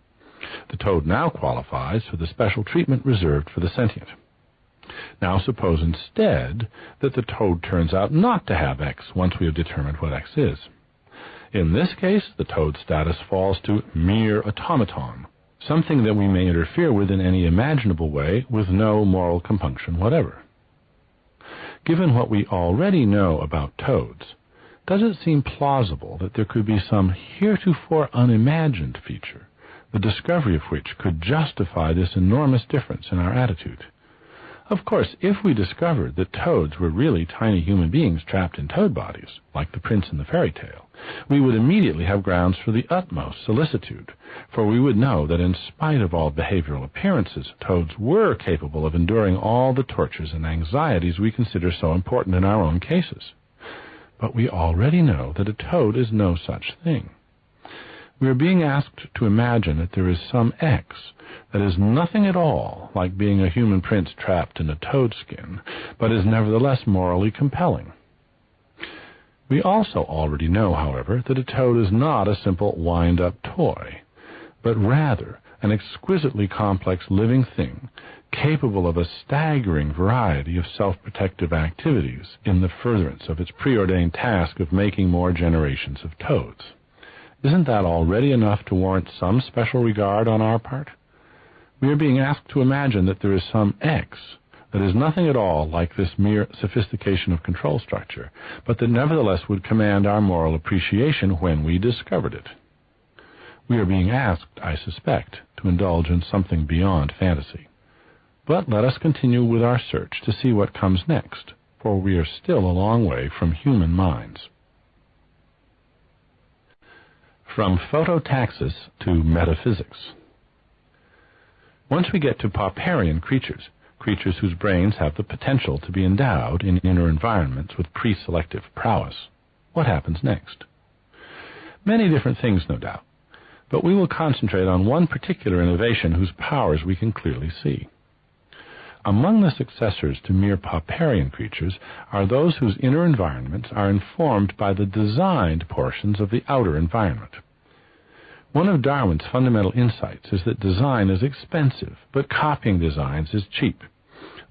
The toad now qualifies for the special treatment reserved for the sentient. Now suppose instead that the toad turns out not to have X once we have determined what X is. In this case, the toad's status falls to mere automaton, something that we may interfere with in any imaginable way with no moral compunction whatever. Given what we already know about toads, does it seem plausible that there could be some heretofore unimagined feature, the discovery of which could justify this enormous difference in our attitude? Of course, if we discovered that toads were really tiny human beings trapped in toad bodies, like the prince in the fairy tale, we would immediately have grounds for the utmost solicitude, for we would know that in spite of all behavioral appearances, toads were capable of enduring all the tortures and anxieties we consider so important in our own cases. But we already know that a toad is no such thing. We are being asked to imagine that there is some X that is nothing at all like being a human prince trapped in a toad skin, but is nevertheless morally compelling. We also already know, however, that a toad is not a simple wind-up toy, but rather an exquisitely complex living thing capable of a staggering variety of self-protective activities in the furtherance of its preordained task of making more generations of toads. Isn't that already enough to warrant some special regard on our part? We are being asked to imagine that there is some X that is nothing at all like this mere sophistication of control structure, but that nevertheless would command our moral appreciation when we discovered it. We are being asked, I suspect, to indulge in something beyond fantasy. But let us continue with our search to see what comes next, for we are still a long way from human minds. From Phototaxis to Metaphysics. Once we get to pauperian creatures whose brains have the potential to be endowed in inner environments with pre-selective prowess, what happens next? Many different things, no doubt, but we will concentrate on one particular innovation whose powers we can clearly see. Among the successors to mere pauperian creatures are those whose inner environments are informed by the designed portions of the outer environment. One of Darwin's fundamental insights is that design is expensive, but copying designs is cheap.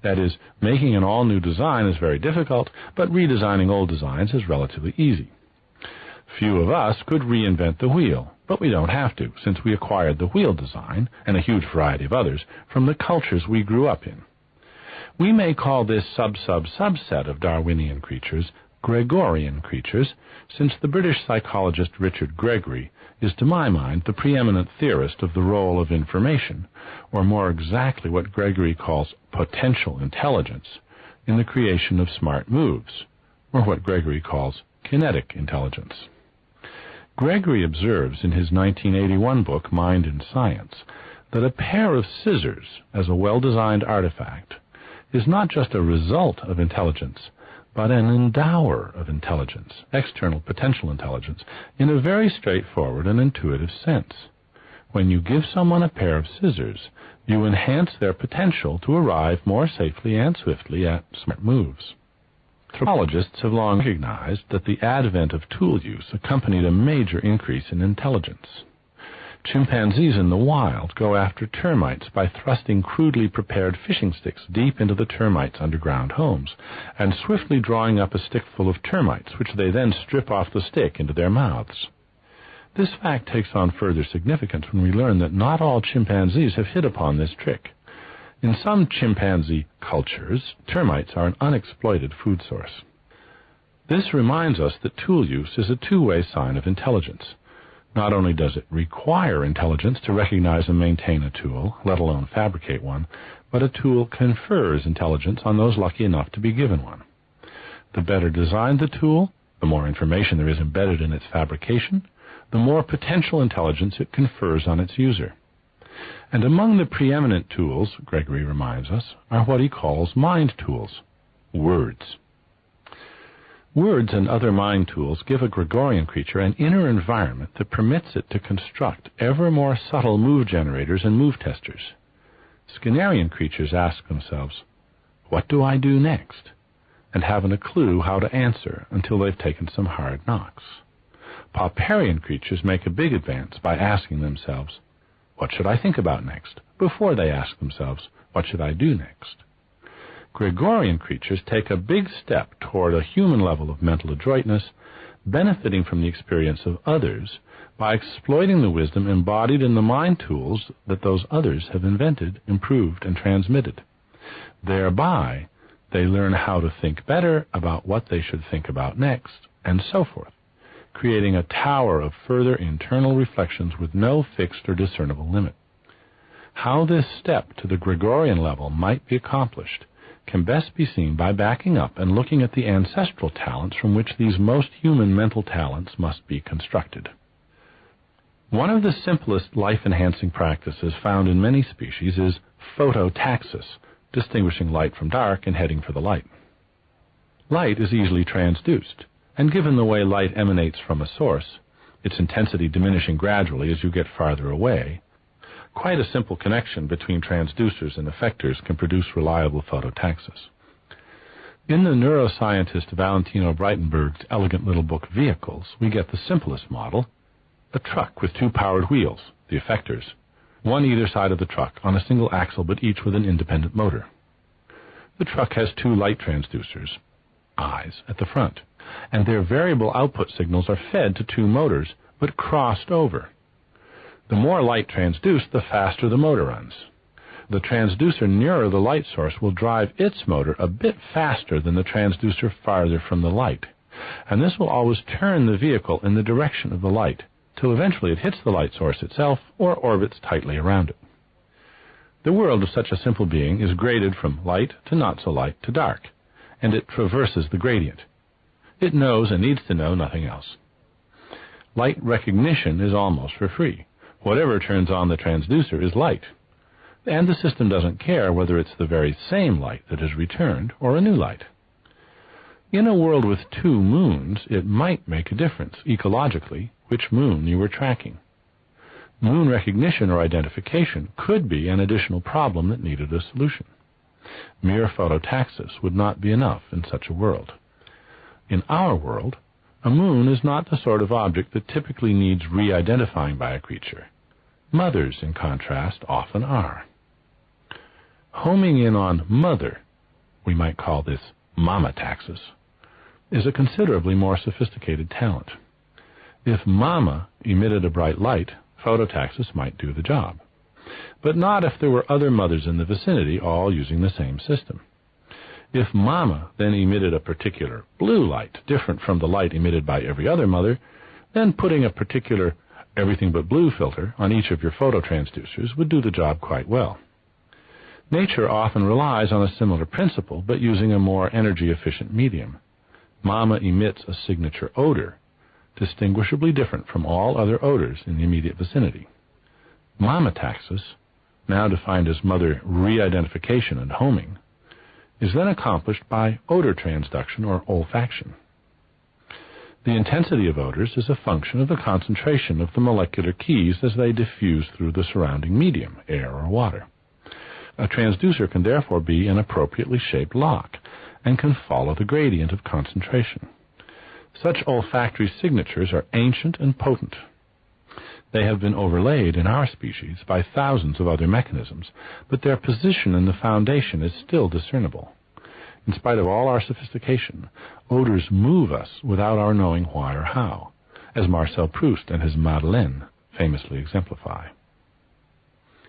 That is, making an all-new design is very difficult, but redesigning old designs is relatively easy. Few of us could reinvent the wheel, but we don't have to, since we acquired the wheel design, and a huge variety of others, from the cultures we grew up in. We may call this subset of Darwinian creatures Gregorian creatures, since the British psychologist Richard Gregory is, to my mind, the preeminent theorist of the role of information, or more exactly what Gregory calls potential intelligence, in the creation of smart moves, or what Gregory calls kinetic intelligence. Gregory observes in his 1981 book, Mind and Science, that a pair of scissors, as a well-designed artifact, is not just a result of intelligence, but an endower of intelligence, external potential intelligence, in a very straightforward and intuitive sense. When you give someone a pair of scissors, you enhance their potential to arrive more safely and swiftly at smart moves. Anthropologists have long recognized that the advent of tool use accompanied a major increase in intelligence. Chimpanzees in the wild go after termites by thrusting crudely prepared fishing sticks deep into the termites' underground homes, and swiftly drawing up a stick full of termites, which they then strip off the stick into their mouths. This fact takes on further significance when we learn that not all chimpanzees have hit upon this trick. In some chimpanzee cultures, termites are an unexploited food source. This reminds us that tool use is a two-way sign of intelligence. Not only does it require intelligence to recognize and maintain a tool, let alone fabricate one, but a tool confers intelligence on those lucky enough to be given one. The better designed the tool, the more information there is embedded in its fabrication, the more potential intelligence it confers on its user. And among the preeminent tools, Gregory reminds us, are what he calls mind tools, words. Words and other mind tools give a Gregorian creature an inner environment that permits it to construct ever more subtle move generators and move testers. Skinnerian creatures ask themselves, what do I do next? And haven't a clue how to answer until they've taken some hard knocks. Pauperian creatures make a big advance by asking themselves, what should I think about next? Before they ask themselves, what should I do next? Gregorian creatures take a big step toward a human level of mental adroitness, benefiting from the experience of others by exploiting the wisdom embodied in the mind tools that those others have invented, improved, and transmitted. Thereby, they learn how to think better about what they should think about next, and so forth, creating a tower of further internal reflections with no fixed or discernible limit. How this step to the Gregorian level might be accomplished can best be seen by backing up and looking at the ancestral talents from which these most human mental talents must be constructed. One of the simplest life-enhancing practices found in many species is phototaxis, distinguishing light from dark and heading for the light. Light is easily transduced, and given the way light emanates from a source, its intensity diminishing gradually as you get farther away, quite a simple connection between transducers and effectors can produce reliable phototaxis. In the neuroscientist Valentino Breitenberg's elegant little book Vehicles, we get the simplest model, a truck with two powered wheels, the effectors, one either side of the truck on a single axle but each with an independent motor. The truck has two light transducers, eyes, at the front, and their variable output signals are fed to two motors but crossed over. The more light transduced, the faster the motor runs. The transducer nearer the light source will drive its motor a bit faster than the transducer farther from the light, and this will always turn the vehicle in the direction of the light, till eventually it hits the light source itself or orbits tightly around it. The world of such a simple being is graded from light to not so light to dark, and it traverses the gradient. It knows and needs to know nothing else. Light recognition is almost for free. Whatever turns on the transducer is light, and the system doesn't care whether it's the very same light that is returned or a new light. In a world with two moons, it might make a difference, ecologically, which moon you were tracking. Moon recognition or identification could be an additional problem that needed a solution. Mere phototaxis would not be enough in such a world. In our world, a moon is not the sort of object that typically needs re-identifying by a creature. Mothers, in contrast, often are. Homing in on mother, we might call this mama-taxis, is a considerably more sophisticated talent. If mama emitted a bright light, phototaxis might do the job, but not if there were other mothers in the vicinity all using the same system. If mama then emitted a particular blue light, different from the light emitted by every other mother, then putting a particular everything but blue filter on each of your phototransducers would do the job quite well. Nature often relies on a similar principle, but using a more energy-efficient medium. Mama emits a signature odor, distinguishably different from all other odors in the immediate vicinity. Mama-taxis, now defined as mother re-identification and homing, is then accomplished by odor transduction or olfaction. The intensity of odors is a function of the concentration of the molecular keys as they diffuse through the surrounding medium, air or water. A transducer can therefore be an appropriately shaped lock and can follow the gradient of concentration. Such olfactory signatures are ancient and potent. They have been overlaid in our species by thousands of other mechanisms, but their position in the foundation is still discernible. In spite of all our sophistication, odors move us without our knowing why or how, as Marcel Proust and his Madeleine famously exemplify.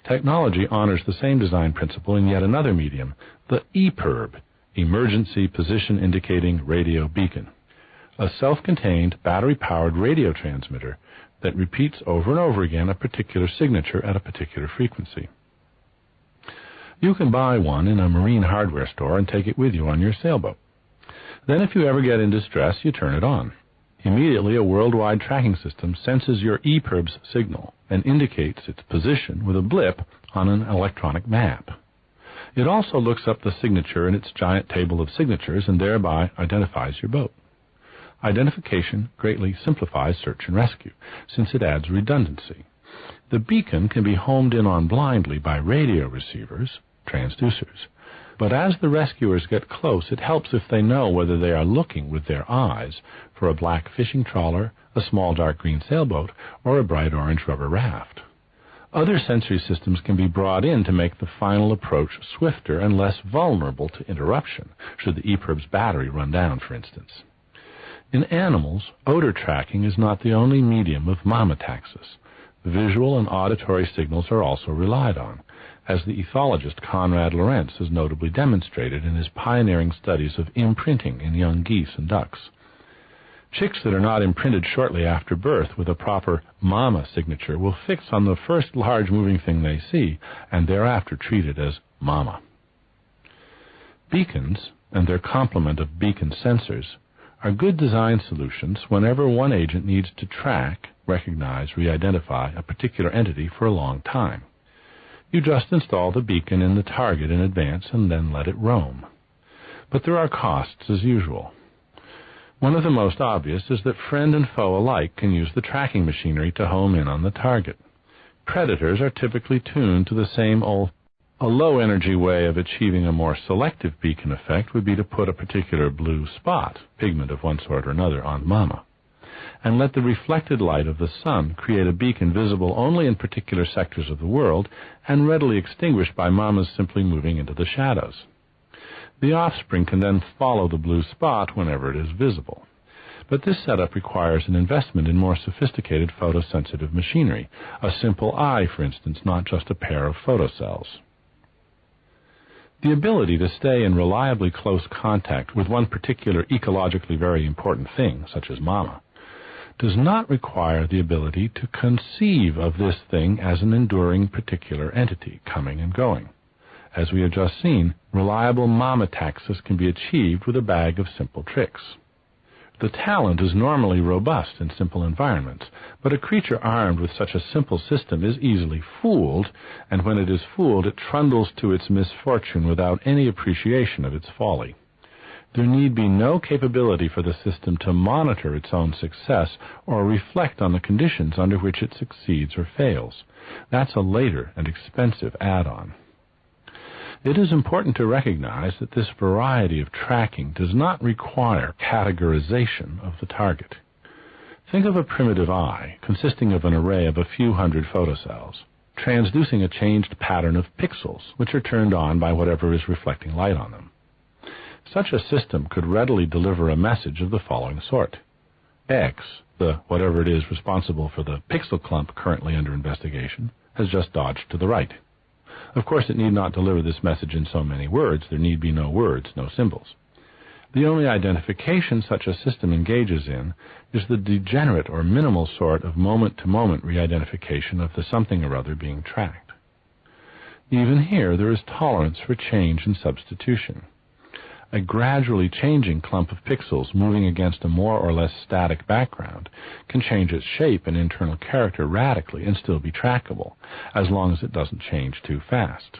Technology honors the same design principle in yet another medium, the EPIRB, Emergency Position Indicating Radio Beacon, a self-contained, battery-powered radio transmitter that repeats over and over again a particular signature at a particular frequency. You can buy one in a marine hardware store and take it with you on your sailboat. Then if you ever get in distress, you turn it on. Immediately, a worldwide tracking system senses your EPIRB's signal and indicates its position with a blip on an electronic map. It also looks up the signature in its giant table of signatures and thereby identifies your boat. Identification greatly simplifies search and rescue, since it adds redundancy. The beacon can be homed in on blindly by radio receivers, transducers, but as the rescuers get close, it helps if they know whether they are looking with their eyes for a black fishing trawler, a small dark green sailboat, or a bright orange rubber raft. Other sensory systems can be brought in to make the final approach swifter and less vulnerable to interruption, should the EPIRB's battery run down, for instance. In animals, odor tracking is not the only medium of mama-taxis. Visual and auditory signals are also relied on, as the ethologist Konrad Lorenz has notably demonstrated in his pioneering studies of imprinting in young geese and ducks. Chicks that are not imprinted shortly after birth with a proper mama signature will fix on the first large moving thing they see and thereafter treat it as mama. Beacons, and their complement of beacon sensors, are good design solutions whenever one agent needs to track, recognize, re-identify a particular entity for a long time. You just install the beacon in the target in advance and then let it roam. But there are costs as usual. One of the most obvious is that friend and foe alike can use the tracking machinery to home in on the target. Predators are typically tuned to the same old. A low-energy way of achieving a more selective beacon effect would be to put a particular blue spot, pigment of one sort or another, on mama. and let the reflected light of the sun create a beacon visible only in particular sectors of the world and readily extinguished by mamas simply moving into the shadows. The offspring can then follow the blue spot whenever it is visible. But this setup requires an investment in more sophisticated photosensitive machinery, a simple eye, for instance, not just a pair of photocells. The ability to stay in reliably close contact with one particular ecologically very important thing, such as mama, does not require the ability to conceive of this thing as an enduring particular entity, coming and going. As we have just seen, reliable mama-taxis can be achieved with a bag of simple tricks. The talent is normally robust in simple environments, but a creature armed with such a simple system is easily fooled, and when it is fooled, it trundles to its misfortune without any appreciation of its folly. There need be no capability for the system to monitor its own success or reflect on the conditions under which it succeeds or fails. That's a later and expensive add-on. It is important to recognize that this variety of tracking does not require categorization of the target. Think of a primitive eye consisting of an array of a few hundred photocells, transducing a changed pattern of pixels, which are turned on by whatever is reflecting light on them. Such a system could readily deliver a message of the following sort. X, the whatever it is responsible for the pixel clump currently under investigation, has just dodged to the right. Of course, it need not deliver this message in so many words. There need be no words, no symbols. The only identification such a system engages in is the degenerate or minimal sort of moment-to-moment re-identification of the something or other being tracked. Even here, there is tolerance for change and substitution. A gradually changing clump of pixels moving against a more or less static background can change its shape and internal character radically and still be trackable, as long as it doesn't change too fast.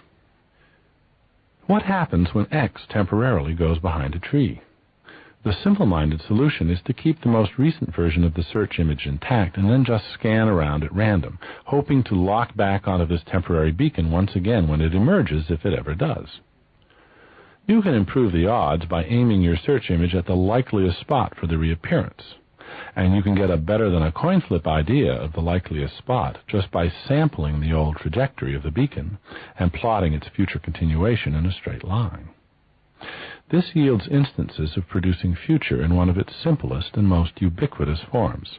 What happens when X temporarily goes behind a tree? The simple-minded solution is to keep the most recent version of the search image intact and then just scan around at random, hoping to lock back onto this temporary beacon once again when it emerges, if it ever does. You can improve the odds by aiming your search image at the likeliest spot for the reappearance, and you can get a better-than-a-coin flip idea of the likeliest spot just by sampling the old trajectory of the beacon and plotting its future continuation in a straight line. This yields instances of producing future in one of its simplest and most ubiquitous forms,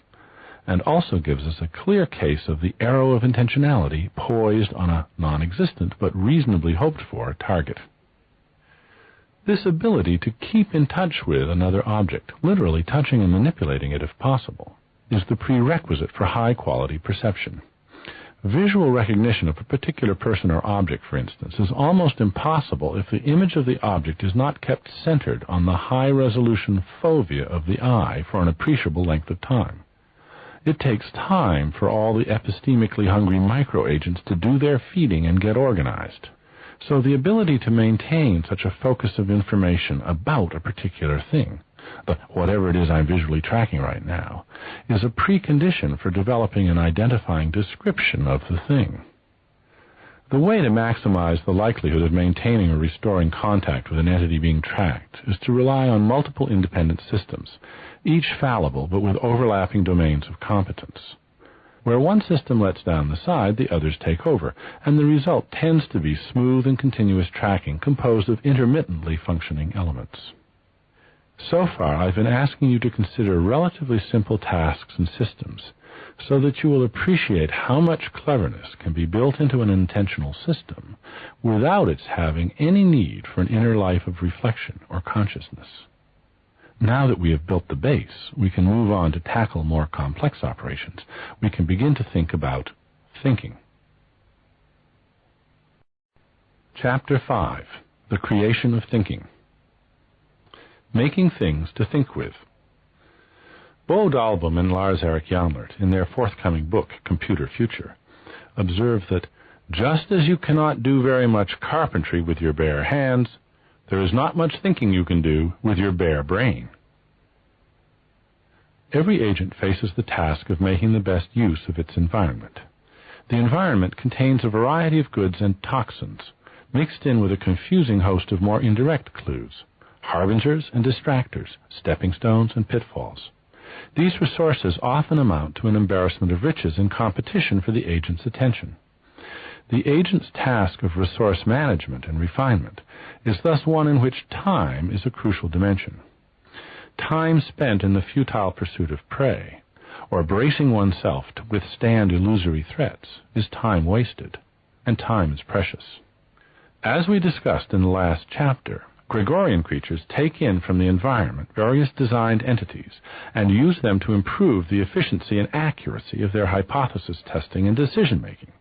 and also gives us a clear case of the arrow of intentionality poised on a non-existent but reasonably hoped-for target. This ability to keep in touch with another object, literally touching and manipulating it if possible, is the prerequisite for high-quality perception. Visual recognition of a particular person or object, for instance, is almost impossible if the image of the object is not kept centered on the high-resolution fovea of the eye for an appreciable length of time. It takes time for all the epistemically hungry microagents to do their feeding and get organized. So the ability to maintain such a focus of information about a particular thing, whatever it is I'm visually tracking right now, is a precondition for developing an identifying description of the thing. The way to maximize the likelihood of maintaining or restoring contact with an entity being tracked is to rely on multiple independent systems, each fallible but with overlapping domains of competence. Where one system lets down the side, the others take over, and the result tends to be smooth and continuous tracking composed of intermittently functioning elements. So far, I've been asking you to consider relatively simple tasks and systems so that you will appreciate how much cleverness can be built into an intentional system without its having any need for an inner life of reflection or consciousness. Now that we have built the base, we can move on to tackle more complex operations. We can begin to think about thinking. Chapter 5. The Creation of Thinking. Making Things to Think With. Bo Dalbom and Lars-Erik Jalmert, in their forthcoming book, Computer Future, observe that just as you cannot do very much carpentry with your bare hands, there is not much thinking you can do with your bare brain. Every agent faces the task of making the best use of its environment. The environment contains a variety of goods and toxins, mixed in with a confusing host of more indirect clues, harbingers and distractors, stepping stones and pitfalls. These resources often amount to an embarrassment of riches in competition for the agent's attention. The agent's task of resource management and refinement is thus one in which time is a crucial dimension. Time spent in the futile pursuit of prey, or bracing oneself to withstand illusory threats, is time wasted, and time is precious. As we discussed in the last chapter, Gregorian creatures take in from the environment various designed entities and use them to improve the efficiency and accuracy of their hypothesis testing and decision-making.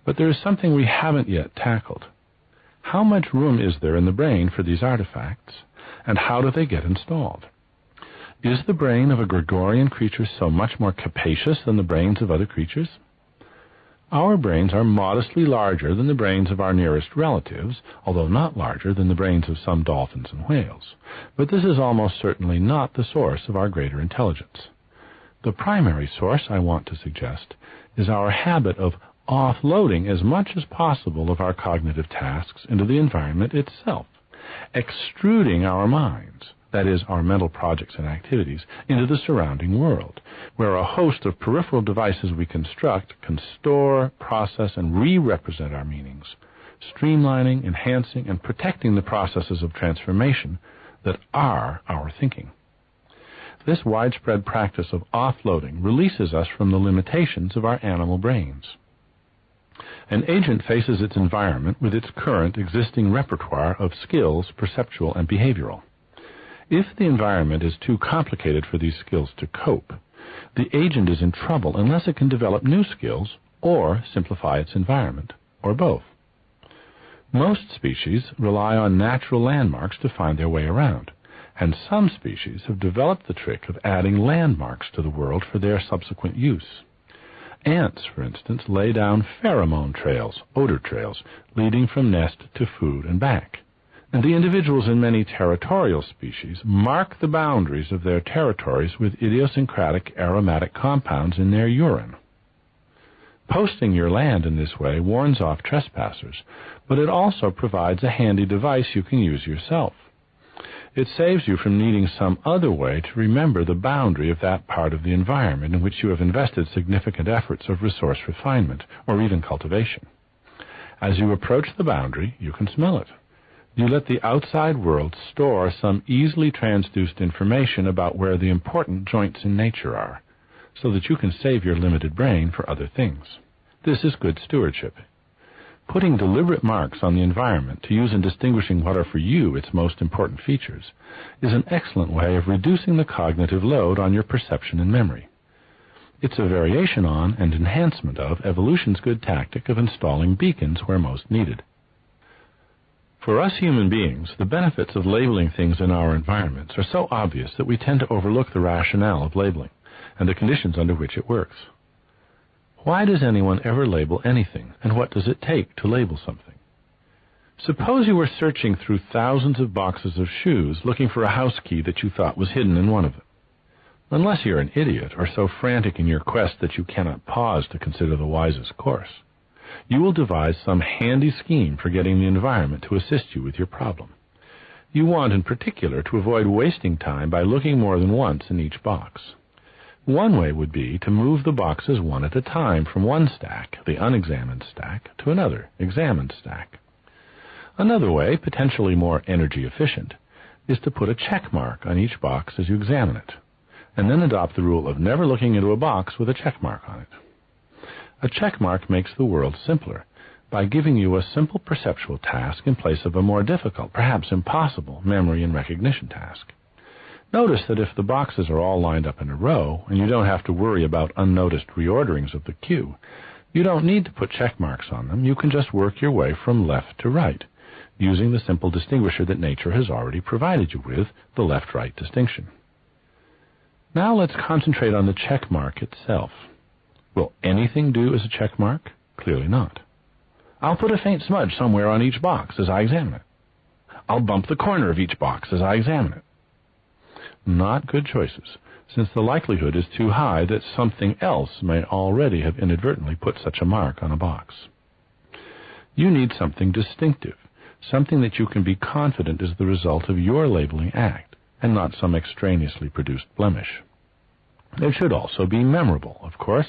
But there is something we haven't yet tackled. How much room is there in the brain for these artifacts, and how do they get installed? Is the brain of a Gregorian creature so much more capacious than the brains of other creatures? Our brains are modestly larger than the brains of our nearest relatives, although not larger than the brains of some dolphins and whales. But this is almost certainly not the source of our greater intelligence. The primary source, I want to suggest, is our habit of offloading as much as possible of our cognitive tasks into the environment itself, extruding our minds, that is, our mental projects and activities, into the surrounding world, where a host of peripheral devices we construct can store, process, and re-represent our meanings, streamlining, enhancing, and protecting the processes of transformation that are our thinking. This widespread practice of offloading releases us from the limitations of our animal brains. An agent faces its environment with its current existing repertoire of skills, perceptual and behavioral. If the environment is too complicated for these skills to cope, the agent is in trouble unless it can develop new skills or simplify its environment, or both. Most species rely on natural landmarks to find their way around, and some species have developed the trick of adding landmarks to the world for their subsequent use. Ants, for instance, lay down pheromone trails, odor trails, leading from nest to food and back. And the individuals in many territorial species mark the boundaries of their territories with idiosyncratic aromatic compounds in their urine. Posting your land in this way warns off trespassers, but it also provides a handy device you can use yourself. It saves you from needing some other way to remember the boundary of that part of the environment in which you have invested significant efforts of resource refinement or even cultivation. As you approach the boundary, you can smell it. You let the outside world store some easily transduced information about where the important joints in nature are, so that you can save your limited brain for other things. This is good stewardship. Putting deliberate marks on the environment to use in distinguishing what are for you its most important features is an excellent way of reducing the cognitive load on your perception and memory. It's a variation on and enhancement of evolution's good tactic of installing beacons where most needed. For us human beings, the benefits of labeling things in our environments are so obvious that we tend to overlook the rationale of labeling and the conditions under which it works. Why does anyone ever label anything, and what does it take to label something? Suppose you were searching through thousands of boxes of shoes looking for a house key that you thought was hidden in one of them. Unless you're an idiot or so frantic in your quest that you cannot pause to consider the wisest course, you will devise some handy scheme for getting the environment to assist you with your problem. You want, in particular, to avoid wasting time by looking more than once in each box. One way would be to move the boxes one at a time from one stack, the unexamined stack, to another, examined stack. Another way, potentially more energy efficient, is to put a check mark on each box as you examine it, and then adopt the rule of never looking into a box with a check mark on it. A check mark makes the world simpler by giving you a simple perceptual task in place of a more difficult, perhaps impossible, memory and recognition task. Notice that if the boxes are all lined up in a row and you don't have to worry about unnoticed reorderings of the queue, you don't need to put check marks on them. You can just work your way from left to right, using the simple distinguisher that nature has already provided you with, the left-right distinction. Now let's concentrate on the check mark itself. Will anything do as a check mark? Clearly not. I'll put a faint smudge somewhere on each box as I examine it. I'll bump the corner of each box as I examine it. Not good choices, since the likelihood is too high that something else may already have inadvertently put such a mark on a box. You need something distinctive, something that you can be confident is the result of your labeling act, and not some extraneously produced blemish. It should also be memorable, of course,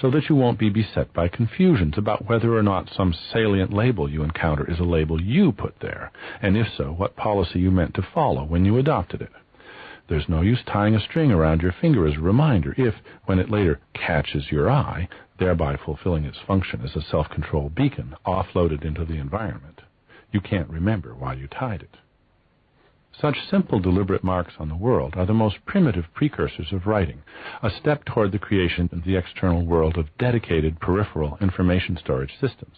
so that you won't be beset by confusions about whether or not some salient label you encounter is a label you put there, and if so, what policy you meant to follow when you adopted it. There's no use tying a string around your finger as a reminder if, when it later catches your eye, thereby fulfilling its function as a self-control beacon offloaded into the environment, you can't remember why you tied it. Such simple, deliberate marks on the world are the most primitive precursors of writing, a step toward the creation of the external world of dedicated peripheral information storage systems.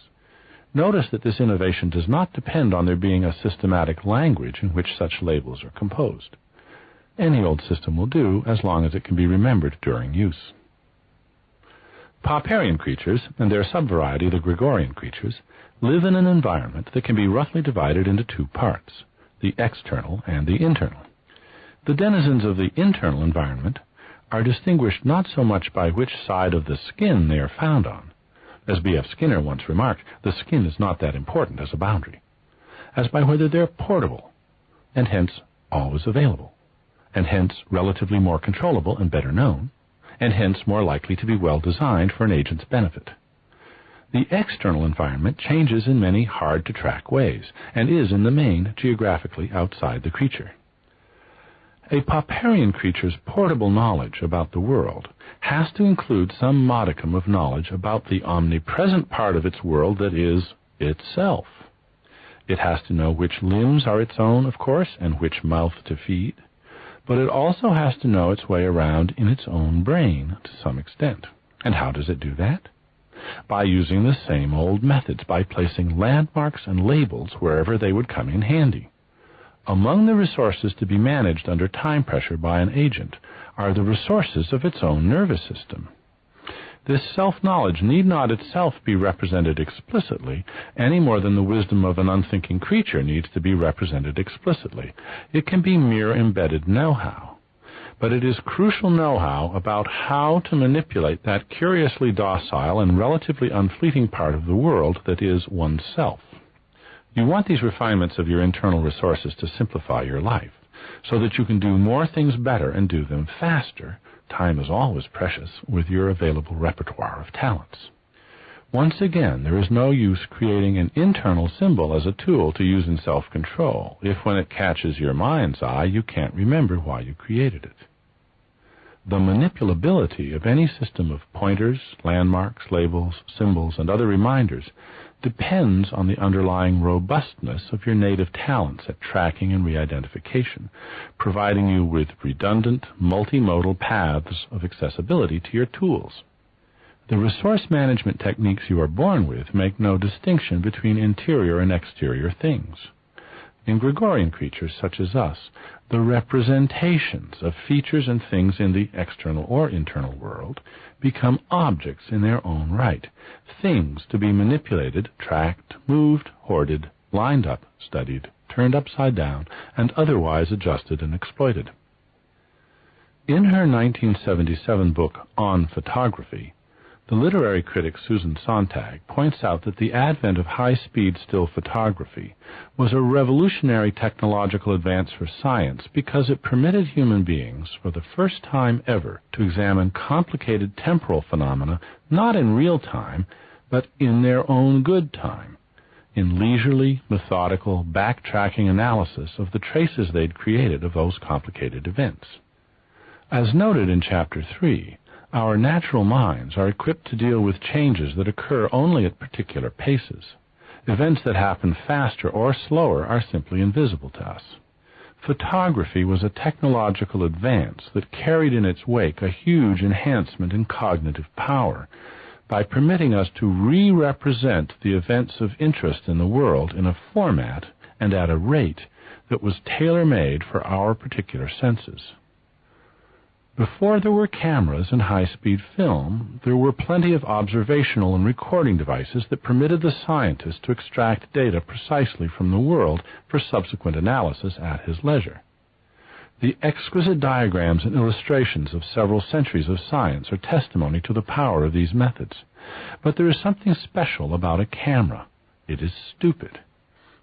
Notice that this innovation does not depend on there being a systematic language in which such labels are composed. Any old system will do as long as it can be remembered during use. Popperian creatures, and their subvariety, the Gregorian creatures, live in an environment that can be roughly divided into two parts, the external and the internal. The denizens of the internal environment are distinguished not so much by which side of the skin they are found on. As B.F. Skinner once remarked, the skin is not that important as a boundary, as by whether they're portable, and hence always available, and hence relatively more controllable and better known, and hence more likely to be well designed for an agent's benefit. The external environment changes in many hard-to-track ways, and is in the main geographically outside the creature. A Popperian creature's portable knowledge about the world has to include some modicum of knowledge about the omnipresent part of its world that is itself. It has to know which limbs are its own, of course, and which mouth to feed, but it also has to know its way around in its own brain to some extent. And how does it do that? By using the same old methods, by placing landmarks and labels wherever they would come in handy. Among the resources to be managed under time pressure by an agent are the resources of its own nervous system. This self-knowledge need not itself be represented explicitly, any more than the wisdom of an unthinking creature needs to be represented explicitly. It can be mere embedded know-how. But it is crucial know-how about how to manipulate that curiously docile and relatively unfleeting part of the world that is oneself. You want these refinements of your internal resources to simplify your life, so that you can do more things better and do them faster. Time is always precious with your available repertoire of talents. Once again, there is no use creating an internal symbol as a tool to use in self-control if, when it catches your mind's eye, you can't remember why you created it. The manipulability of any system of pointers, landmarks, labels, symbols, and other reminders depends on the underlying robustness of your native talents at tracking and re-identification, providing you with redundant, multimodal paths of accessibility to your tools. The resource management techniques you are born with make no distinction between interior and exterior things. In Gregorian creatures such as us, the representations of features and things in the external or internal world become objects in their own right, things to be manipulated, tracked, moved, hoarded, lined up, studied, turned upside down, and otherwise adjusted and exploited. In her 1977 book On Photography, the literary critic Susan Sontag points out that the advent of high-speed still photography was a revolutionary technological advance for science because it permitted human beings, for the first time ever, to examine complicated temporal phenomena not in real time, but in their own good time, in leisurely, methodical, backtracking analysis of the traces they'd created of those complicated events. As noted in Chapter 3, our natural minds are equipped to deal with changes that occur only at particular paces. Events that happen faster or slower are simply invisible to us. Photography was a technological advance that carried in its wake a huge enhancement in cognitive power by permitting us to re-represent the events of interest in the world in a format and at a rate that was tailor-made for our particular senses. Before there were cameras and high-speed film, there were plenty of observational and recording devices that permitted the scientist to extract data precisely from the world for subsequent analysis at his leisure. The exquisite diagrams and illustrations of several centuries of science are testimony to the power of these methods. But there is something special about a camera. It is stupid.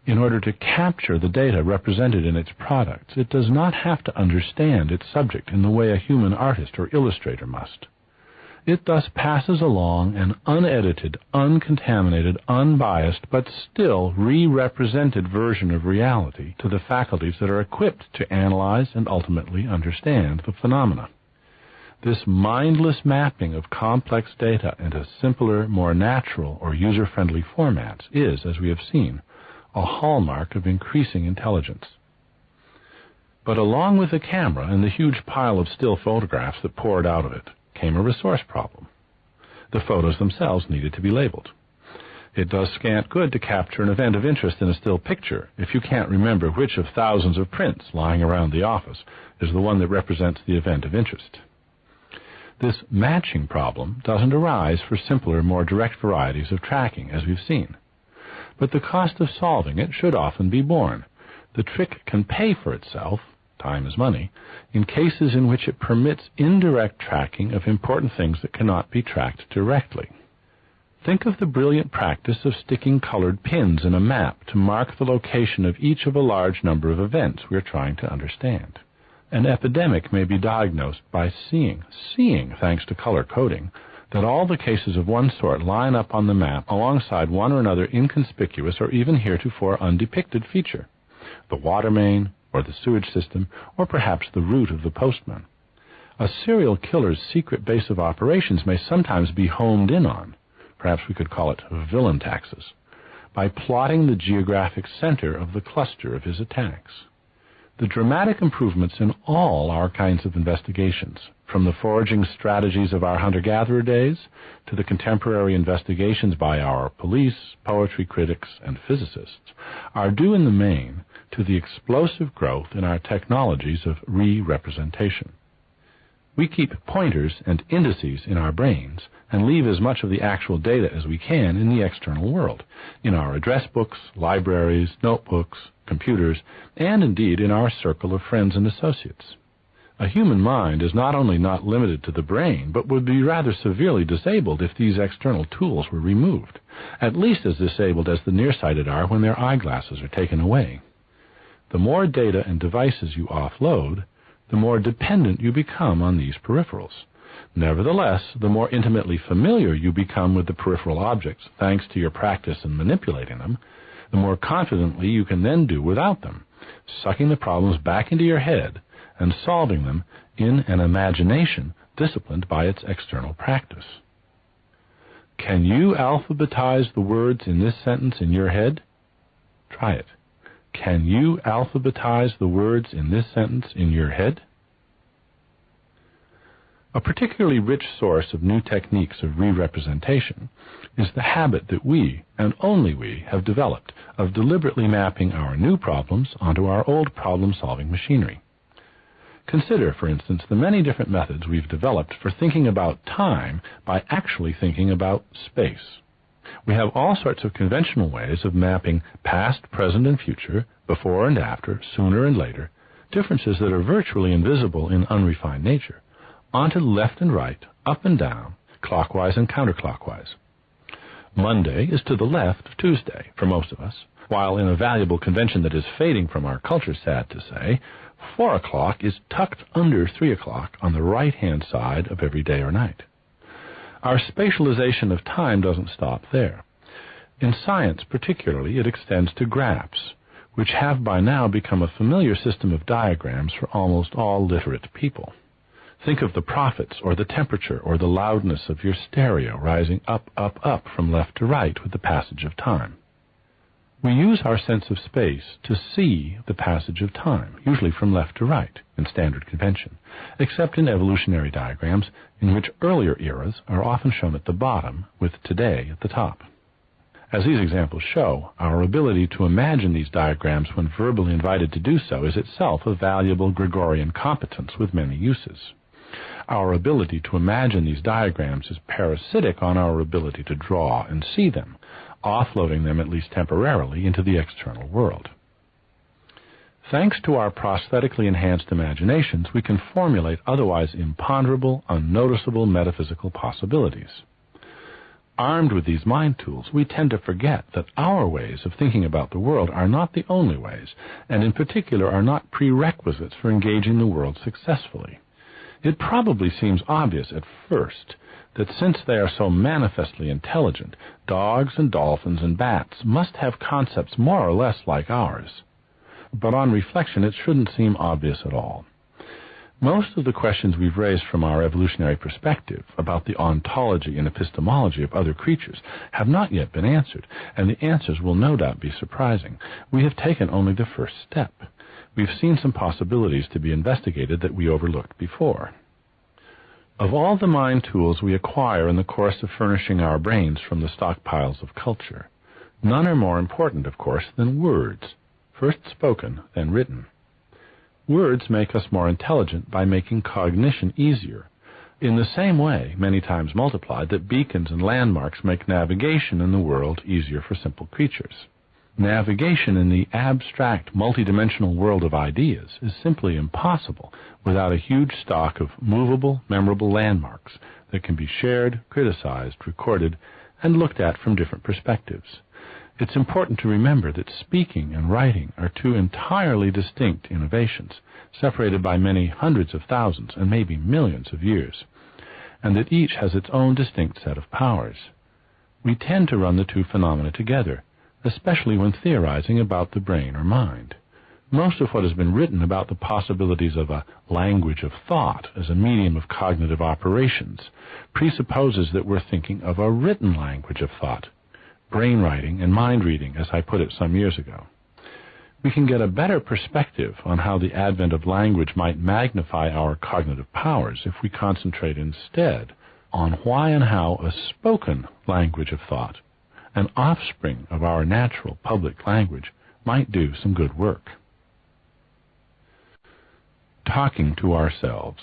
In order to capture the data represented in its products, it does not have to understand its subject in the way a human artist or illustrator must. It thus passes along an unedited, uncontaminated, unbiased, but still re-represented version of reality to the faculties that are equipped to analyze and ultimately understand the phenomena. This mindless mapping of complex data into simpler, more natural, or user-friendly formats is, as we have seen, a hallmark of increasing intelligence. But along with the camera and the huge pile of still photographs that poured out of it came a resource problem. The photos themselves needed to be labeled. It does scant good to capture an event of interest in a still picture if you can't remember which of thousands of prints lying around the office is the one that represents the event of interest. This matching problem doesn't arise for simpler, more direct varieties of tracking, as we've seen. But the cost of solving it should often be borne. The trick can pay for itself, time is money, in cases in which it permits indirect tracking of important things that cannot be tracked directly. Think of the brilliant practice of sticking colored pins in a map to mark the location of each of a large number of events we are trying to understand. An epidemic may be diagnosed by seeing, thanks to color coding, that all the cases of one sort line up on the map alongside one or another inconspicuous or even heretofore undepicted feature, the water main, or the sewage system, or perhaps the route of the postman. A serial killer's secret base of operations may sometimes be homed in on, perhaps we could call it Villain-taxis, by plotting the geographic center of the cluster of his attacks. The dramatic improvements in all our kinds of investigations, from the foraging strategies of our hunter-gatherer days to the contemporary investigations by our police, poetry critics, and physicists, are due in the main to the explosive growth in our technologies of re-representation. We keep pointers and indices in our brains and leave as much of the actual data as we can in the external world, in our address books, libraries, notebooks, computers, and indeed in our circle of friends and associates. A human mind is not only not limited to the brain, but would be rather severely disabled if these external tools were removed, at least as disabled as the nearsighted are when their eyeglasses are taken away. The more data and devices you offload, the more dependent you become on these peripherals. Nevertheless, the more intimately familiar you become with the peripheral objects, thanks to your practice in manipulating them, the more confidently you can then do without them, sucking the problems back into your head and solving them in an imagination disciplined by its external practice. Can you alphabetize the words in this sentence in your head? Try it. Can you alphabetize the words in this sentence in your head? A particularly rich source of new techniques of re-representation is the habit that we, and only we, have developed of deliberately mapping our new problems onto our old problem-solving machinery. Consider, for instance, the many different methods we've developed for thinking about time by actually thinking about space. We have all sorts of conventional ways of mapping past, present, and future, before and after, sooner and later, differences that are virtually invisible in unrefined nature, onto left and right, up and down, clockwise and counterclockwise. Monday is to the left of Tuesday for most of us, while in a valuable convention that is fading from our culture, sad to say, 4 o'clock is tucked under 3 o'clock on the right-hand side of every day or night. Our spatialization of time doesn't stop there. In science particularly, it extends to graphs, which have by now become a familiar system of diagrams for almost all literate people. Think of the profits or the temperature or the loudness of your stereo rising up, up, up from left to right with the passage of time. We use our sense of space to see the passage of time, usually from left to right, in standard convention, except in evolutionary diagrams in which earlier eras are often shown at the bottom, with today at the top. As these examples show, our ability to imagine these diagrams when verbally invited to do so is itself a valuable Gregorian competence with many uses. Our ability to imagine these diagrams is parasitic on our ability to draw and see them, offloading them at least temporarily into the external world. Thanks to our prosthetically enhanced imaginations, we can formulate otherwise imponderable, unnoticeable metaphysical possibilities. Armed with these mind tools, we tend to forget that our ways of thinking about the world are not the only ways, and in particular are not prerequisites for engaging the world successfully. It probably seems obvious at first that since they are so manifestly intelligent, dogs and dolphins and bats must have concepts more or less like ours. But on reflection, it shouldn't seem obvious at all. Most of the questions we've raised from our evolutionary perspective about the ontology and epistemology of other creatures have not yet been answered, and the answers will no doubt be surprising. We have taken only the first step. We've seen some possibilities to be investigated that we overlooked before. Of all the mind tools we acquire in the course of furnishing our brains from the stockpiles of culture, none are more important, of course, than words, first spoken, then written. Words make us more intelligent by making cognition easier, in the same way, many times multiplied, that beacons and landmarks make navigation in the world easier for simple creatures. Navigation in the abstract, multidimensional world of ideas is simply impossible without a huge stock of movable, memorable landmarks that can be shared, criticized, recorded, and looked at from different perspectives. It's important to remember that speaking and writing are two entirely distinct innovations, separated by many hundreds of thousands and maybe millions of years, and that each has its own distinct set of powers. We tend to run the two phenomena together, especially when theorizing about the brain or mind. Most of what has been written about the possibilities of a language of thought as a medium of cognitive operations presupposes that we're thinking of a written language of thought, brain writing and mind reading, as I put it some years ago. We can get a better perspective on how the advent of language might magnify our cognitive powers if we concentrate instead on why and how a spoken language of thought, an offspring of our natural public language, might do some good work. Talking to ourselves.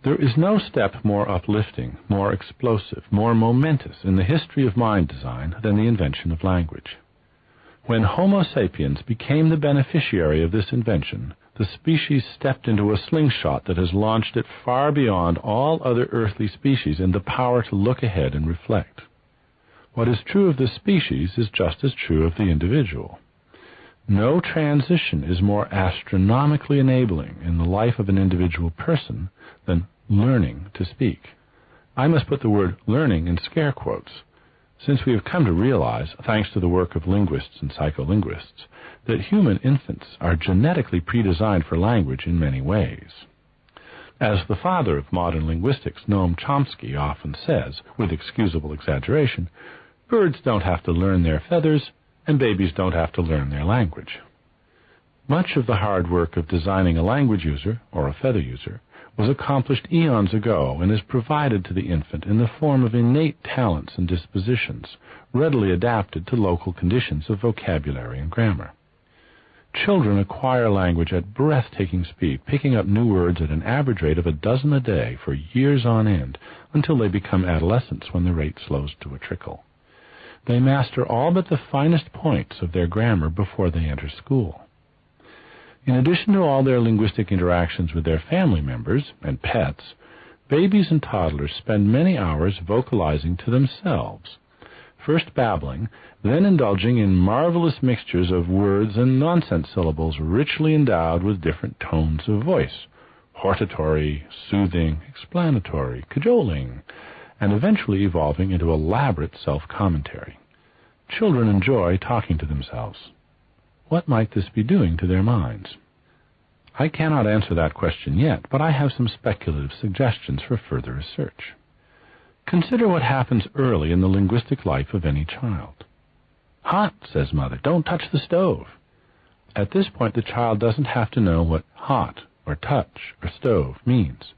There is no step more uplifting, more explosive, more momentous in the history of mind design than the invention of language. When Homo sapiens became the beneficiary of this invention, the species stepped into a slingshot that has launched it far beyond all other earthly species in the power to look ahead and reflect. What is true of the species is just as true of the individual. No transition is more astronomically enabling in the life of an individual person than learning to speak. I must put the word learning in scare quotes, since we have come to realize, thanks to the work of linguists and psycholinguists, that human infants are genetically predesigned for language in many ways. As the father of modern linguistics, Noam Chomsky, often says, with excusable exaggeration, birds don't have to learn their feathers, and babies don't have to learn their language. Much of the hard work of designing a language user, or a feather user, was accomplished eons ago and is provided to the infant in the form of innate talents and dispositions, readily adapted to local conditions of vocabulary and grammar. Children acquire language at breathtaking speed, picking up new words at an average rate of a dozen a day for years on end, until they become adolescents when the rate slows to a trickle. They master all but the finest points of their grammar before they enter school. In addition to all their linguistic interactions with their family members and pets, babies and toddlers spend many hours vocalizing to themselves, first babbling, then indulging in marvelous mixtures of words and nonsense syllables richly endowed with different tones of voice, hortatory, soothing, explanatory, cajoling, and eventually evolving into elaborate self-commentary. Children enjoy talking to themselves. What might this be doing to their minds? I cannot answer that question yet, but I have some speculative suggestions for further research. Consider what happens early in the linguistic life of any child. "Hot," says mother, "don't touch the stove." At this point, the child doesn't have to know what hot or touch or stove means.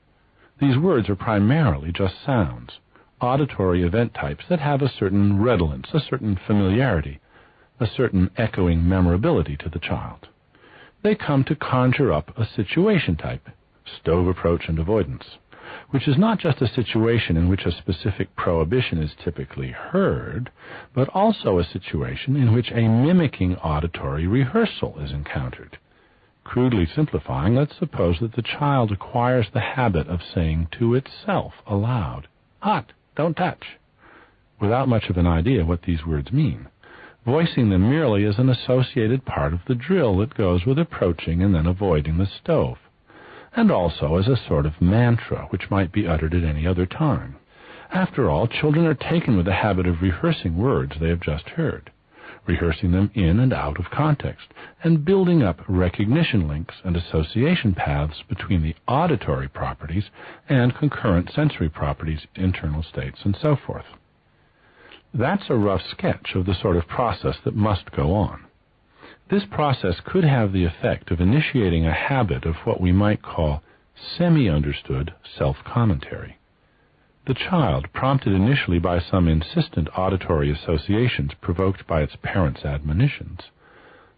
These words are primarily just sounds, auditory event types that have a certain redolence, a certain familiarity, a certain echoing memorability to the child. They come to conjure up a situation type, stove approach and avoidance, which is not just a situation in which a specific prohibition is typically heard, but also a situation in which a mimicking auditory rehearsal is encountered. Crudely simplifying, let's suppose that the child acquires the habit of saying to itself aloud, "Hot, don't touch," without much of an idea what these words mean, voicing them merely as an associated part of the drill that goes with approaching and then avoiding the stove, and also as a sort of mantra which might be uttered at any other time. After all, children are taken with the habit of rehearsing words they have just heard, rehearsing them in and out of context, and building up recognition links and association paths between the auditory properties and concurrent sensory properties, internal states, and so forth. That's a rough sketch of the sort of process that must go on. This process could have the effect of initiating a habit of what we might call semi-understood self-commentary. The child, prompted initially by some insistent auditory associations provoked by its parents' admonitions,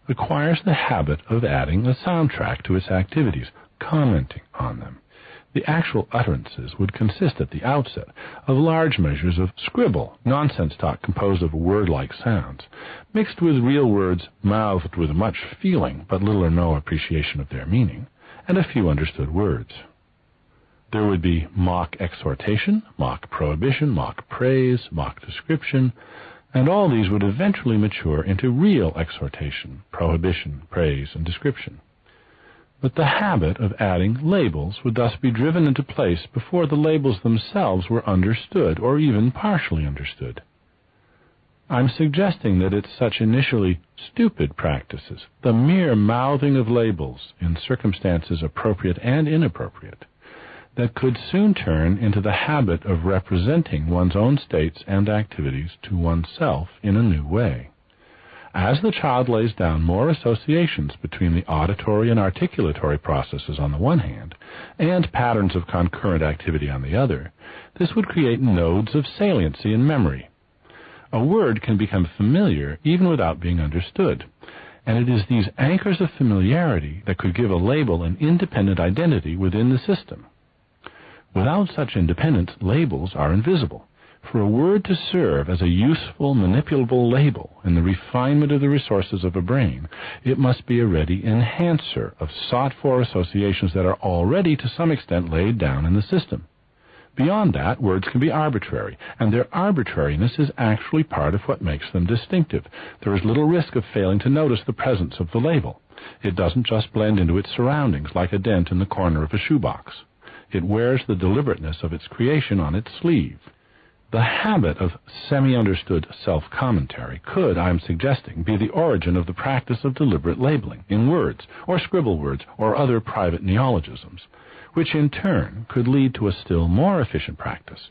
acquires the habit of adding a soundtrack to its activities, commenting on them. The actual utterances would consist at the outset of large measures of scribble, nonsense talk composed of word-like sounds, mixed with real words mouthed with much feeling but little or no appreciation of their meaning, and a few understood words. There would be mock exhortation, mock prohibition, mock praise, mock description, and all these would eventually mature into real exhortation, prohibition, praise, and description. But the habit of adding labels would thus be driven into place before the labels themselves were understood or even partially understood. I'm suggesting that it's such initially stupid practices, the mere mouthing of labels in circumstances appropriate and inappropriate, that could soon turn into the habit of representing one's own states and activities to oneself in a new way. As the child lays down more associations between the auditory and articulatory processes on the one hand, and patterns of concurrent activity on the other, this would create nodes of saliency in memory. A word can become familiar even without being understood, and it is these anchors of familiarity that could give a label an independent identity within the system. Without such independence, labels are invisible. For a word to serve as a useful, manipulable label in the refinement of the resources of a brain, it must be a ready enhancer of sought-for associations that are already to some extent laid down in the system. Beyond that, words can be arbitrary, and their arbitrariness is actually part of what makes them distinctive. There is little risk of failing to notice the presence of the label. It doesn't just blend into its surroundings like a dent in the corner of a shoebox. It wears the deliberateness of its creation on its sleeve. The habit of semi-understood self-commentary could, I'm suggesting, be the origin of the practice of deliberate labeling in words, or scribble words, or other private neologisms, which in turn could lead to a still more efficient practice,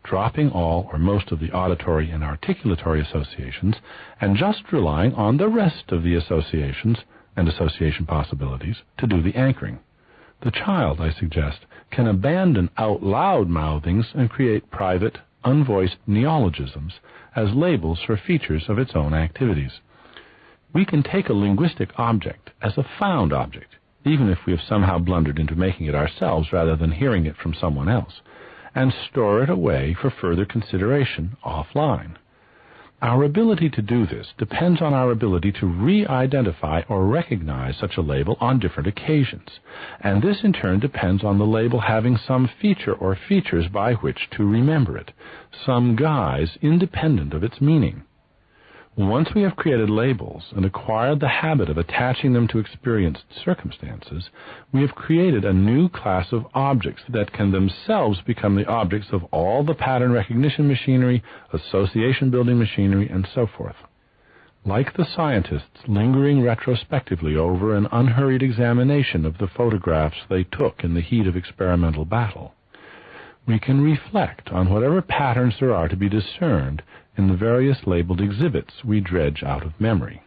dropping all or most of the auditory and articulatory associations and just relying on the rest of the associations and association possibilities to do the anchoring. The child, I suggest, can abandon out-loud mouthings and create private, unvoiced neologisms as labels for features of its own activities. We can take a linguistic object as a found object, even if we have somehow blundered into making it ourselves rather than hearing it from someone else, and store it away for further consideration offline. Our ability to do this depends on our ability to re-identify or recognize such a label on different occasions, and this in turn depends on the label having some feature or features by which to remember it, some guise independent of its meaning. Once we have created labels and acquired the habit of attaching them to experienced circumstances, we have created a new class of objects that can themselves become the objects of all the pattern recognition machinery, association-building machinery, and so forth. Like the scientists lingering retrospectively over an unhurried examination of the photographs they took in the heat of experimental battle, we can reflect on whatever patterns there are to be discerned in the various labeled exhibits we dredge out of memory.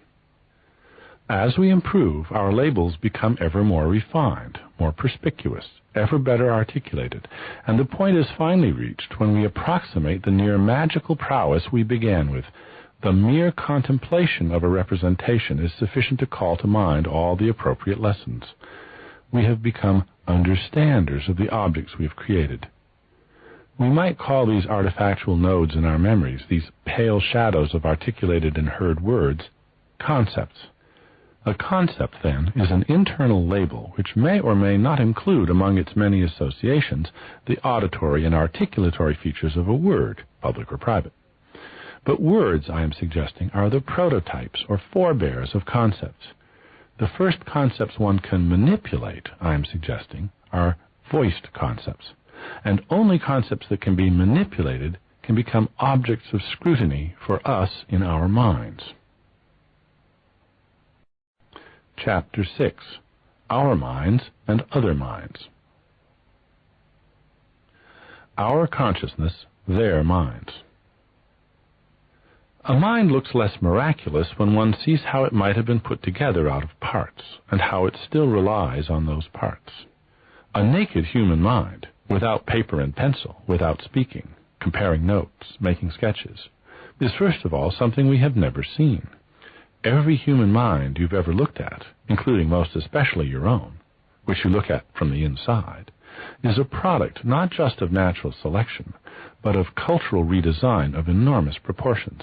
As we improve, our labels become ever more refined, more perspicuous, ever better articulated, and the point is finally reached when we approximate the near magical prowess we began with. The mere contemplation of a representation is sufficient to call to mind all the appropriate lessons. We have become understanders of the objects we have created. We might call these artifactual nodes in our memories, these pale shadows of articulated and heard words, concepts. A concept, then, is an internal label which may or may not include among its many associations the auditory and articulatory features of a word, public or private. But words, I am suggesting, are the prototypes or forebears of concepts. The first concepts one can manipulate, I am suggesting, are voiced concepts, and only concepts that can be manipulated can become objects of scrutiny for us in our minds. Chapter 6. Our Minds and Other Minds. Our consciousness, their minds. A mind looks less miraculous when one sees how it might have been put together out of parts, and how it still relies on those parts. A naked human mind, without paper and pencil, without speaking, comparing notes, making sketches, is first of all something we have never seen. Every human mind you've ever looked at, including most especially your own, which you look at from the inside, is a product not just of natural selection, but of cultural redesign of enormous proportions.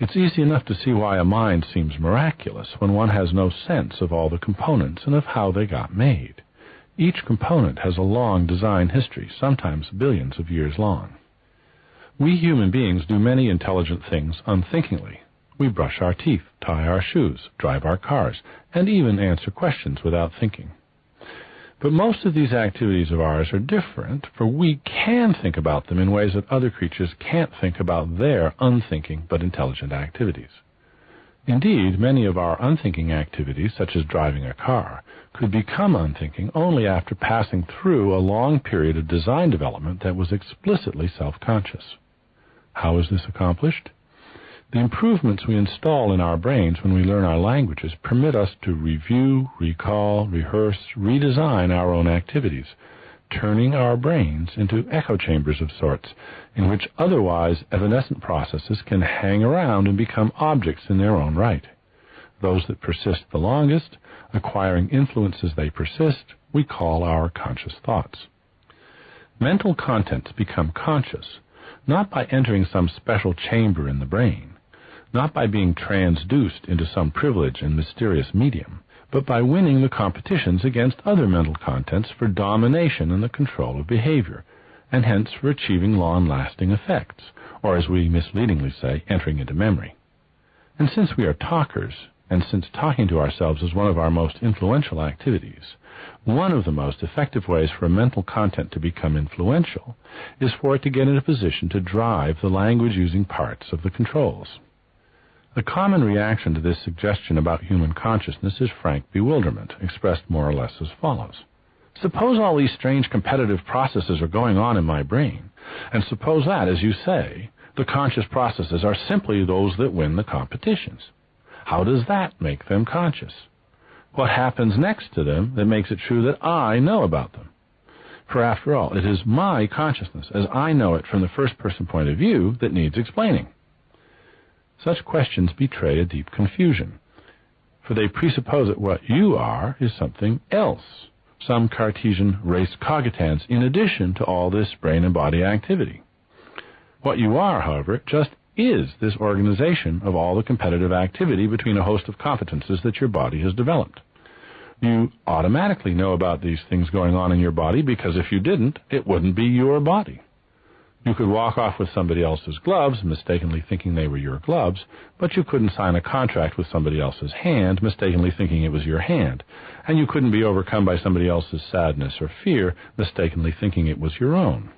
It's easy enough to see why a mind seems miraculous when one has no sense of all the components and of how they got made. Each component has a long design history, sometimes billions of years long. We human beings do many intelligent things unthinkingly. We brush our teeth, tie our shoes, drive our cars, and even answer questions without thinking. But most of these activities of ours are different, for we can think about them in ways that other creatures can't think about their unthinking but intelligent activities. Indeed, many of our unthinking activities, such as driving a car, could become unthinking only after passing through a long period of design development that was explicitly self-conscious. How is this accomplished? The improvements we install in our brains when we learn our languages permit us to review, recall, rehearse, redesign our own activities, turning our brains into echo chambers of sorts, in which otherwise evanescent processes can hang around and become objects in their own right. Those that persist the longest, acquiring influence as they persist, we call our conscious thoughts. Mental contents become conscious, not by entering some special chamber in the brain, not by being transduced into some privileged and mysterious medium, but by winning the competitions against other mental contents for domination and the control of behavior, and hence for achieving long-lasting effects, or as we misleadingly say, entering into memory. And since we are talkers, and since talking to ourselves is one of our most influential activities, one of the most effective ways for a mental content to become influential is for it to get in a position to drive the language-using parts of the controls. The common reaction to this suggestion about human consciousness is frank bewilderment, expressed more or less as follows. Suppose all these strange competitive processes are going on in my brain, and suppose that, as you say, the conscious processes are simply those that win the competitions. How does that make them conscious? What happens next to them that makes it true that I know about them? For after all, it is my consciousness, as I know it from the first-person point of view, that needs explaining. Such questions betray a deep confusion, for they presuppose that what you are is something else, some Cartesian res cogitans in addition to all this brain and body activity. What you are, however, just is this organization of all the competitive activity between a host of competences that your body has developed. You automatically know about these things going on in your body because if you didn't, it wouldn't be your body. You could walk off with somebody else's gloves, mistakenly thinking they were your gloves, but you couldn't sign a contract with somebody else's hand, mistakenly thinking it was your hand, and you couldn't be overcome by somebody else's sadness or fear, mistakenly thinking it was your own.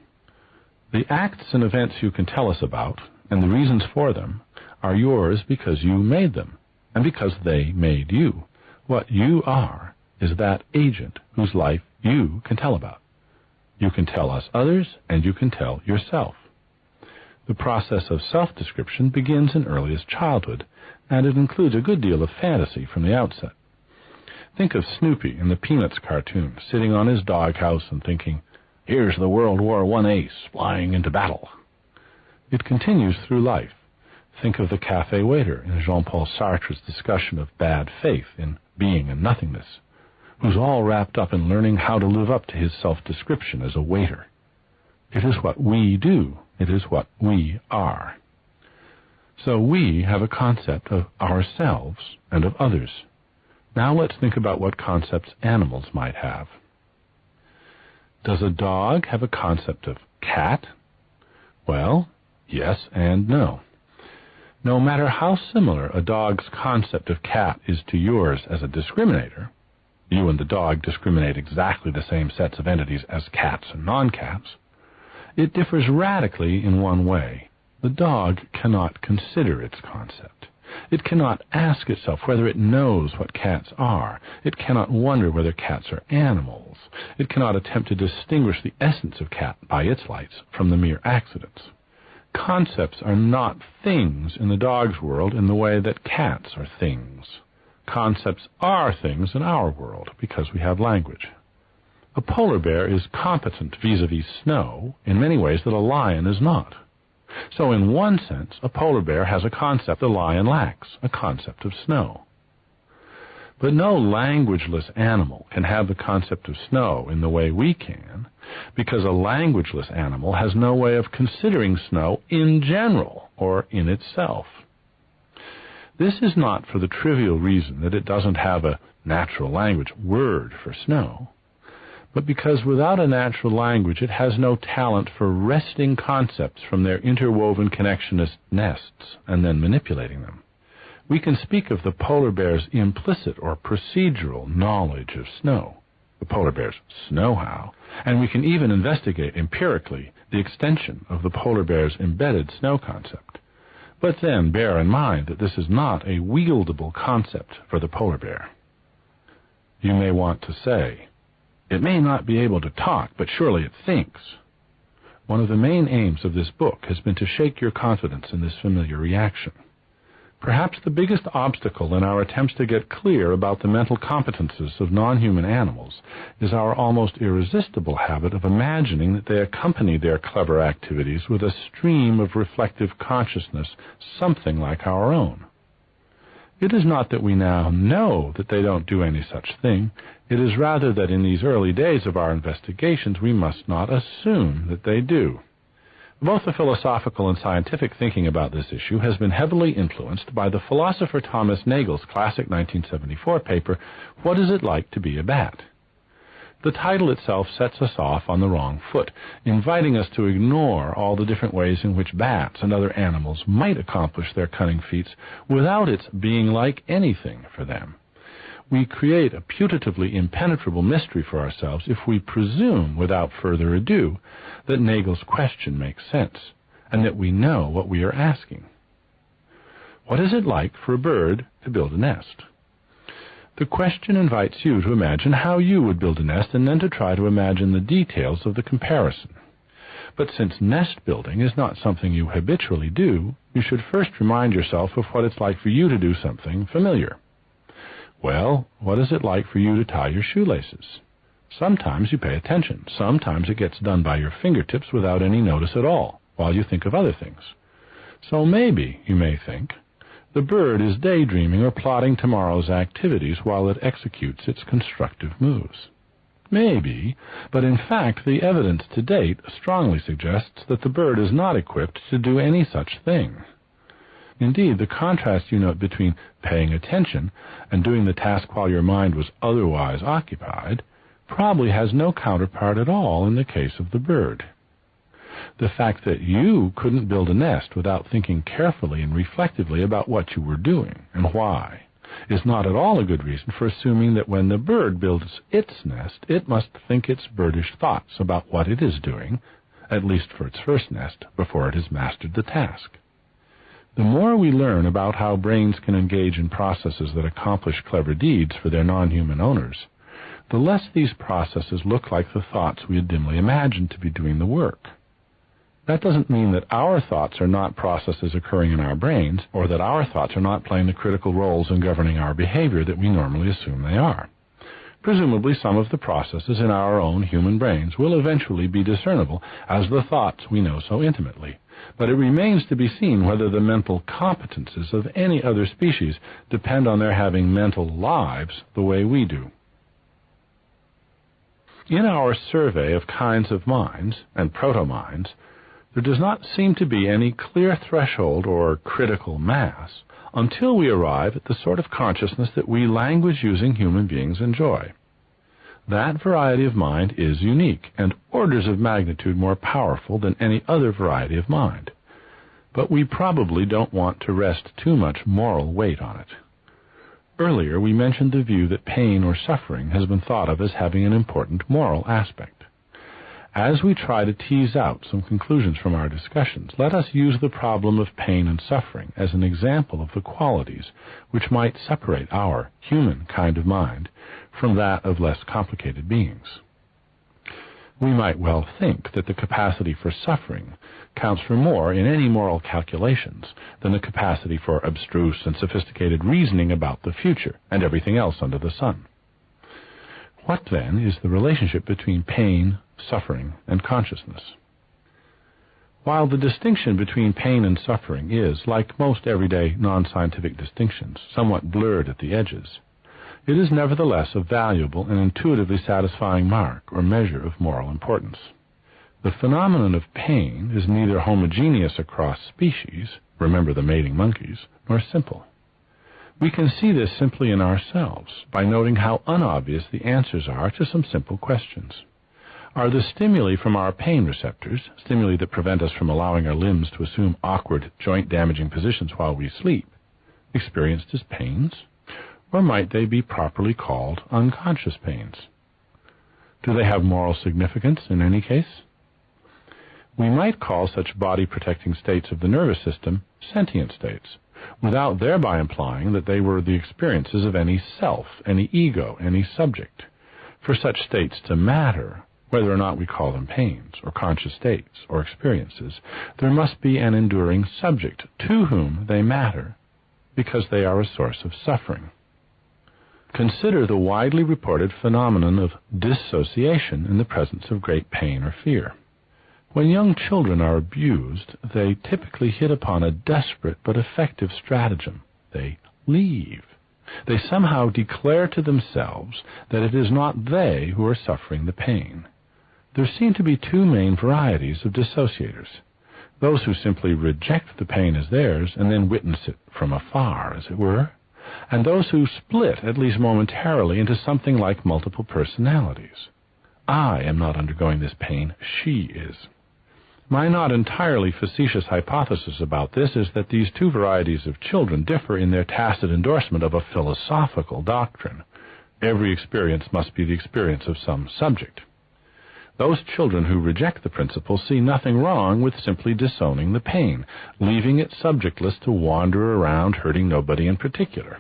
The acts and events you can tell us about, and the reasons for them, are yours because you made them, and because they made you. What you are is that agent whose life you can tell about. You can tell us others, and you can tell yourself. The process of self-description begins in earliest childhood, and it includes a good deal of fantasy from the outset. Think of Snoopy in the Peanuts cartoon, sitting on his doghouse and thinking, "Here's the World War I ace flying into battle." It continues through life. Think of the cafe waiter in Jean-Paul Sartre's discussion of bad faith in Being and Nothingness, who's all wrapped up in learning how to live up to his self-description as a waiter. It is what we do. It is what we are. So we have a concept of ourselves and of others. Now let's think about what concepts animals might have. Does a dog have a concept of cat? Well, yes and no. no matter how similar a dog's concept of cat is to yours as a discriminator, you and the dog discriminate exactly the same sets of entities as cats and non-cats, it differs radically in one way. The dog cannot consider its concept. It cannot ask itself whether it knows what cats are. It cannot wonder whether cats are animals. It cannot attempt to distinguish the essence of cat by its lights from the mere accidents. Concepts are not things in the dog's world in the way that cats are things. Concepts are things in our world because we have language. A polar bear is competent vis-a-vis snow in many ways that a lion is not. So in one sense, a polar bear has a concept the lion lacks, a concept of snow. But no languageless animal can have the concept of snow in the way we can, because a languageless animal has no way of considering snow in general or in itself. This is not for the trivial reason that it doesn't have a natural language word for snow, but because without a natural language it has no talent for wresting concepts from their interwoven connectionist nests and then manipulating them. We can speak of the polar bear's implicit or procedural knowledge of snow, the polar bear's know-how, and we can even investigate empirically the extension of the polar bear's embedded snow concept. But then bear in mind that this is not a wieldable concept for the polar bear. You may want to say, it may not be able to talk, but surely it thinks. One of the main aims of this book has been to shake your confidence in this familiar reaction. Perhaps the biggest obstacle in our attempts to get clear about the mental competences of non-human animals is our almost irresistible habit of imagining that they accompany their clever activities with a stream of reflective consciousness something like our own. It is not that we now know that they don't do any such thing. It is rather that in these early days of our investigations we must not assume that they do. Both the philosophical and scientific thinking about this issue has been heavily influenced by the philosopher Thomas Nagel's classic 1974 paper, What Is It Like to Be a Bat? The title itself sets us off on the wrong foot, inviting us to ignore all the different ways in which bats and other animals might accomplish their cunning feats without its being like anything for them. We create a putatively impenetrable mystery for ourselves if we presume, without further ado, that Nagel's question makes sense, and that we know what we are asking. What is it like for a bird to build a nest? The question invites you to imagine how you would build a nest and then to try to imagine the details of the comparison. But since nest building is not something you habitually do, you should first remind yourself of what it's like for you to do something familiar. Well, what is it like for you to tie your shoelaces? Sometimes you pay attention. Sometimes it gets done by your fingertips without any notice at all, while you think of other things. So maybe, you may think, the bird is daydreaming or plotting tomorrow's activities while it executes its constructive moves. Maybe, but in fact the evidence to date strongly suggests that the bird is not equipped to do any such thing. Indeed, the contrast you note between paying attention and doing the task while your mind was otherwise occupied probably has no counterpart at all in the case of the bird. The fact that you couldn't build a nest without thinking carefully and reflectively about what you were doing and why is not at all a good reason for assuming that when the bird builds its nest, it must think its birdish thoughts about what it is doing, at least for its first nest, before it has mastered the task. The more we learn about how brains can engage in processes that accomplish clever deeds for their non-human owners, the less these processes look like the thoughts we had dimly imagined to be doing the work. That doesn't mean that our thoughts are not processes occurring in our brains, or that our thoughts are not playing the critical roles in governing our behavior that we normally assume they are. Presumably, some of the processes in our own human brains will eventually be discernible as the thoughts we know so intimately, but it remains to be seen whether the mental competences of any other species depend on their having mental lives the way we do. In our survey of kinds of minds and proto-minds, there does not seem to be any clear threshold or critical mass until we arrive at the sort of consciousness that we language-using human beings enjoy. That variety of mind is unique and orders of magnitude more powerful than any other variety of mind. but we probably don't want to rest too much moral weight on it. Earlier, we mentioned the view that pain or suffering has been thought of as having an important moral aspect. As we try to tease out some conclusions from our discussions, let us use the problem of pain and suffering as an example of the qualities which might separate our human kind of mind from that of less complicated beings. We might well think that the capacity for suffering counts for more in any moral calculations than the capacity for abstruse and sophisticated reasoning about the future and everything else under the sun. What, then, is the relationship between pain, suffering, and consciousness? While the distinction between pain and suffering is, like most everyday non-scientific distinctions, somewhat blurred at the edges, it is nevertheless a valuable and intuitively satisfying mark or measure of moral importance. The phenomenon of pain is neither homogeneous across species, remember the mating monkeys, nor simple. We can see this simply in ourselves by noting how unobvious the answers are to some simple questions. Are the stimuli from our pain receptors, stimuli that prevent us from allowing our limbs to assume awkward, joint-damaging positions while we sleep, experienced as pains? Or might they be properly called unconscious pains? Do they have moral significance in any case? We might call such body-protecting states of the nervous system sentient states, without thereby implying that they were the experiences of any self, any ego, any subject. For such states to matter, whether or not we call them pains, or conscious states, or experiences, there must be an enduring subject to whom they matter, because they are a source of suffering. Consider the widely reported phenomenon of dissociation in the presence of great pain or fear. When young children are abused, they typically hit upon a desperate but effective stratagem. They leave. They somehow declare to themselves that it is not they who are suffering the pain. There seem to be two main varieties of dissociators: those who simply reject the pain as theirs and then witness it from afar, as it were, and those who split, at least momentarily, into something like multiple personalities. I am not undergoing this pain, she is. My not entirely facetious hypothesis about this is that these two varieties of children differ in their tacit endorsement of a philosophical doctrine. Every experience must be the experience of some subject. Those children who reject the principle see nothing wrong with simply disowning the pain, leaving it subjectless to wander around hurting nobody in particular.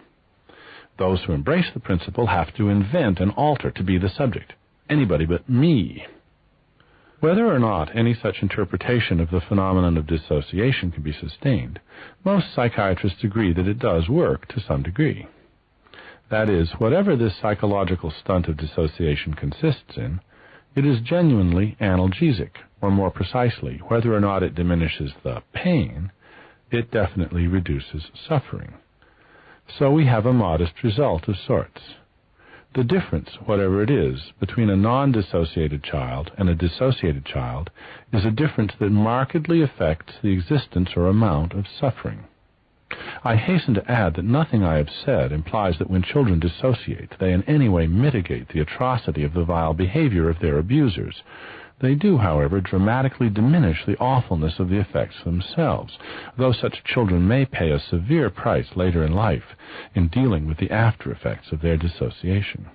Those who embrace the principle have to invent and alter to be the subject. Anybody but me. Whether or not any such interpretation of the phenomenon of dissociation can be sustained, most psychiatrists agree that it does work to some degree. That is, whatever this psychological stunt of dissociation consists in, it is genuinely analgesic, or more precisely, whether or not it diminishes the pain, it definitely reduces suffering. So we have a modest result of sorts. The difference, whatever it is, between a non-dissociated child and a dissociated child is a difference that markedly affects the existence or amount of suffering. I hasten to add that nothing I have said implies that when children dissociate, they in any way mitigate the atrocity of the vile behavior of their abusers. They do, however, dramatically diminish the awfulness of the effects themselves, though such children may pay a severe price later in life in dealing with the after-effects of their dissociation.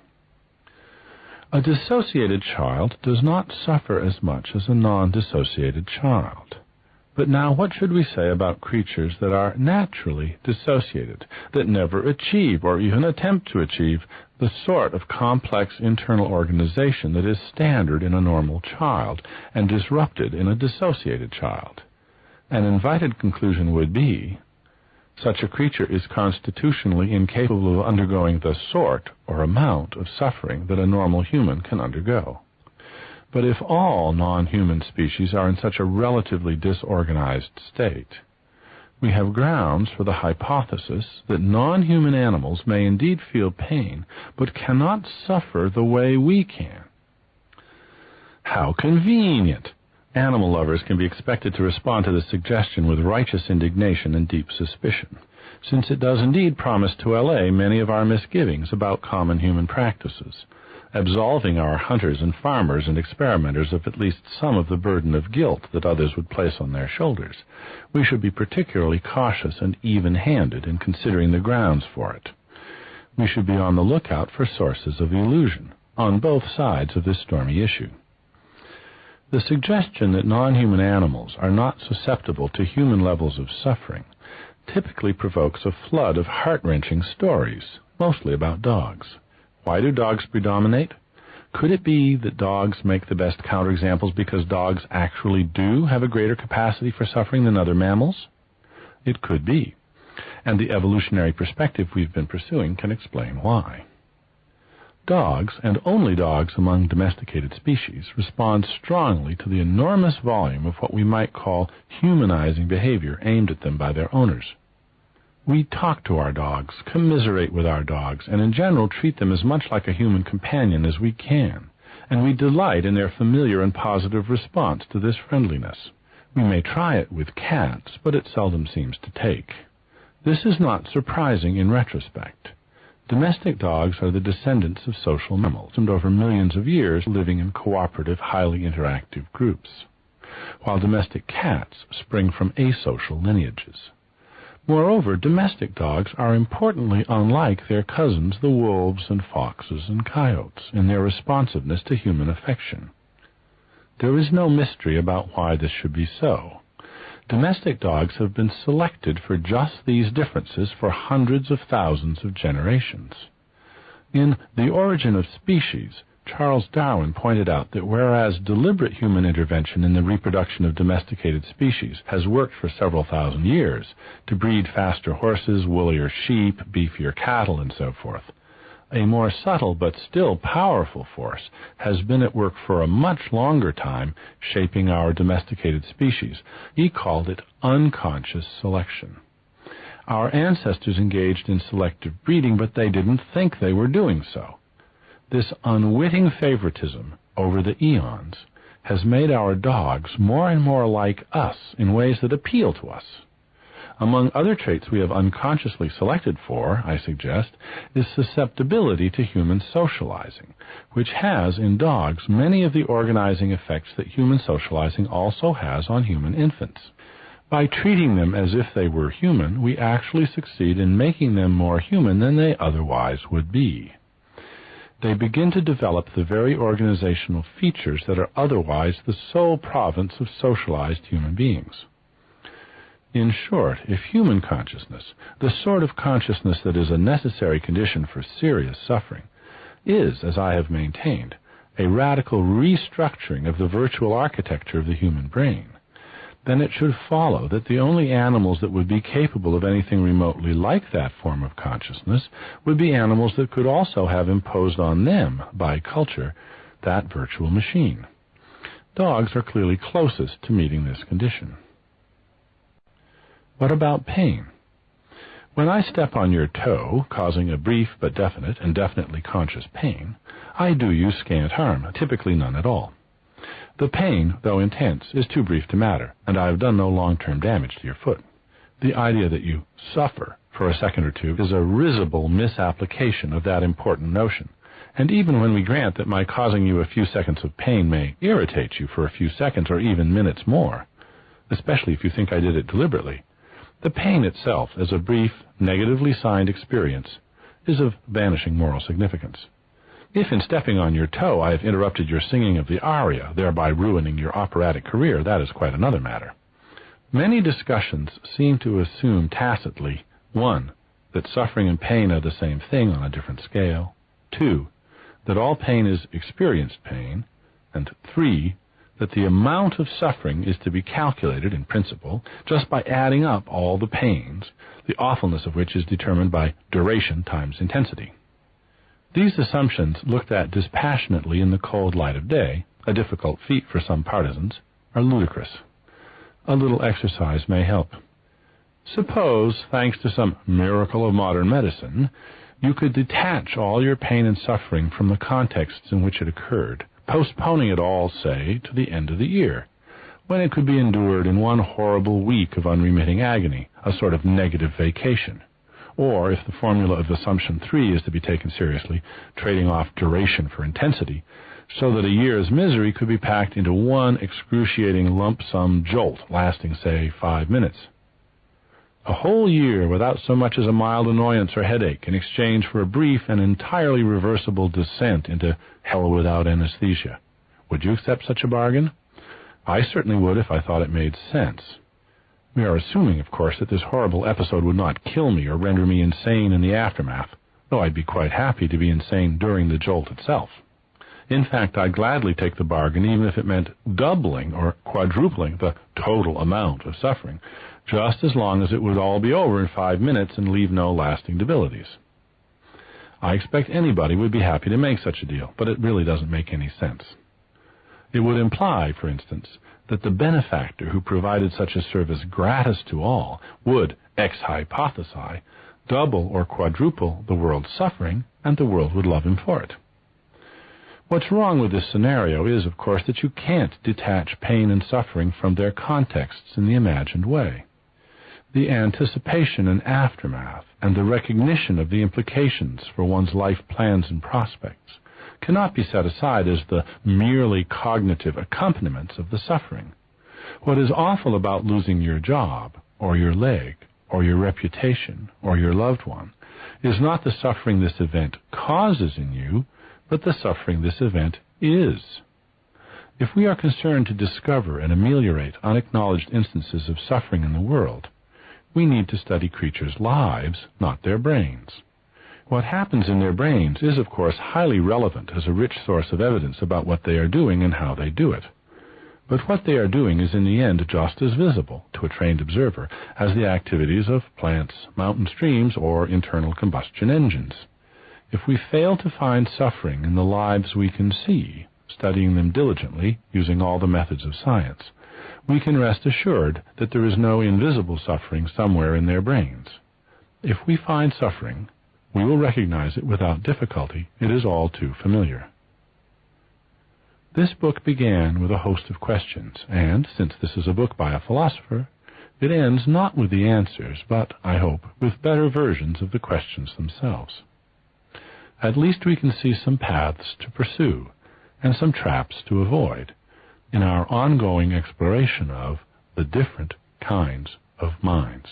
A dissociated child does not suffer as much as a non-dissociated child. But now what should we say about creatures that are naturally dissociated, that never achieve or even attempt to achieve the sort of complex internal organization that is standard in a normal child and disrupted in a dissociated child? An invited conclusion would be, such a creature is constitutionally incapable of undergoing the sort or amount of suffering that a normal human can undergo. But if all non-human species are in such a relatively disorganized state, we have grounds for the hypothesis that non-human animals may indeed feel pain, but cannot suffer the way we can. How convenient! Animal lovers can be expected to respond to the suggestion with righteous indignation and deep suspicion, since it does indeed promise to allay many of our misgivings about common human practices. absolving our hunters and farmers and experimenters of at least some of the burden of guilt that others would place on their shoulders, we should be particularly cautious and even-handed in considering the grounds for it. We should be on the lookout for sources of illusion on both sides of this stormy issue. The suggestion that non-human animals are not susceptible to human levels of suffering typically provokes a flood of heart-wrenching stories, mostly about dogs. Why do dogs predominate? Could it be that dogs make the best counterexamples because dogs actually do have a greater capacity for suffering than other mammals? It could be, and the evolutionary perspective we've been pursuing can explain why. Dogs, and only dogs among domesticated species, respond strongly to the enormous volume of what we might call humanizing behavior aimed at them by their owners. We talk to our dogs, commiserate with our dogs, and in general treat them as much like a human companion as we can, and we delight in their familiar and positive response to this friendliness. We may try it with cats, but it seldom seems to take. This is not surprising in retrospect. Domestic dogs are the descendants of social mammals, and over millions of years living in cooperative, highly interactive groups, while domestic cats spring from asocial lineages. Moreover, domestic dogs are importantly unlike their cousins, the wolves and foxes and coyotes, in their responsiveness to human affection. There is no mystery about why this should be so. Domestic dogs have been selected for just these differences for hundreds of thousands of generations. In The Origin of Species, Charles Darwin pointed out that whereas deliberate human intervention in the reproduction of domesticated species has worked for several thousand years to breed faster horses, woollier sheep, beefier cattle, and so forth, a more subtle but still powerful force has been at work for a much longer time shaping our domesticated species. He called it unconscious selection. Our ancestors engaged in selective breeding, but they didn't think they were doing so. This unwitting favoritism over the eons has made our dogs more and more like us in ways that appeal to us. Among other traits we have unconsciously selected for, I suggest, is susceptibility to human socializing, which has in dogs many of the organizing effects that human socializing also has on human infants. By treating them as if they were human, we actually succeed in making them more human than they otherwise would be. They begin to develop the very organizational features that are otherwise the sole province of socialized human beings. In short, if human consciousness, the sort of consciousness that is a necessary condition for serious suffering, is, as I have maintained, a radical restructuring of the virtual architecture of the human brain, then it should follow that the only animals that would be capable of anything remotely like that form of consciousness would be animals that could also have imposed on them, by culture, that virtual machine. Dogs are clearly closest to meeting this condition. What about pain? When I step on your toe, causing a brief but definite and definitely conscious pain, I do you scant harm, typically none at all. The pain, though intense, is too brief to matter, and I have done no long-term damage to your foot. The idea that you suffer for a second or two is a risible misapplication of that important notion, and even when we grant that my causing you a few seconds of pain may irritate you for a few seconds or even minutes more, especially if you think I did it deliberately, the pain itself, as a brief, negatively signed experience, is of vanishing moral significance. If in stepping on your toe I have interrupted your singing of the aria, thereby ruining your operatic career, that is quite another matter. Many discussions seem to assume tacitly, 1, that suffering and pain are the same thing on a different scale, 2, that all pain is experienced pain, and 3, that the amount of suffering is to be calculated, in principle, just by adding up all the pains, the awfulness of which is determined by duration times intensity. These assumptions, looked at dispassionately in the cold light of day, a difficult feat for some partisans, are ludicrous. A little exercise may help. Suppose, thanks to some miracle of modern medicine, you could detach all your pain and suffering from the contexts in which it occurred, postponing it all, say, to the end of the year, when it could be endured in one horrible week of unremitting agony, a sort of negative vacation, or, if the formula of assumption 3 is to be taken seriously, trading off duration for intensity, so that a year's misery could be packed into one excruciating lump sum jolt lasting, say, 5 minutes. A whole year without so much as a mild annoyance or headache in exchange for a brief and entirely reversible descent into hell without anesthesia. Would you accept such a bargain? I certainly would if I thought it made sense. We are assuming, of course, that this horrible episode would not kill me or render me insane in the aftermath, though I'd be quite happy to be insane during the jolt itself. In fact, I'd gladly take the bargain even if it meant doubling or quadrupling the total amount of suffering, just as long as it would all be over in 5 minutes and leave no lasting debilities. I expect anybody would be happy to make such a deal, but it really doesn't make any sense. It would imply, for instance, that the benefactor who provided such a service gratis to all would, ex hypothesi, double or quadruple the world's suffering, and the world would love him for it. What's wrong with this scenario is, of course, that you can't detach pain and suffering from their contexts in the imagined way. The anticipation and aftermath, and the recognition of the implications for one's life plans and prospects, cannot be set aside as the merely cognitive accompaniments of the suffering. What is awful about losing your job, or your leg, or your reputation, or your loved one, is not the suffering this event causes in you, but the suffering this event is. If we are concerned to discover and ameliorate unacknowledged instances of suffering in the world, we need to study creatures' lives, not their brains. What happens in their brains is, of course, highly relevant as a rich source of evidence about what they are doing and how they do it. But what they are doing is in the end just as visible to a trained observer as the activities of plants, mountain streams, or internal combustion engines. If we fail to find suffering in the lives we can see, studying them diligently, using all the methods of science, we can rest assured that there is no invisible suffering somewhere in their brains. If we find suffering, we will recognize it without difficulty. It is all too familiar. This book began with a host of questions, and, since this is a book by a philosopher, it ends not with the answers, but, I hope, with better versions of the questions themselves. At least we can see some paths to pursue, and some traps to avoid, in our ongoing exploration of the different kinds of minds.